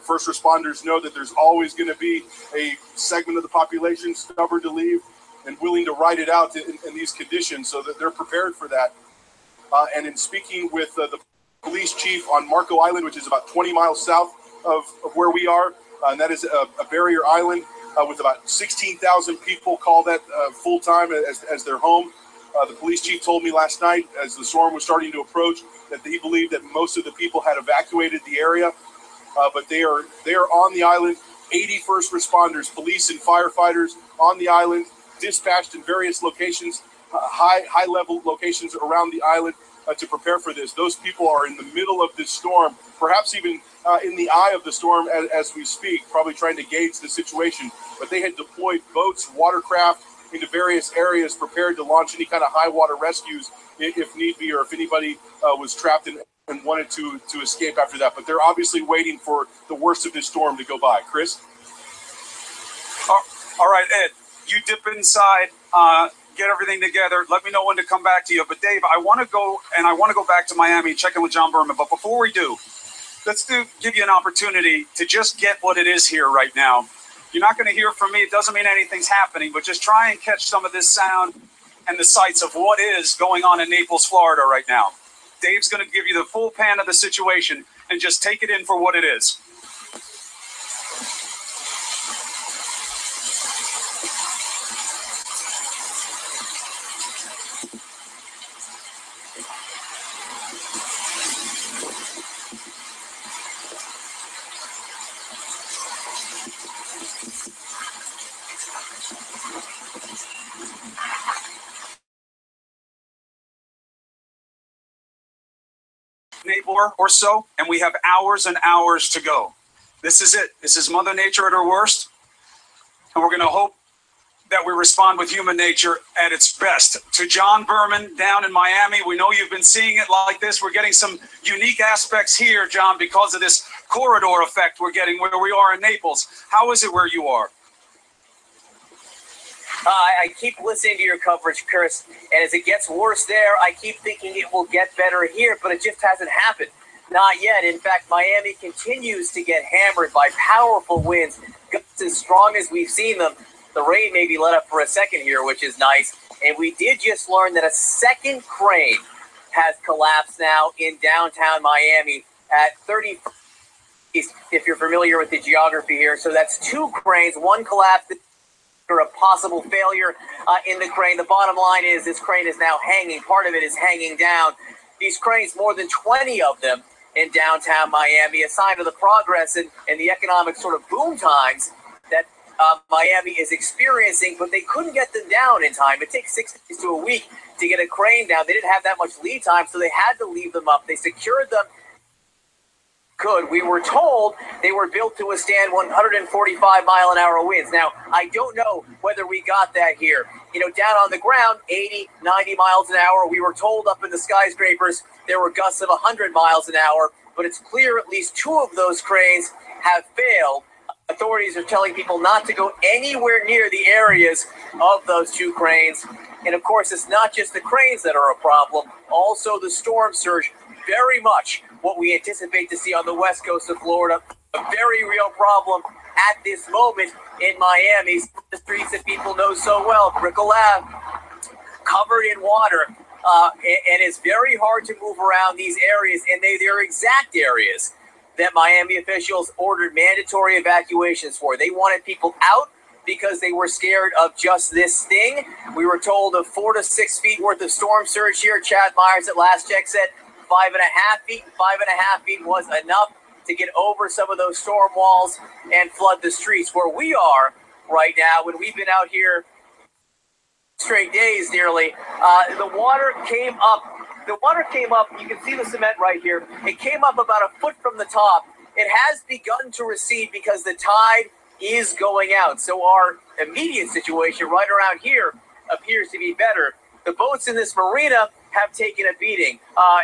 First responders know that there's always going to be a segment of the population stubborn to leave and willing to ride it out in these conditions, so that they're prepared for that. And in speaking with the police chief on Marco Island, which is about 20 miles south of where we are, and that is a barrier island with about 16,000 people call that full-time as their home. The police chief told me last night, as the storm was starting to approach, that he believed that most of the people had evacuated the area, but they are on the island. 80 first responders, police and firefighters on the island, dispatched in various locations, high-level locations around the island to prepare for this. Those people are in the middle of this storm, perhaps even in the eye of the storm as we speak, probably trying to gauge the situation. But they had deployed boats, watercraft into various areas, prepared to launch any kind of high water rescues if need be, or if anybody was trapped and wanted to escape after that. But they're obviously waiting for the worst of this storm to go by. Chris?
All right, Ed, you dip inside, get everything together. Let me know when to come back to you. But Dave, I want to go back to Miami and check in with John Berman. But before we do, let's give you an opportunity to just get what it is here right now. You're not going to hear from me. It doesn't mean anything's happening, but just try and catch some of this sound and the sights of what is going on in Naples, Florida right now. Dave's going to give you the full pan of the situation and just take it in for what it is. Or so, and we have hours and hours to go. This is it. This is Mother Nature at her worst, and we're going to hope that we respond with human nature at its best. To John Berman down in Miami, we know you've been seeing it like this. We're getting some unique aspects here, John, because of this corridor effect we're getting where we are in Naples. How is it where you are?
I keep listening to your coverage, Chris, and as it gets worse there, I keep thinking it will get better here, but it just hasn't happened. Not yet. In fact, Miami continues to get hammered by powerful winds, gusts as strong as we've seen them. The rain may be let up for a second here, which is nice. And we did just learn that a second crane has collapsed now in downtown Miami at 30, if you're familiar with the geography here. So that's two cranes, one collapsed or a possible failure in the crane. The bottom line is this crane is now hanging. Part of it is hanging down. These cranes, more than 20 of them in downtown Miami, a sign of the progress and the economic sort of boom times that Miami is experiencing, but they couldn't get them down in time. It takes 6 days to a week to get a crane down. They didn't have that much lead time, so they had to leave them up. They secured them. We were told they were built to withstand 145-mile-an-hour winds. Now, I don't know whether we got that here. You know, down on the ground, 80, 90 miles an hour. We were told up in the skyscrapers there were gusts of 100 miles an hour, but it's clear at least two of those cranes have failed. Authorities are telling people not to go anywhere near the areas of those two cranes. And, of course, it's not just the cranes that are a problem, also the storm surge. Very much what we anticipate to see on the west coast of Florida. A very real problem at this moment in Miami. The streets that people know so well, Brickell Ave, covered in water. And it's very hard to move around these areas. And they're exact areas that Miami officials ordered mandatory evacuations for. They wanted people out because they were scared of just this thing. We were told of 4 to 6 feet worth of storm surge here. Chad Myers at last check said 5.5 feet. 5.5 feet was enough to get over some of those storm walls and flood the streets. Where we are right now, when we've been out here straight days nearly, the water came up. The water came up. You can see the cement right here. It came up about a foot from the top, it has begun to recede because the tide is going out. So our immediate situation right around here appears to be better. The boats in this marina have taken a beating.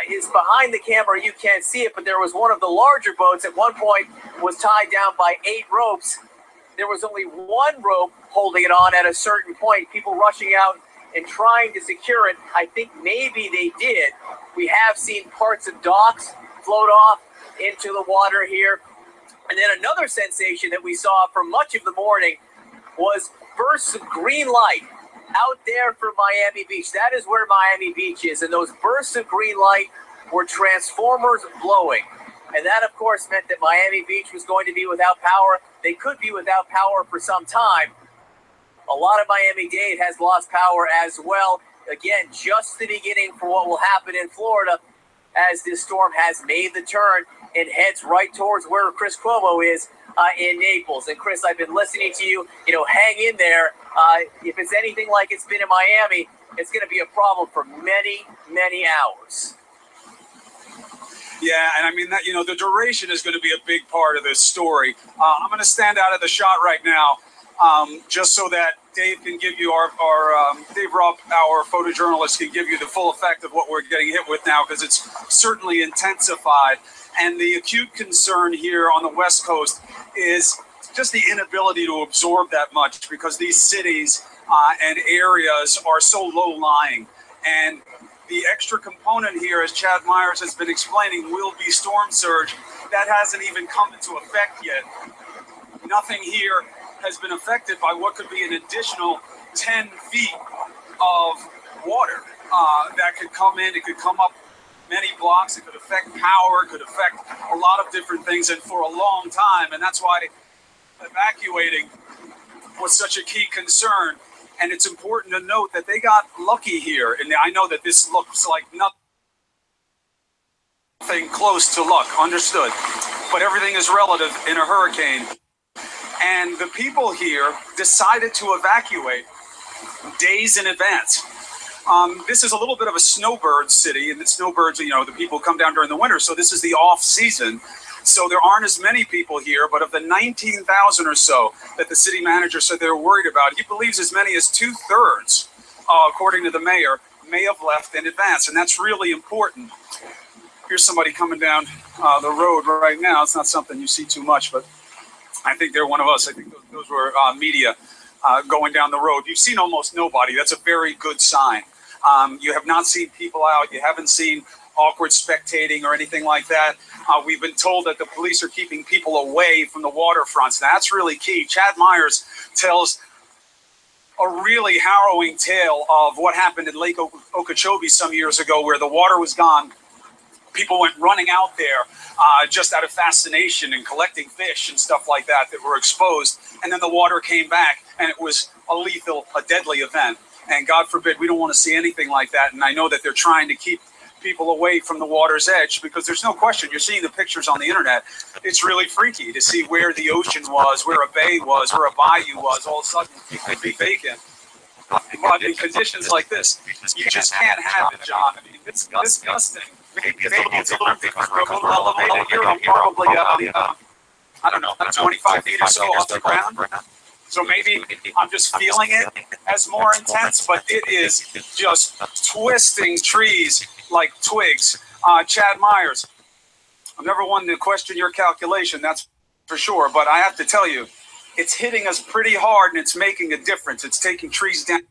Is behind the camera, you can't see it, but there was one of the larger boats at one point was tied down by 8 ropes. There was only 1 rope holding it on at a certain point. People rushing out and trying to secure it. I think maybe they did. We have seen parts of docks float off into the water here. And then another sensation that we saw for much of the morning was bursts of green light out there from Miami Beach. That is where Miami Beach is. And those bursts of green light were transformers blowing. And that, of course, meant that Miami Beach was going to be without power. They could be without power for some time. A lot of Miami-Dade has lost power as well. Again, just the beginning for what will happen in Florida as this storm has made the turn and heads right towards where Chris Cuomo is in Naples. And Chris, I've been listening to you. Hang in there. If it's anything like it's been in Miami, it's going to be a problem for many, many hours.
Yeah, and I mean that the duration is going to be a big part of this story. I'm going to stand out of the shot right now, just so that Dave can give you Dave Rupp, our photojournalist, can give you the full effect of what we're getting hit with now, because it's certainly intensified. And the acute concern here on the West Coast is just the inability to absorb that much, because these cities and areas are so low-lying. And the extra component here, as Chad Myers has been explaining, will be storm surge. That hasn't even come into effect yet. Nothing here has been affected by what could be an additional 10 feet of water that could come in. It could come up many blocks. It could affect power. It could affect a lot of different things, and for a long time. And that's why evacuating was such a key concern. And it's important to note that they got lucky here. And I know that this looks like nothing close to luck, understood. But everything is relative in a hurricane. And the people here decided to evacuate days in advance. This is a little bit of a snowbird city, and the snowbirds, the people come down during the winter, so this is the off season. So there aren't as many people here, but of the 19,000 or so that the city manager said they were worried about, he believes as many as 2/3, according to the mayor, may have left in advance, and that's really important. Here's somebody coming down the road right now. It's not something you see too much, but I think they're one of us. I think those were media going down the road. You've seen almost nobody. That's a very good sign. You have not seen people out. You haven't seen awkward spectating or anything like that. We've been told that the police are keeping people away from the waterfronts. That's really key. Chad Myers tells a really harrowing tale of what happened in Lake Okeechobee some years ago, where the water was gone. People went running out there just out of fascination and collecting fish and stuff like that were exposed. And then the water came back, and it was a deadly event. And God forbid, we don't want to see anything like that. And I know that they're trying to keep people away from the water's edge, because there's no question, you're seeing the pictures on the internet. It's really freaky to see where the ocean was, where a bay was, where a bayou was. All of a sudden, it could be vacant. But in conditions like this, you just can't have it, John. I mean, it's disgusting. Maybe it's a little different. We're a little elevated here. I'm probably, I don't know, 25 feet or so off the ground. So maybe I'm just feeling it as more intense, but it is just twisting trees like twigs. Chad Myers, I'm never one to question your calculation, that's for sure, but I have to tell you, it's hitting us pretty hard, and it's making a difference. It's taking trees down.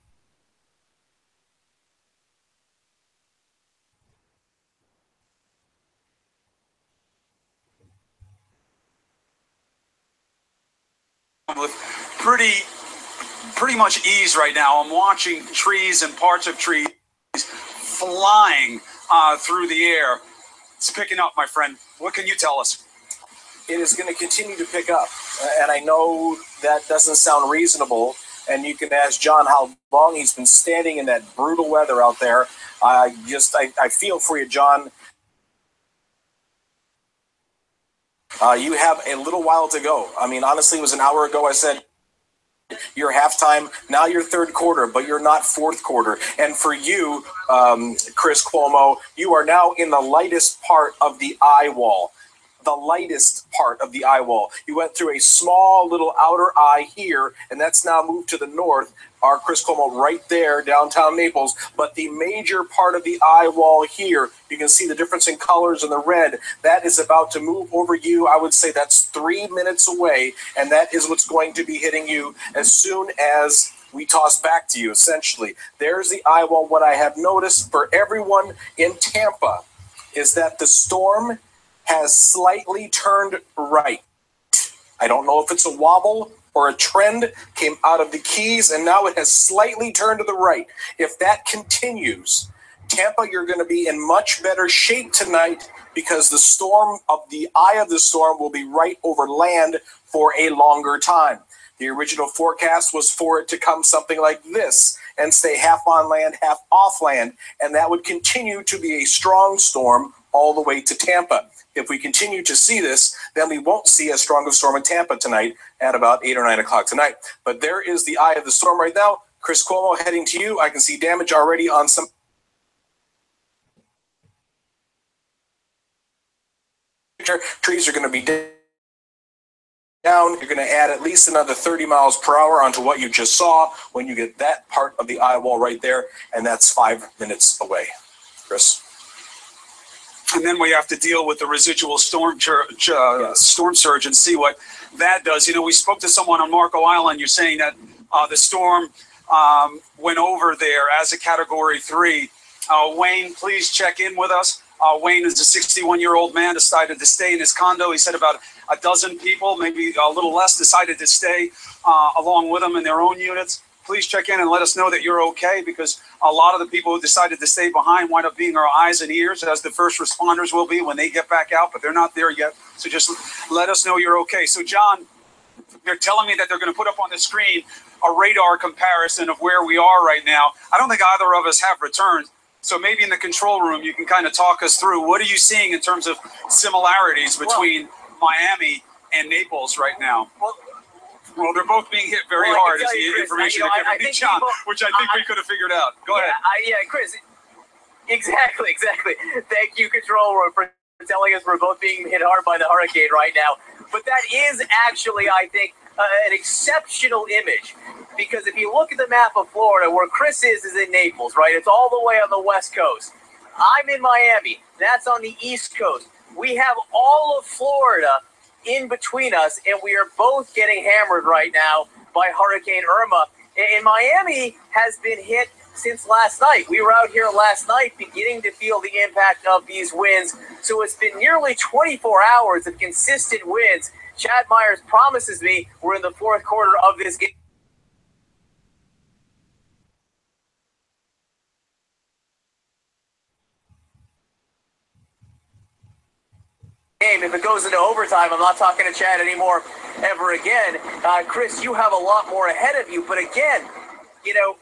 With pretty much ease right now. I'm watching trees and parts of trees flying through the air. It's picking up, my friend. What can you tell us?
It is going to continue to pick up. And I know that doesn't sound reasonable. And you can ask John how long he's been standing in that brutal weather out there. I feel for you, John. You have a little while to go. I mean, honestly, it was an hour ago I said, you're halftime, now you're third quarter, but you're not fourth quarter. And for you, Chris Cuomo, you are now in the lightest part of the eye wall. the lightest part of the eye wall. You went through a small little outer eye here, and that's now moved to the north. Our Chris Cuomo right there, downtown Naples. But the major part of the eye wall here, you can see the difference in colors in the red. That is about to move over you. I would say that's 3 minutes away, and that is what's going to be hitting you as soon as we toss back to you, essentially. There's the eye wall. What I have noticed for everyone in Tampa is that the storm has slightly turned right. I don't know if it's a wobble or a trend, came out of the Keys, and now it has slightly turned to the right. If that continues, Tampa, you're going to be in much better shape tonight because the storm of the eye of the storm will be right over land for a longer time. The original forecast was for it to come something like this and stay half on land, half off land, and that would continue to be a strong storm all the way to Tampa. If we continue to see this, then we won't see a stronger storm in Tampa tonight at about 8 or 9 o'clock tonight. But there is the eye of the storm right now. Chris Cuomo heading to you. I can see damage already on some trees are going to be down. You're going to add at least another 30 miles per hour onto what you just saw when you get that part of the eye wall right there, and that's 5 minutes away. Chris?
And then we have to deal with the residual storm surge and see what that does. You know, we spoke to someone on Marco Island. You're saying that the storm went over there as a Category 3. Wayne, please check in with us. Wayne is a 61-year-old man, decided to stay in his condo. He said about a dozen people, maybe a little less, decided to stay along with him in their own units. Please check in and let us know that you're okay, because a lot of the people who decided to stay behind wind up being our eyes and ears, as the first responders will be when they get back out, but they're not there yet. So just let us know you're okay. So, John, they're telling me that they're going to put up on the screen a radar comparison of where we are right now. I don't think either of us have returned. So maybe in the control room, you can kind of talk us through what are you seeing in terms of similarities between Miami and Naples right now? Well, they're both being hit very hard is the information that came from John, which I think we could have figured out. Go ahead.
Chris, exactly. Thank you, control room, for telling us we're both being hit hard by the hurricane right now. But that is actually, I think, an exceptional image. Because if you look at the map of Florida, where Chris is in Naples, right? It's all the way on the west coast. I'm in Miami. That's on the east coast. We have all of Florida in between us, and we are both getting hammered right now by Hurricane Irma. And Miami has been hit since last night. We were out here last night beginning to feel the impact of these winds. So it's been nearly 24 hours of consistent winds. Chad Myers promises me we're in the fourth quarter of this game. If it goes into overtime, I'm not talking to Chad anymore ever again. Chris, you have a lot more ahead of you. But again, you know,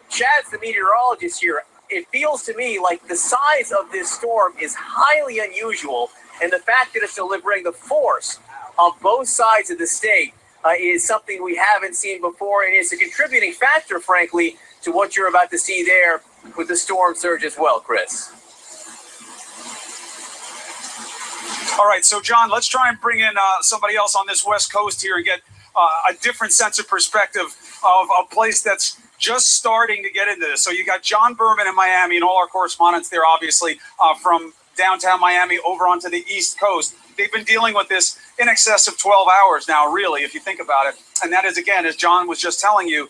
Chad's the meteorologist here. It feels to me like the size of this storm is highly unusual. And the fact that it's delivering the force on both sides of the state is something we haven't seen before. And it's a contributing factor, frankly, to what you're about to see there with the storm surge as well, Chris.
All right, so John, let's try and bring in somebody else on this West Coast here and get a different sense of perspective of a place that's just starting to get into this. So you got John Berman in Miami and all our correspondents there, obviously, from downtown Miami over onto the East Coast. They've been dealing with this in excess of 12 hours now, really, if you think about it. And that is, again, as John was just telling you,